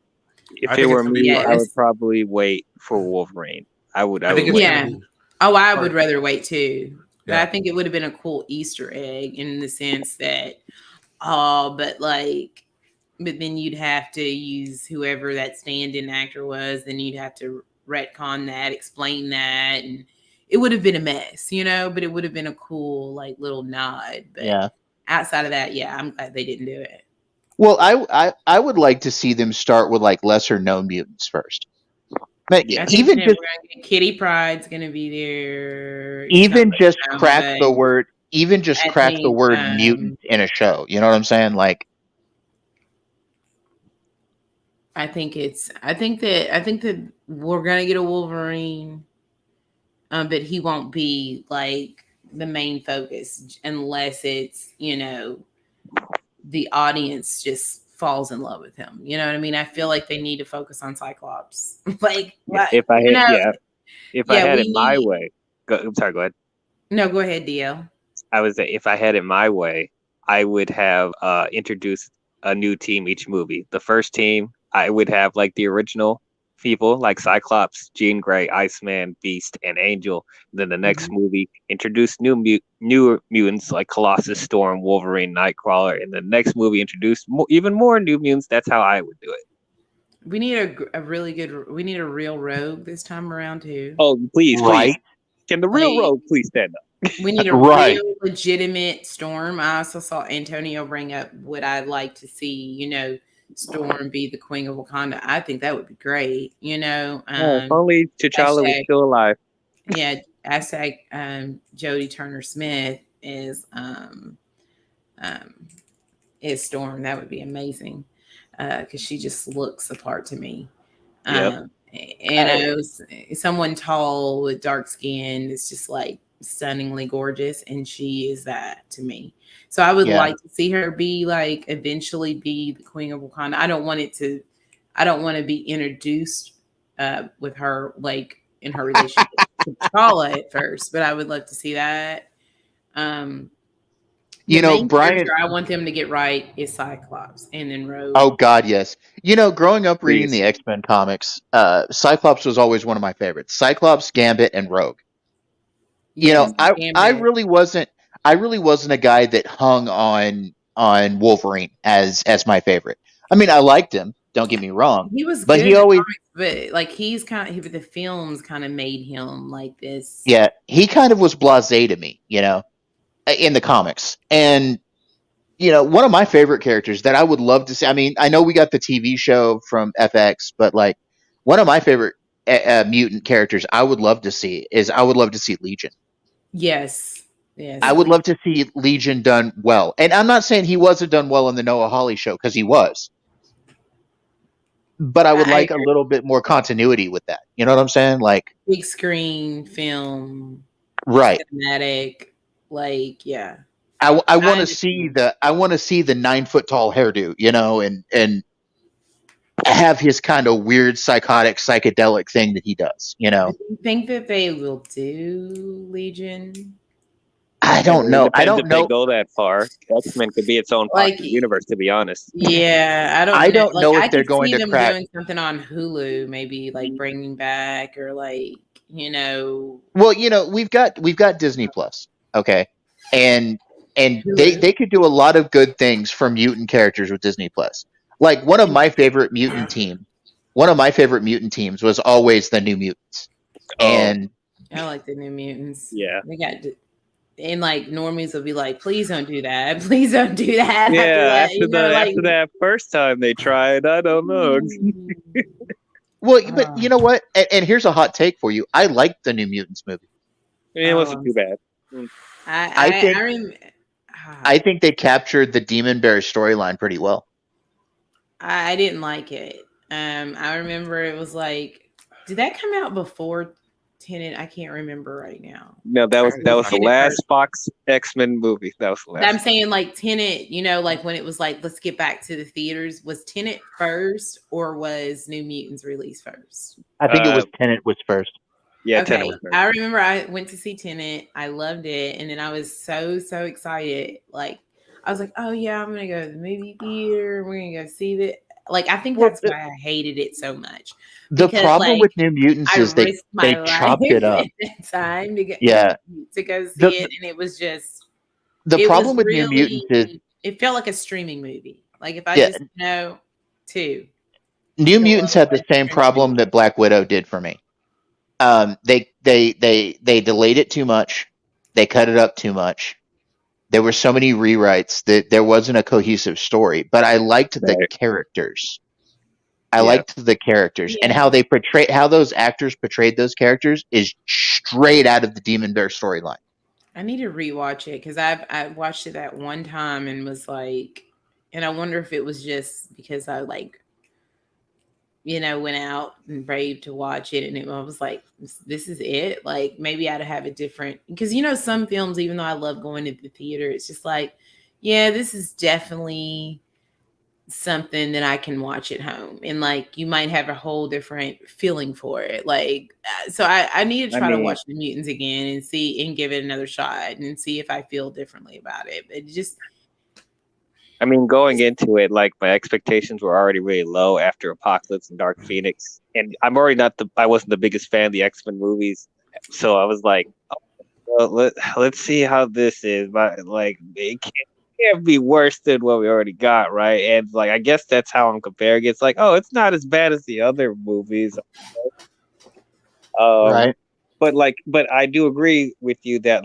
If it were me, I would probably wait for Wolverine. I would. I would rather wait too. But I think it would have been a cool Easter egg in the sense that, but then you'd have to use whoever that stand-in actor was. Then you'd have to retcon that, explain that, and it would have been a mess, but it would have been a cool, little nod. But outside of that, I'm glad they didn't do it. Well, I would like to see them start with lesser known mutants first. But even just Kitty Pryde's going to be there. Even just crack the word. Even just crack the word mutant in a show. You know what I'm saying? I think that we're gonna get a Wolverine, but he won't be the main focus unless it's the audience just falls in love with him. You know what I mean? I feel like they need to focus on Cyclops. If I had it my way, I'm sorry. Go ahead. No, go ahead, DL. I was if I had it my way, I would have introduced a new team each movie. The first team, I would have the original people like Cyclops, Jean Grey, Iceman, Beast, and Angel. Then the next movie, introduce newer mutants like Colossus, Storm, Wolverine, Nightcrawler. And the next movie, introduce even more new mutants. That's how I would do it. We need a really good. We need a real Rogue this time around too. Oh, please! Can the real Rogue please stand up? We need a real legitimate Storm. I also saw Antonio bring up what I'd like to see. Storm be the Queen of Wakanda. I think that would be great. If only T'Challa was still alive. Yeah, hashtag Jodie Turner Smith is Storm. That would be amazing because she just looks the part to me. Someone tall with dark skin is just stunningly gorgeous, and she is that to me. So I would like to see her be eventually be the Queen of Wakanda. I don't want to be introduced with her in her relationship to T'Challa at first, but I would love to see that. Brian, I want them to get right is Cyclops and then Rogue. Oh God, yes. Growing up reading the X-Men comics, Cyclops was always one of my favorites. Cyclops, Gambit, and Rogue. I really wasn't a guy that hung on Wolverine as my favorite. I mean, I liked him. Don't get me wrong. He was, but good he always, but he's the films kind of made him like this. Yeah, he kind of was blasé to me, in the comics. And one of my favorite characters that I would love to see. I mean, I know we got the TV show from FX, but one of my favorite mutant characters I would love to see Legion. Yes. I would love to see Legion done well. And I'm not saying he wasn't done well in the Noah Hawley show, because he was. but I would I like a agree. little bit more continuity with that. You know what I'm saying? Like, Big screen film, right. cinematic, like yeah. I I want to see understand. the 9-foot tall hairdo, you know, and have his kind of weird psychotic psychedelic thing that he does, you know. Do you think that they will do Legion? I don't It know. I depends don't if they know. go that far. X-Men could be its own Like, pocket universe, to be honest. yeah, I don't I know. don't Like, know I if they're could going see to them crack. doing something on Hulu, maybe like bringing back or like, you know, Well, you know, we've got Disney Plus, okay, and they Hulu. could do a lot of good things for mutant characters with Disney Plus. Like one of my favorite Yeah, mutant teams was always the New Mutants, Oh, and I like the New Mutants. yeah. They got, and like normies will be like, please don't do that. Please don't do that. After Yeah, that, you know, like, after that first time they tried, I don't know. well, but oh, you know what? And here's a hot take for you. I liked the New Mutants movie. It wasn't too bad. I I think remember. I think they captured the Demon Bear storyline pretty well. I didn't like it. I remember it was like, did that come out before Tenet? I can't remember right now. No, that Or was it the Tenet last first. Fox X-Men movie. That was the I'm last. saying like Tenet, you know, like when it was like, let's get back to the theaters. Was Tenet first or was New Mutants released first? I think it Uh, was Tenet was first. yeah, Okay, Tenet was first. I remember I went to see Tenet. I loved it, and then I was so excited. Like I was like, "Oh yeah, I'm gonna go to the movie theater. We're gonna go see it." Like I think Well, that's why I hated it so much the because problem like with New Mutants I is they risked my life chopped it up. at that time Yeah. to go see The it, and it was just the it was problem with New really Mutants is it felt like a streaming movie. Like if I yeah, just two New to Mutants had the same streaming movie. problem that Black Widow did for me. They delayed it too much. They cut it up too much. There were so many rewrites that there wasn't a cohesive story. But I liked the Right. characters. Yeah. And how those actors portrayed those characters is straight out of the Demon Bear storyline. I need to rewatch it because I watched it that one time and was like, and I wonder if it was just because I like, you know, went out and braved to watch it, and I was like, this is it. Like maybe I'd have a different because you know some films, even though I love going to the theater, it's just like, yeah, this is definitely something that I can watch at home, and like you might have a whole different feeling for it. Like, so I need to I try to mean, watch the mutants again and see and give it another shot and see if I feel differently about it. But just going into it, like my expectations were already really low after Apocalypse and Dark Phoenix, and I'm already I wasn't the biggest fan of the X-Men movies, so I was like, oh, well, let's see how this is. But like, it can't be worse than what we already got, right? And like, I guess that's how I'm comparing. It's like, oh, it's not as bad as the other movies. Right. But I do agree with you that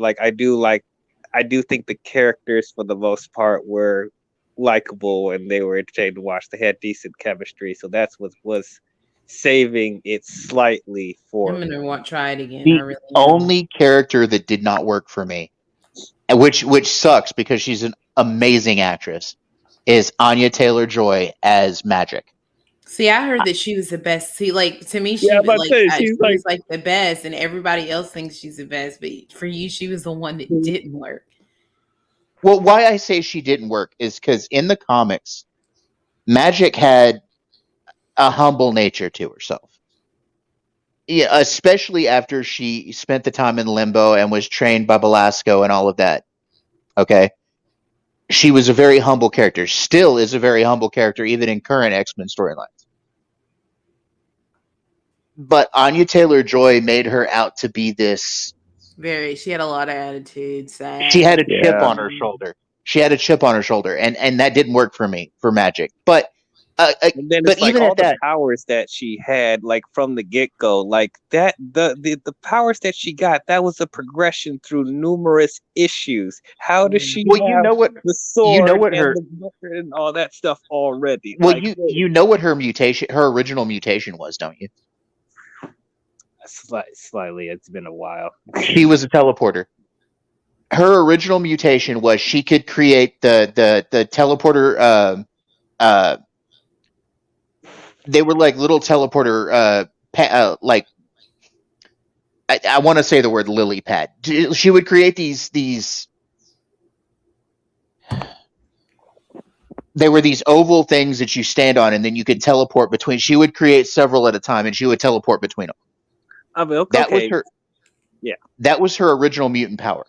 I do think the characters for the most part were likable and they were entertaining to watch. They had decent chemistry, so that's what was saving it slightly for I'm me. gonna try it again. I The really am. only character that did not work for me, which sucks because she's an amazing actress, is Anya Taylor-Joy as Magic. See, I heard that she was the best. See, like to me, Yeah, she I'm about to say, she she's was like the best, and everybody else thinks she's the best. But for you, she was the one that didn't work. Well, why I say she didn't work is because in the comics, Magic had a humble nature to herself. Yeah, especially after she spent the time in limbo and was trained by Belasco and all of that. Okay. She was a very humble character, still is a very humble character, even in current X-Men storylines. But Anya Taylor-Joy made her out to be this. She had a lot of attitude. Sad. She had a chip Yeah. on her shoulder. And that didn't work for me for Magic. But And then but it's like even all at the that, powers that she had, like from the get-go, like that the powers that she got, that was a progression through numerous issues. How does she well, have the sword and the buckler and all that stuff already? well, Like, you know what her original mutation was, don't you? slightly, it's been a while. She was a teleporter. Her original mutation was she could create the teleporter they were like little teleporter, like I want to say the word lily pad. She would create these. They were these oval things that you stand on, and then you could teleport between. She would create several at a time, and she would teleport between them. I mean, That was okay, her. yeah. That was her original mutant power.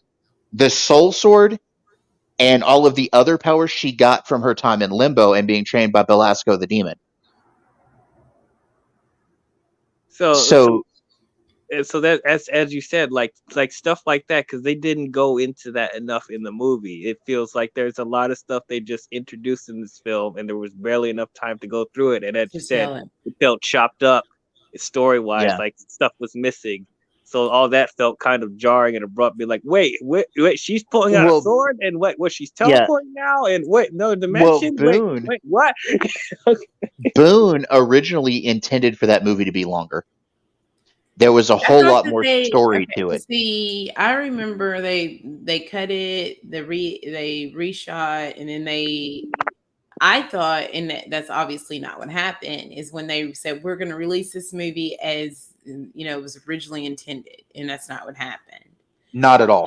The soul sword and all of the other powers she got from her time in Limbo and being trained by Belasco the demon. So that as you said, like stuff like that, because they didn't go into that enough in the movie. It feels like there's a lot of stuff they just introduced in this film, and there was barely enough time to go through it. And as you Just said, yell it. it felt chopped up story wise, Yeah. like stuff was missing. So all that felt kind of jarring and abrupt. Be like, wait, she's pulling out a Well, sword, and what she's yeah. teleporting now, and wait, no dimension. Boone, Wait, what? Boone originally intended for that movie to be longer. There was a I whole thought lot that more they story to okay. it. See, I remember they cut it, they reshot, and then I thought, and that's obviously not what happened, is when they said we're going to release this movie as it was originally intended, and that's not what happened. Not at all.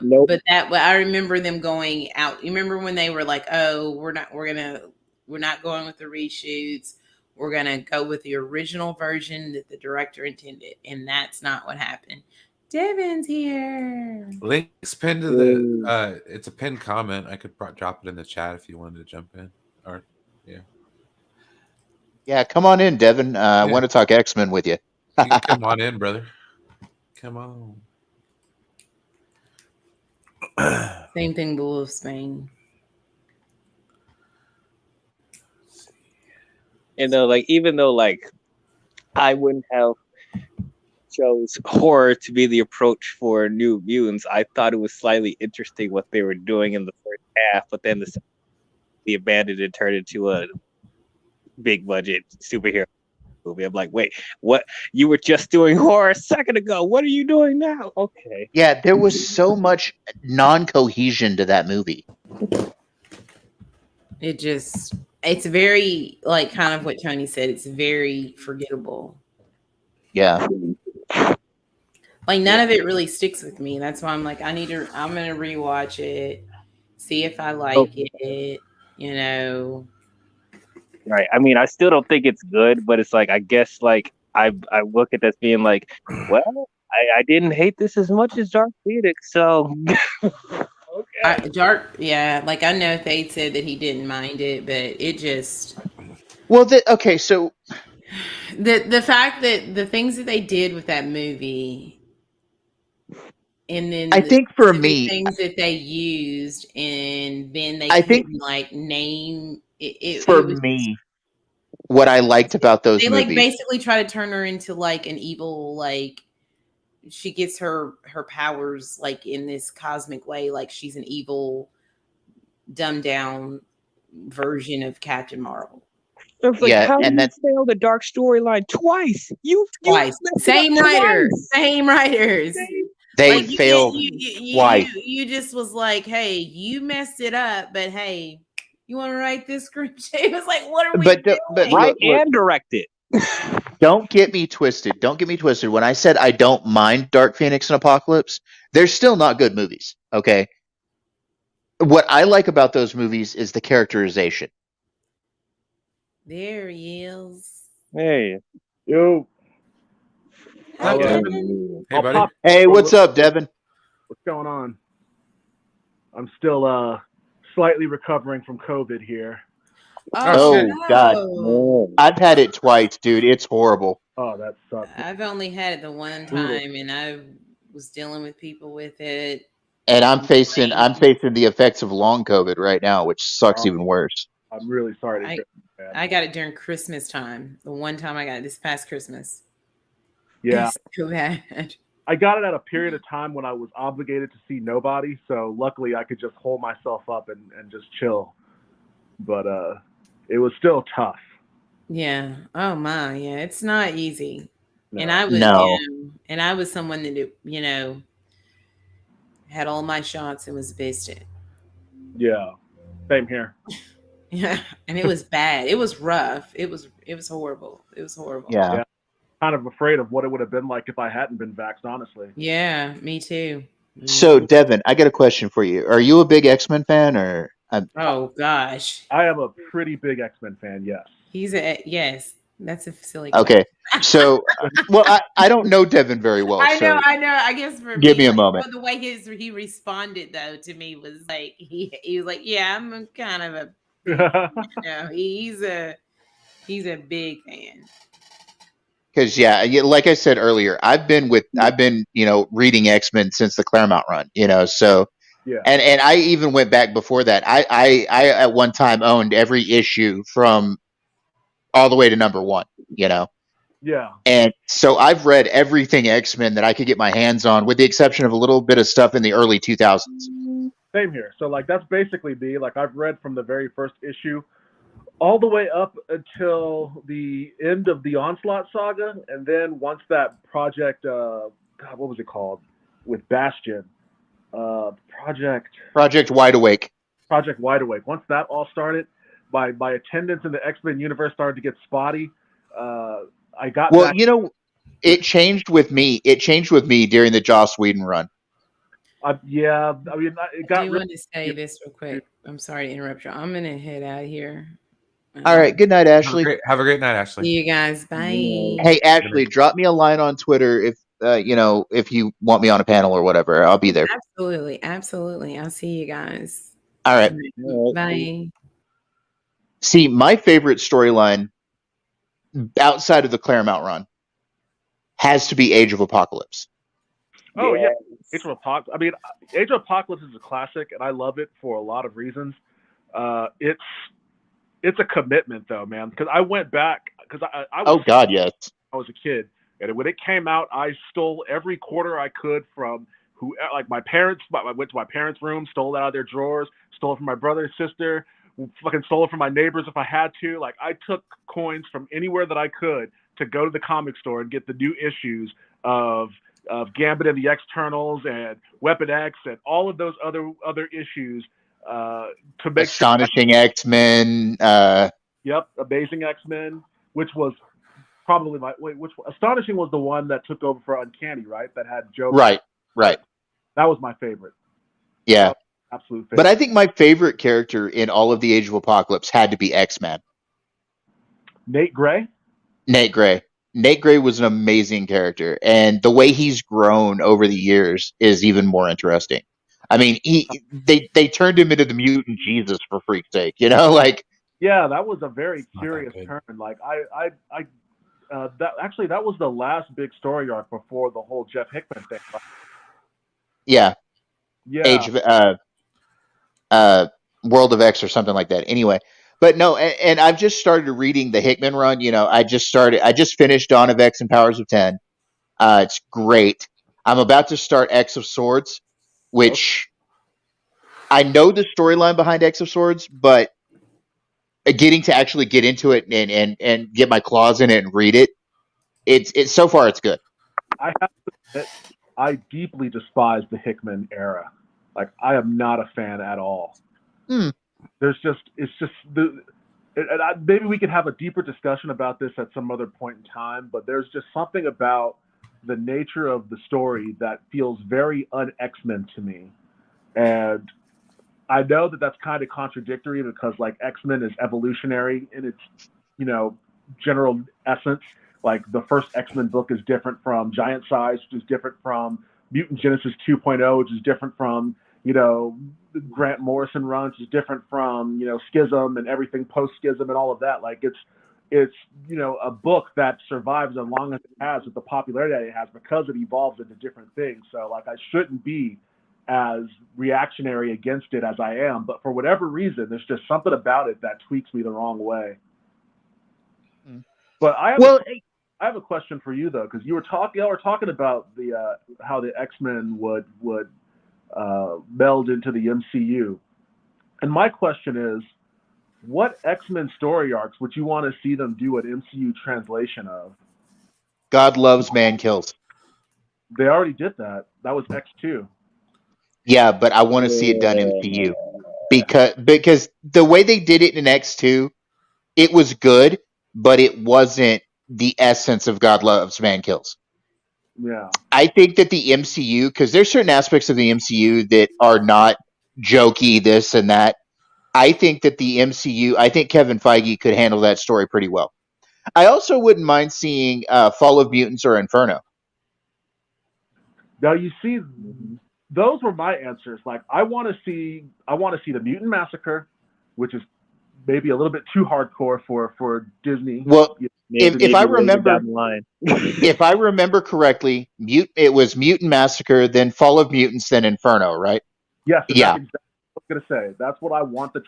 Nope. But I remember them going out. You remember when they were like, "Oh, we're not going with the reshoots. We're gonna go with the original version that the director intended," and that's not what happened. Devin's here. Links pinned to the. It's a pinned comment. I could drop it in the chat if you wanted to jump in. Or Yeah, come on in, Devin. I want to talk X-Men with you. You can come on in, brother. Come on. Same thing, the Wolf Spain. And like, even though like I wouldn't have chose horror to be the approach for New Mutants, I thought it was slightly interesting what they were doing in the first half, but then the abandoned and turned into a big budget superhero movie. I'm like, wait, what? You were just doing horror a second ago. What are you doing now? Okay. Yeah, there was so much non-cohesion to that movie. It's very, like, kind of what Tony said. It's very forgettable. Yeah. Like, none of it really sticks with me. That's why I'm like, I'm going to rewatch it, see if I like it, Right. I mean, I still don't think it's good, but it's like, I guess, like, I look at this being like, well, I didn't hate this as much as Dark Phoenix, so okay. Like, I know Thade said that he didn't mind it, but it just. Well, okay, so the fact that the things that they did with that movie, and then I think for me, things that they used, and then they couldn't like name it. For me, what I liked about those movies, like basically try to turn her into like an evil, like she gets her powers like in this cosmic way, like she's an evil, dumbed down version of Captain Marvel. It's like, how did you fail the Dark storyline twice? Twice. Same writers. They failed twice. You just was like, hey, you messed it up, but hey, you want to write this script? It was like, what are we doing? But write and direct it. Don't get me twisted. When I said I don't mind Dark Phoenix and Apocalypse, they're still not good movies. Okay. What I like about those movies is the characterization. There he is. Hey. Yo. Hey, buddy. Hey, what's up, Devin? What's going on? I'm still slightly recovering from COVID here. Oh God. I've had it twice, dude. It's horrible. Oh, that sucks. I've only had it the one time, and I was dealing with people with it. And I'm facing the effects of long COVID right now, which sucks even worse. I'm really sorry to hear that. I got it during Christmas time. The one time I got it this past Christmas. Yeah. It's so bad. I got it at a period of time when I was obligated to see nobody, so luckily I could just hold myself up and just chill. But it was still tough. Yeah. Oh my. Yeah. It's not easy. No. And I was someone that had all my shots and was pissed at. Yeah. Same here. Yeah, and it was bad. It was rough. It was horrible. It was horrible. Yeah. Yeah. Kind of afraid of what it would have been like if I hadn't been vaxxed, honestly. Yeah, me too. So, Devin, I got a question for you. Are you a big X-Men fan, or Oh gosh, I am a pretty big X-Men fan, yes. he's a yes. That's a silly okay? question. So, well, I don't know Devin very well, I know, so I know. I guess for give me a like, moment. the way he responded though to me was like he was like, yeah, I'm a kind of a big, he's a big fan. Because like I said earlier, I've been reading X-Men since the Claremont run, so Yeah. and I even went back before that. I at one time owned every issue from all the way to number 1, Yeah. and so I've read everything X-Men that I could get my hands on, with the exception of a little bit of stuff in the early 2000s. Same here. So like that's basically me. Like I've read from the very first issue all the way up until the end of the Onslaught saga, and then once that project, God, what was it called, with Bastion, Project Wide Awake. Once that all started, my attendance in the X-Men universe started to get spotty. I got Well, back. it changed with me. It changed with me during the Joss Whedon run. Yeah, I mean, it I got do really. want to say this real quick. I'm sorry to interrupt you. I'm gonna head out here. All right. Good night, Ashley. Have a great night, Ashley. See you guys. Bye. Hey, Ashley, drop me a line on Twitter if if you want me on a panel or whatever. I'll be there. Absolutely, absolutely. I'll see you guys. All right. Bye. See, my favorite storyline outside of the Claremont run has to be Age of Apocalypse. Oh yeah, Age of Apocalypse. I mean, Age of Apocalypse is a classic, and I love it for a lot of reasons. It's a commitment though, man. Because I went back because I was, Oh God, yes. I was a kid, and when it came out, I stole every quarter I could from like my parents. I went to my parents' room, stole it out of their drawers, stole it from my brother and sister, fucking stole it from my neighbors if I had to. Like I took coins from anywhere that I could to go to the comic store and get the new issues of Gambit and the Externals and Weapon X and all of those other issues to make Astonishing X-Men. Yep, Amazing X-Men, which was probably Astonishing was the one that took over for Uncanny, right? That had Joker. Right. That was my favorite. Yeah. Absolute favorite. But I think my favorite character in all of the Age of Apocalypse had to be X-Man. Nate Gray. Nate Gray was an amazing character, and the way he's grown over the years is even more interesting. I mean, they turned him into the mutant Jesus, for freak's sake, like. Yeah, that was a very curious turn. Like that was the last big story arc before the whole Jeff Hickman thing. Yeah. Yeah. Age of World of X or something like that. Anyway, but no, and I've just started reading the Hickman run. I just finished Dawn of X and Powers of 10. It's great. I'm about to start X of Swords, which I know the storyline behind X of Swords, but getting to actually get into it and get my claws in it and read it, it's so far it's good. I have to admit, I deeply despise the Hickman era. Like I am not a fan at all. Maybe we could have a deeper discussion about this at some other point in time, but there's just something about the nature of the story that feels very un-X-Men to me. And I know that that's kind of contradictory because like X-Men is evolutionary in its, general essence. Like the first X-Men book is different from Giant Size, which is different from Mutant Genesis 2.0, which is different from, Grant Morrison run, which is different from, Schism and everything post-Schism and all of that. Like it's a book that survives as long as it has with the popularity that it has because it evolves into different things. So like I shouldn't be as reactionary against it as I am, but for whatever reason, there's just something about it that tweaks me the wrong way. But I have a question for you though, because y'all were talking about the how the X-Men would meld into the MCU, and my question is, what X-Men story arcs would you want to see them do an MCU translation of? God Loves, Man Kills. They already did that. That was X2. Yeah, but I want to see it done MCU. because the way they did it in X2, it was good, but it wasn't the essence of God Loves Man Kills. Yeah. I think that the MCU, because there's certain aspects of the MCU that are not jokey, this and that. I think that the MCU, I think Kevin Feige could handle that story pretty well. I also wouldn't mind seeing Fall of Mutants or Inferno. Now you see, those were my answers. Like I want to see the Mutant Massacre, which is maybe a little bit too hardcore for Disney. Well, Maybe if I later remember, down the line. if I remember correctly, it was Mutant Massacre, then Fall of Mutants, then Inferno, right? Yes, and Yeah. that's exactly what I was gonna say. That's what I want the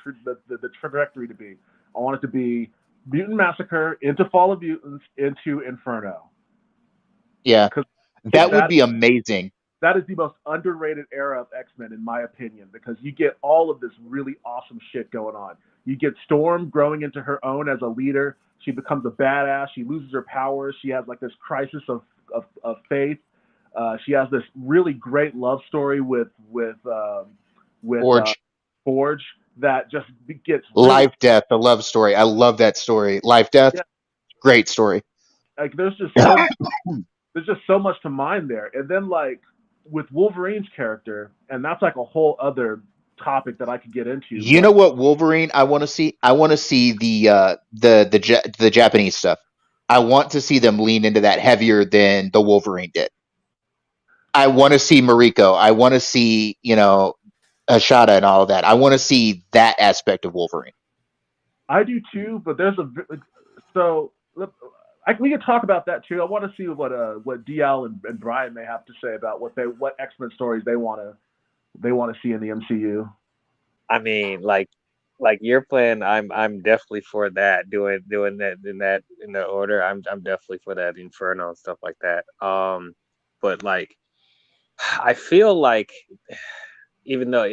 trajectory to be. I want it to be Mutant Massacre into Fall of Mutants into Inferno. Yeah, 'Cause that would that- be amazing. That is the most underrated era of X-Men, in my opinion, because you get all of this really awesome shit going on. You get Storm growing into her own as a leader. She becomes a badass. She loses her powers. She has like this crisis of faith. She has this really great love story with Forge. Forge that just gets really, Life Death, the love story. I love that story. Life Death, Yeah. great story. like there's just so much to mine there. And then like with Wolverine's character, and that's like a whole other topic that I could get into. You know what Wolverine I want to see? I want to see the Japanese stuff. I want to see them lean into that heavier than the Wolverine did. I want to see Mariko. I want to see, Ashada and all of that. I want to see that aspect of Wolverine. I do too, but there's we can talk about that too. I want to see what DL and Brian may have to say about what X-Men stories they want to see in the MCU. I mean, like your plan, I'm definitely for that. Doing that in the order. I'm definitely for that Inferno and stuff like that. But like, I feel like even though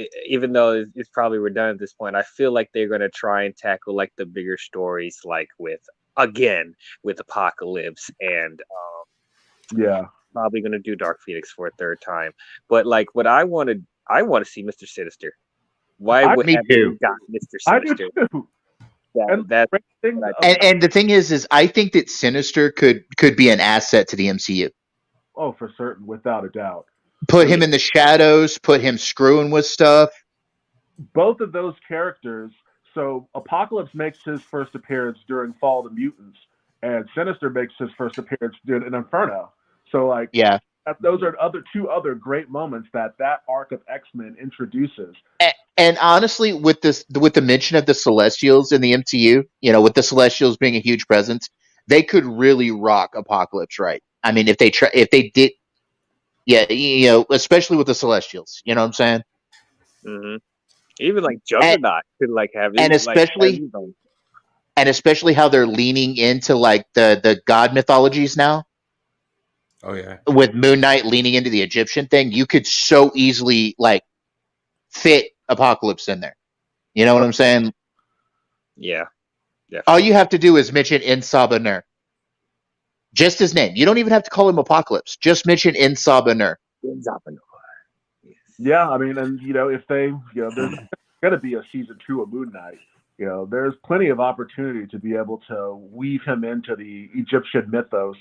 it's probably redundant at this point, I feel like they're gonna try and tackle like the bigger stories, like with Apocalypse and Yeah. probably gonna do Dark Phoenix for a third time. But like, what I want to see Mr. Sinister. Why would Me have too. got Mr. I do Sinister? too. That's And the thing is I think that Sinister could be an asset to the MCU. Oh, for certain, without a doubt. Put him in the shadows, put him screwing with stuff. Both of those characters. So Apocalypse makes his first appearance during Fall of the Mutants, and Sinister makes his first appearance in Inferno. So like, Yeah. Those are two other great moments that arc of X-Men introduces. And honestly, with the mention of the Celestials in the MCU, with the Celestials being a huge presence, they could really rock Apocalypse, right? I mean, if they did, yeah, especially with the Celestials, you know what I'm saying? Mm-hmm. Even like Juggernaut could like have it, and especially how they're leaning into like the god mythologies now. Oh yeah. With Moon Knight leaning into the Egyptian thing, you could so easily like fit Apocalypse in there. You know what I'm saying? Yeah. Definitely. All you have to do is mention Insabanur. Just his name. You don't even have to call him Apocalypse. Just mention Insabanur. Yeah, I mean, and if they, there's going to be a season 2 of Moon Knight. There's plenty of opportunity to be able to weave him into the Egyptian mythos,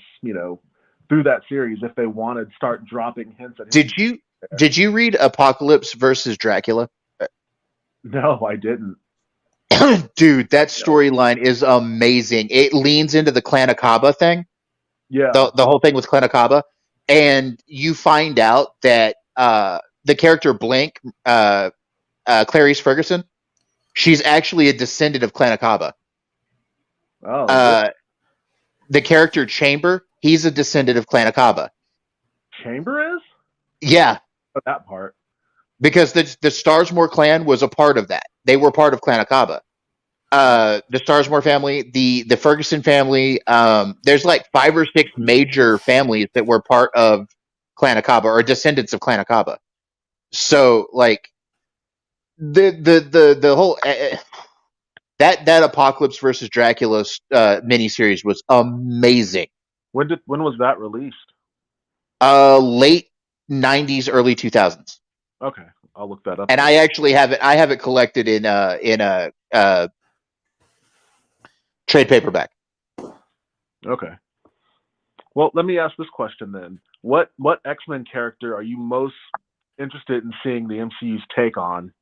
through that series if they want to start dropping hints at him. Did you read Apocalypse versus Dracula? No, I didn't. Dude, that storyline is amazing. It leans into the Clan Akaba thing. Yeah. The whole thing with Clan Akaba. And you find out that the character Blink, Clarice Ferguson, she's actually a descendant of Clan Akaba. Oh. The character Chamber, he's a descendant of Clan Akaba. Chamber is? Yeah. That part. Because the Starsmore clan was a part of that. They were part of Clan Akaba. The Starsmore family, the Ferguson family, there's like 5 or 6 major families that were part of Clan Akaba or descendants of Clan Akaba. So like the whole that Apocalypse versus Dracula miniseries was amazing. When was that released? Late 90s, early 2000s. Okay. I'll look that up. And I actually have it. I have it collected in a trade paperback. Okay. Well, let me ask this question then. What X-Men character are you most interested in seeing the MCU's take on?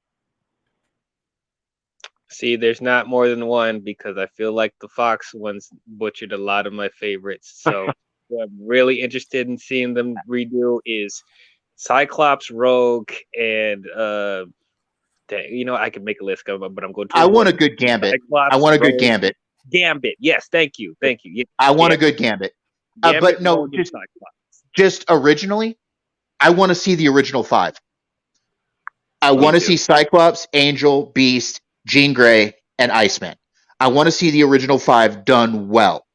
See, there's not more than one because I feel like the Fox ones butchered a lot of my favorites. So what I'm really interested in seeing them redo is Cyclops, Rogue, and I could make a list, but I'm going to. I want a good Gambit. Cyclops, I want a good Rogue, Gambit. Gambit. Yes, thank you. Yeah, I want a Gambit, good Gambit. Gambit, But no, Rogue, and Cyclops. just originally, I want to see the original 5. I Me want to too. see Cyclops, Angel, Beast, Jean Grey, and Iceman. I want to see the original 5 done well.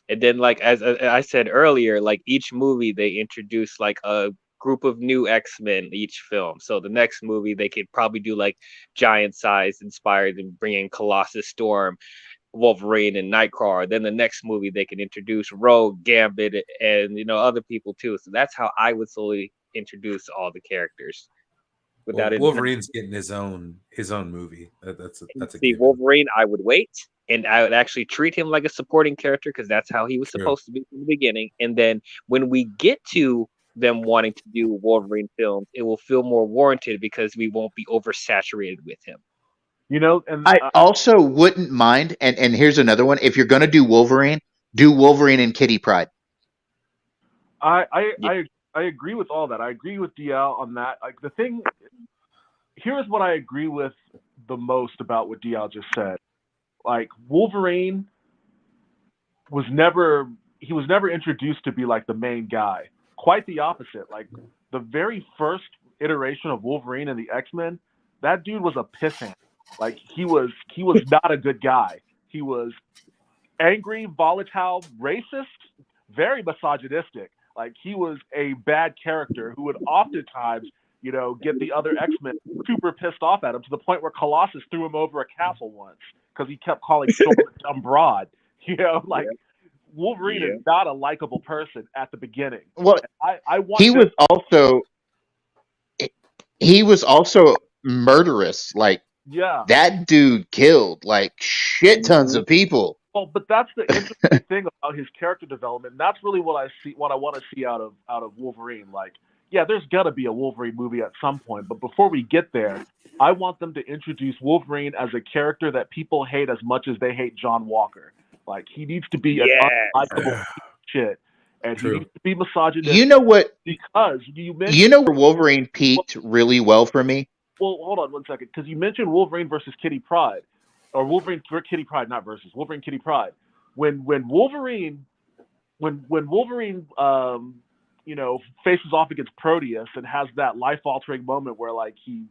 And then, like as I said earlier, like each movie they introduce like a group of new X-Men each film. So the next movie they could probably do like giant size inspired and bring in Colossus, Storm, Wolverine, and Nightcrawler. Then the next movie they can introduce Rogue, Gambit, and other people too. So that's how I would slowly introduce all the characters. Without it, Wolverine's getting his own movie. That's a see given. Wolverine, I would wait, and I would actually treat him like a supporting character because that's how he was True. supposed to be from the beginning. And then when we get to them wanting to do Wolverine films, it will feel more warranted because we won't be oversaturated with him. And I also wouldn't mind, and here's another one. If you're going to do Wolverine and Kitty Pryde. I agree with all that. I agree with DL on that. Like here's what I agree with the most about what DL just said. Like Wolverine was never introduced to be like the main guy. Quite the opposite. Like the very first iteration of Wolverine and the X-Men, that dude was a pissant. Like he was not a good guy. He was angry, volatile, racist, very misogynistic. Like he was a bad character who would oftentimes, get the other X-Men super pissed off at him to the point where Colossus threw him over a castle once because he kept calling Storm a dumb broad. Wolverine is not a likable person at the beginning. Well, I want he was also murderous. Like yeah. that dude killed like shit tons of people. Well, but that's the interesting thing about his character development. And that's really what I want to see out of Wolverine. Like, yeah, there's gonna be a Wolverine movie at some point, but before we get there, I want them to introduce Wolverine as a character that people hate as much as they hate John Walker. Like, he needs to be an unlikable shit, and True. he needs to be misogynistic. You know what? Because you mentioned, where Wolverine peaked really well for me. Well, hold on one second, because you mentioned Wolverine versus Kitty Pryde, or Wolverine for Kitty Pryde, not versus Wolverine Kitty Pryde. When Wolverine faces off against Proteus and has that life-altering moment where like he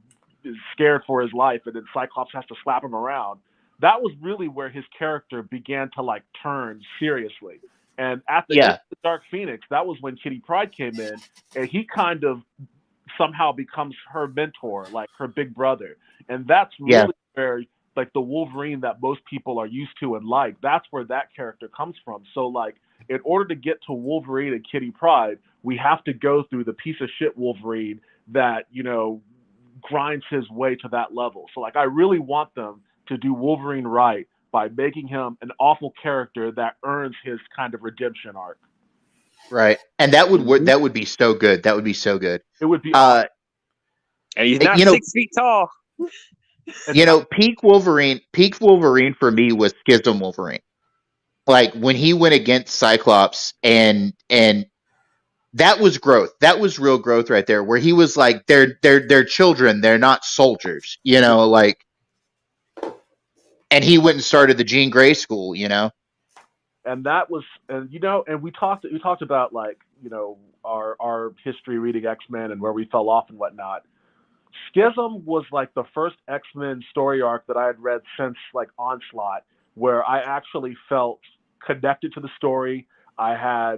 is scared for his life, and then Cyclops has to slap him around. That was really where his character began to like turn seriously. And at the end of the Dark Phoenix, that was when Kitty Pryde came in, and he kind of somehow becomes her mentor, like her big brother. And that's really where like the Wolverine that most people are used to and like, that's where that character comes from. So like, in order to get to Wolverine and Kitty Pryde, we have to go through the piece of shit Wolverine that, grinds his way to that level. So like, I really want them to do Wolverine right by making him an awful character that earns his kind of redemption arc. Right. And that would be so good. That would be so good. It would be awesome. And he's not 6 feet tall. Peak Wolverine for me was Schism Wolverine. Like when he went against Cyclops and that was growth. That was real growth right there, where he was like, they're children, they're not soldiers, like, and he went and started the Jean Grey school, And that was, and we talked about like, our history reading X-Men and where we fell off and whatnot. Schism was like the first X-Men story arc that I had read since like Onslaught, where I actually felt connected to the story. I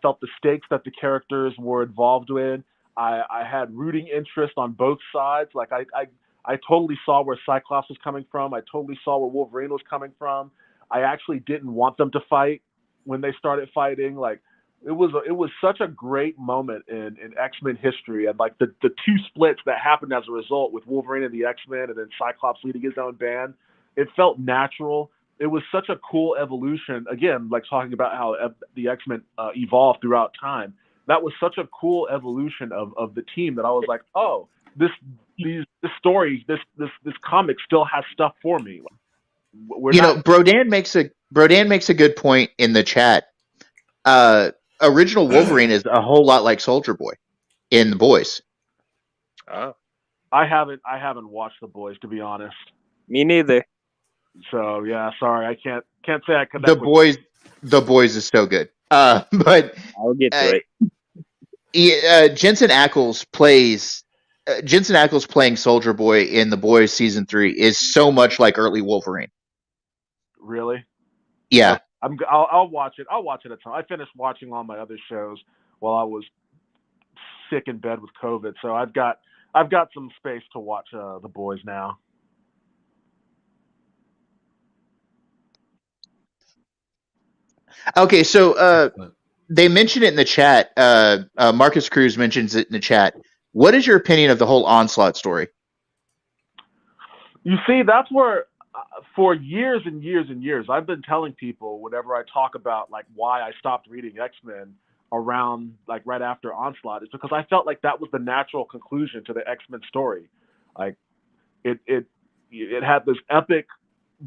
felt the stakes that the characters were involved in. I had rooting interest on both sides. Like I totally saw where Cyclops was coming from. I totally saw where Wolverine was coming from. I actually didn't want them to fight when they started fighting. Like It was such a great moment in X-Men history, and like the two splits that happened as a result with Wolverine and the X-Men, and then Cyclops leading his own band. It felt natural. It was such a cool evolution. Again, like talking about how the X-Men evolved throughout time. That was such a cool evolution of the team that I was like, oh, this story, this comic still has stuff for me. We're You know, not. Brodan makes a good point in the chat. Original Wolverine is a whole lot like Soldier Boy in The Boys. Oh, I haven't watched The Boys, to be honest. me neither. So yeah, sorry, I can't say I connect. The Boys is so good. But I'll get to it. Jensen Ackles playing Soldier Boy in The Boys season 3 is so much like early Wolverine. Really? Yeah. I'll watch it. I'll watch it at time. I finished watching all my other shows while I was sick in bed with COVID, so I've got some space to watch The Boys now. Okay, so they mentioned it in the chat. Marcus Cruz mentions it in the chat. What is your opinion of the whole Onslaught story? You see, that's where for years and years and years, I've been telling people whenever I talk about like why I stopped reading X-Men around like right after Onslaught, it's because I felt like that was the natural conclusion to the X-Men story. Like it had this epic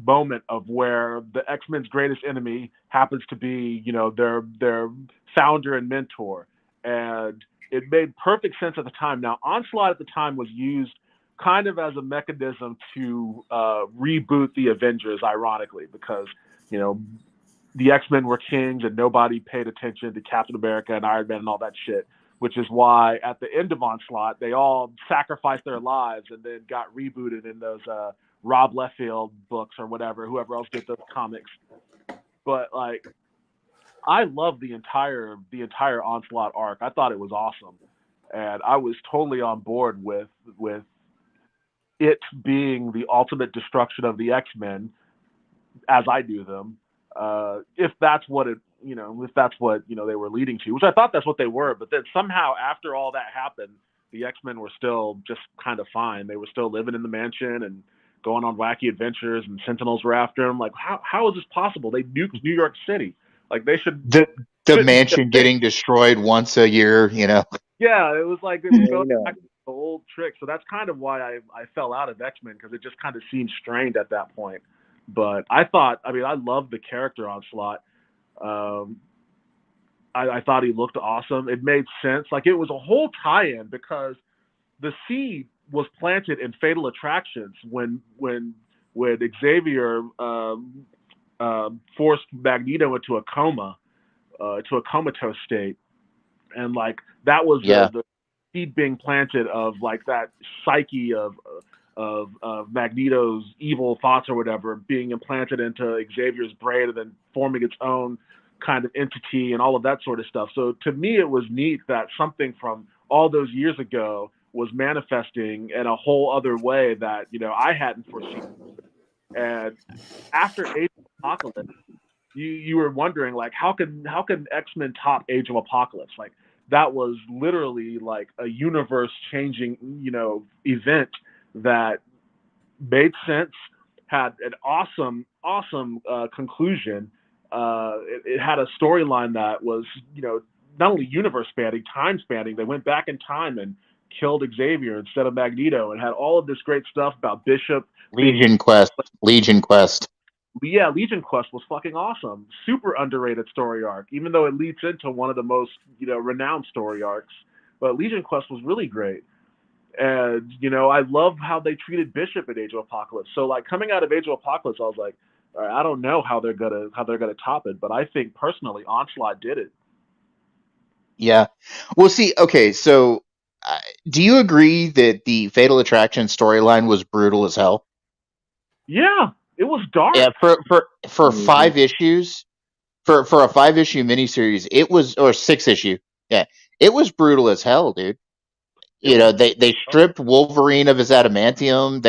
moment of where the X-Men's greatest enemy happens to be, you know, their founder and mentor, and it made perfect sense at the time. Now, Onslaught at the time was used kind of as a mechanism to reboot the Avengers, ironically, because, you know, the X-Men were kings and nobody paid attention to Captain America and Iron Man and all that shit, which is why at the end of Onslaught, they all sacrificed their lives and then got rebooted in those Rob Liefeld books or whatever, whoever else did those comics. But like, I love the entire Onslaught arc. I thought it was awesome, and I was totally on board with it being the ultimate destruction of the X-Men as I do them. If that's what they were leading to, which I thought that's what they were. But then somehow after all that happened, the X-Men were still just kind of fine. They were still living in the mansion and going on wacky adventures, and Sentinels were after them. Like, how is this possible? They nuked New York City. Like, they should. The mansion getting destroyed once a year, you know. Yeah, it was like it was going back to the old trick. So that's kind of why I fell out of X-Men, because it just kind of seemed strained at that point. But I loved the character Onslaught. I thought he looked awesome. It made sense. Like, it was a whole tie-in, because the seed was planted in Fatal Attractions when Xavier forced Magneto into a coma, to a comatose state, and like that was the seed being planted of like that psyche of Magneto's evil thoughts or whatever being implanted into Xavier's brain and then forming its own kind of entity and all of that sort of stuff. So to me, it was neat that something from all those years ago was manifesting in a whole other way that, you know, I hadn't foreseen. And after Age of Apocalypse, you were wondering, like, how can X-Men top Age of Apocalypse? Like, that was literally like a universe changing, you know, event that made sense, had an awesome conclusion. It had a storyline that was, you know, not only universe spanning, time spanning. They went back in time and killed Xavier instead of Magneto, and had all of this great stuff about Bishop. Legion Quest. Yeah, Legion Quest was fucking awesome. Super underrated story arc, even though it leads into one of the most, you know, renowned story arcs. But Legion Quest was really great. And, you know, I love how they treated Bishop in Age of Apocalypse. So like coming out of Age of Apocalypse, I was like, all right, I don't know how they're gonna top it, but I think personally Onslaught did it. Yeah. Well, see, okay, so do you agree that the Fatal Attraction storyline was brutal as hell? Yeah, it was dark. Yeah, for 5 issues, for a 5-issue miniseries, it was, or 6-issue. Yeah, it was brutal as hell, dude. You know, they stripped Wolverine of his adamantium.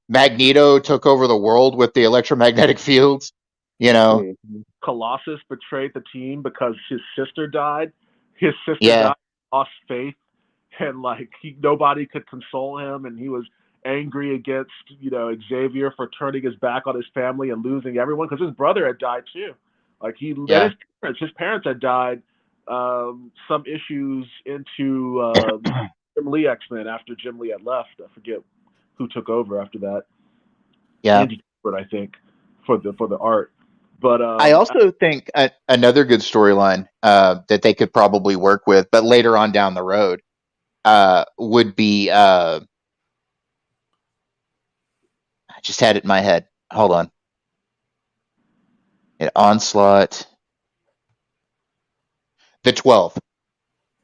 Magneto took over the world with the electromagnetic fields. You know, Colossus betrayed the team because his sister died. His sister Yeah. died, lost faith, and like nobody could console him, and he was angry against Xavier for turning his back on his family and losing everyone because his brother had died too. Like and his parents had died. Some issues into Jim Lee X-Men after Jim Lee had left. I forget who took over after that. Yeah. Andy Kubert, I think, for the art. But I also think another good storyline that they could probably work with, but later on down the road, would be I just had it in my head. Hold on. Onslaught. The 12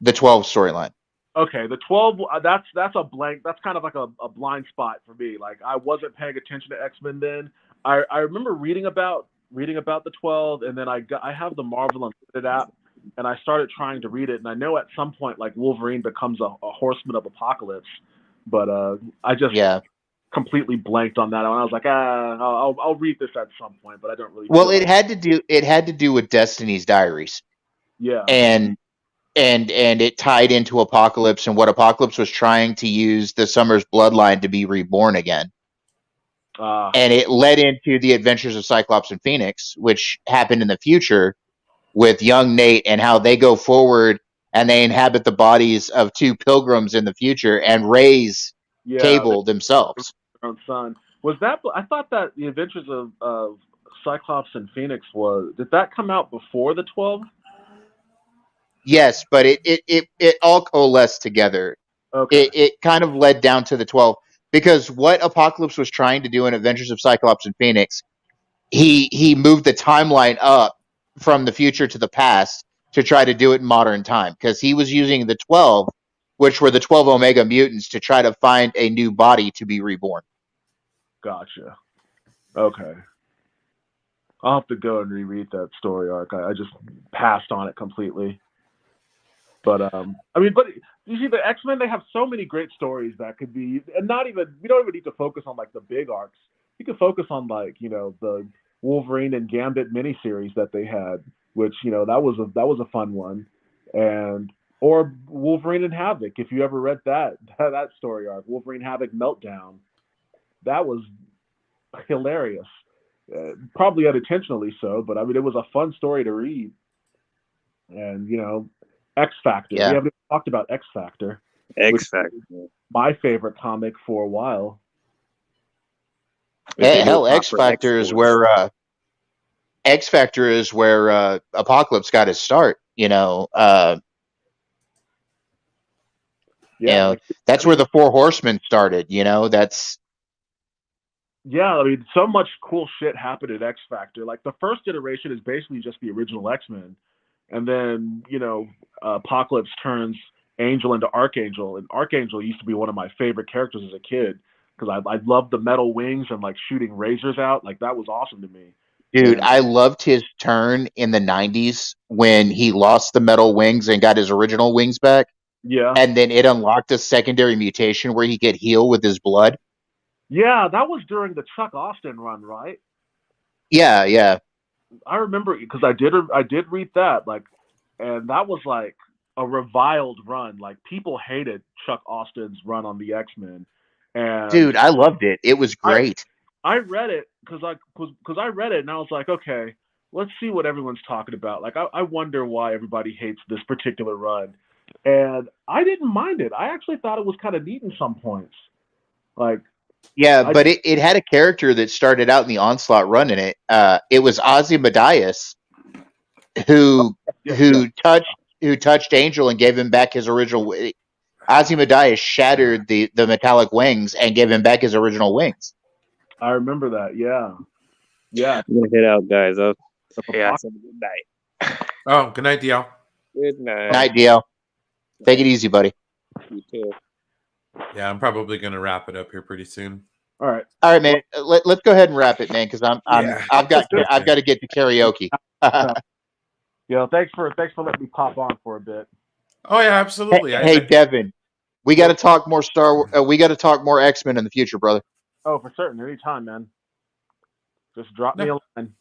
storyline. Okay, the 12. That's a blank. That's kind of like a blind spot for me. Like I wasn't paying attention to X-Men then. I remember reading about the 12, and then I have the Marvel Unlimited app, and I started trying to read it, and I know at some point like Wolverine becomes a horseman of apocalypse, but I just completely blanked on that one. I was like, I'll read this at some point, but I don't really. Well, it had to do with Destiny's Diaries. Yeah. And it tied into Apocalypse and what Apocalypse was trying to use the Summers bloodline to be reborn again. And it led into the adventures of Cyclops and Phoenix, which happened in the future with young Nate and how they go forward and they inhabit the bodies of two pilgrims in the future and raise Cable themselves. Their own son. Was that? I thought that the adventures of Cyclops and Phoenix did that come out before the 12? Yes, but it all coalesced together. Okay. It kind of led down to the 12 because what Apocalypse was trying to do in Adventures of Cyclops and Phoenix, he moved the timeline up from the future to the past to try to do it in modern time because he was using the 12, which were the 12 Omega mutants, to try to find a new body to be reborn. Gotcha. Okay. I'll have to go and reread that story arc. I just passed on it completely. But but you see, the X-Men, they have so many great stories that could be, and we don't even need to focus on like the big arcs. You can focus on like the Wolverine and Gambit miniseries that they had, which that was a fun one, or Wolverine and Havoc. If you ever read that story arc, Wolverine Havoc Meltdown, that was hilarious. Probably unintentionally so, but it was a fun story to read. And X Factor. Yeah. We haven't talked about X Factor. X Factor. My favorite comic for a while. Hell, X Factor is where Apocalypse got his start. That's where the Four Horsemen started. That's. Yeah, so much cool shit happened at X Factor. Like the first iteration is basically just the original X-Men. And then, Apocalypse turns Angel into Archangel. And Archangel used to be one of my favorite characters as a kid because I loved the metal wings and like shooting razors out. Like that was awesome to me. Dude, I loved his turn in the 90s when he lost the metal wings and got his original wings back. Yeah. And then it unlocked a secondary mutation where he could heal with his blood. Yeah, that was during the Chuck Austin run, right? Yeah. I remember because I did read that, like, and that was like a reviled run. Like people hated Chuck Austin's run on the X-Men. And dude, I loved it. It was great. I read it because I read it and I was like, okay, let's see what everyone's talking about. Like I wonder why everybody hates this particular run. And I didn't mind it. I actually thought it was kind of neat in some points. Like but it had a character that started out in the Onslaught run in it. It was Ozymandias who touched Angel and gave him back his original. Ozymandias shattered the metallic wings and gave him back his original wings. I remember that. Yeah. I'm gonna head out, guys. Have a good night. Oh, good night, DL. Good night. Night, DL. Take it easy, buddy. You too. Yeah, I'm probably gonna wrap it up here pretty soon. All right, man. Let's go ahead and wrap it, man, because I've got to get to karaoke. Thanks for letting me pop on for a bit. Oh yeah, absolutely. Hey, Devin, we got to talk more we got to talk more X-Men in the future, brother. Oh, for certain, anytime, man. Just drop me a line.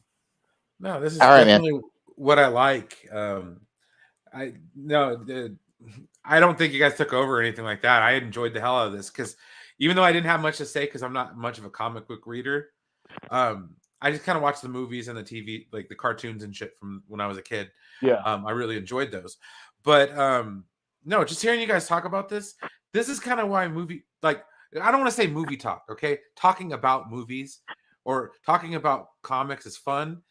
No, this is All right, man. definitely what I like. I don't think you guys took over or anything like that. I enjoyed the hell out of this because even though I didn't have much to say because I'm not much of a comic book reader, I just kind of watched the movies and the TV, like the cartoons and shit from when I was a kid. Yeah. I really enjoyed those. But no, just hearing you guys talk about this is kind of why I don't want to say movie talk, okay? Talking about movies or talking about comics is fun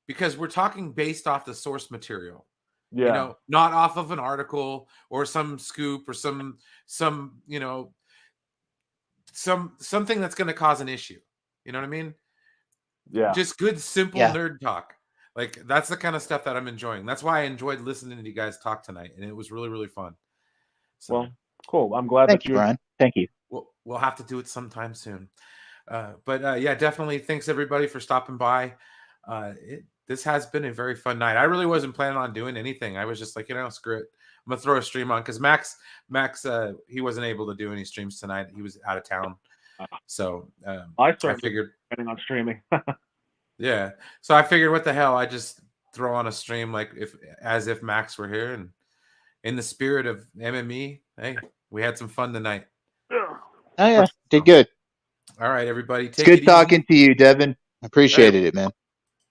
because we're talking based off the source material. Yeah. You know, not off of an article or some scoop or some you know, something that's going to cause an issue. You know what I mean? Yeah. Just good, simple Yeah. nerd talk. Like that's the kind of stuff that I'm enjoying. That's why I enjoyed listening to you guys talk tonight, and it was really, really fun. So, Well, cool. I'm glad Thank that you, Brian. Thank you. we'll have to do it sometime soon. But yeah, definitely. Thanks everybody for stopping by. This has been a very fun night. I really wasn't planning on doing anything. I was just like, screw it. I'm gonna throw a stream on because Max, he wasn't able to do any streams tonight. He was out of town, so I figured planning on streaming. yeah. So I figured, what the hell? I just throw on a stream as if Max were here, and in the spirit of MME, hey, we had some fun tonight. Oh yeah, did good. All right, everybody. It's good talking to you, Devin. Appreciated it, man.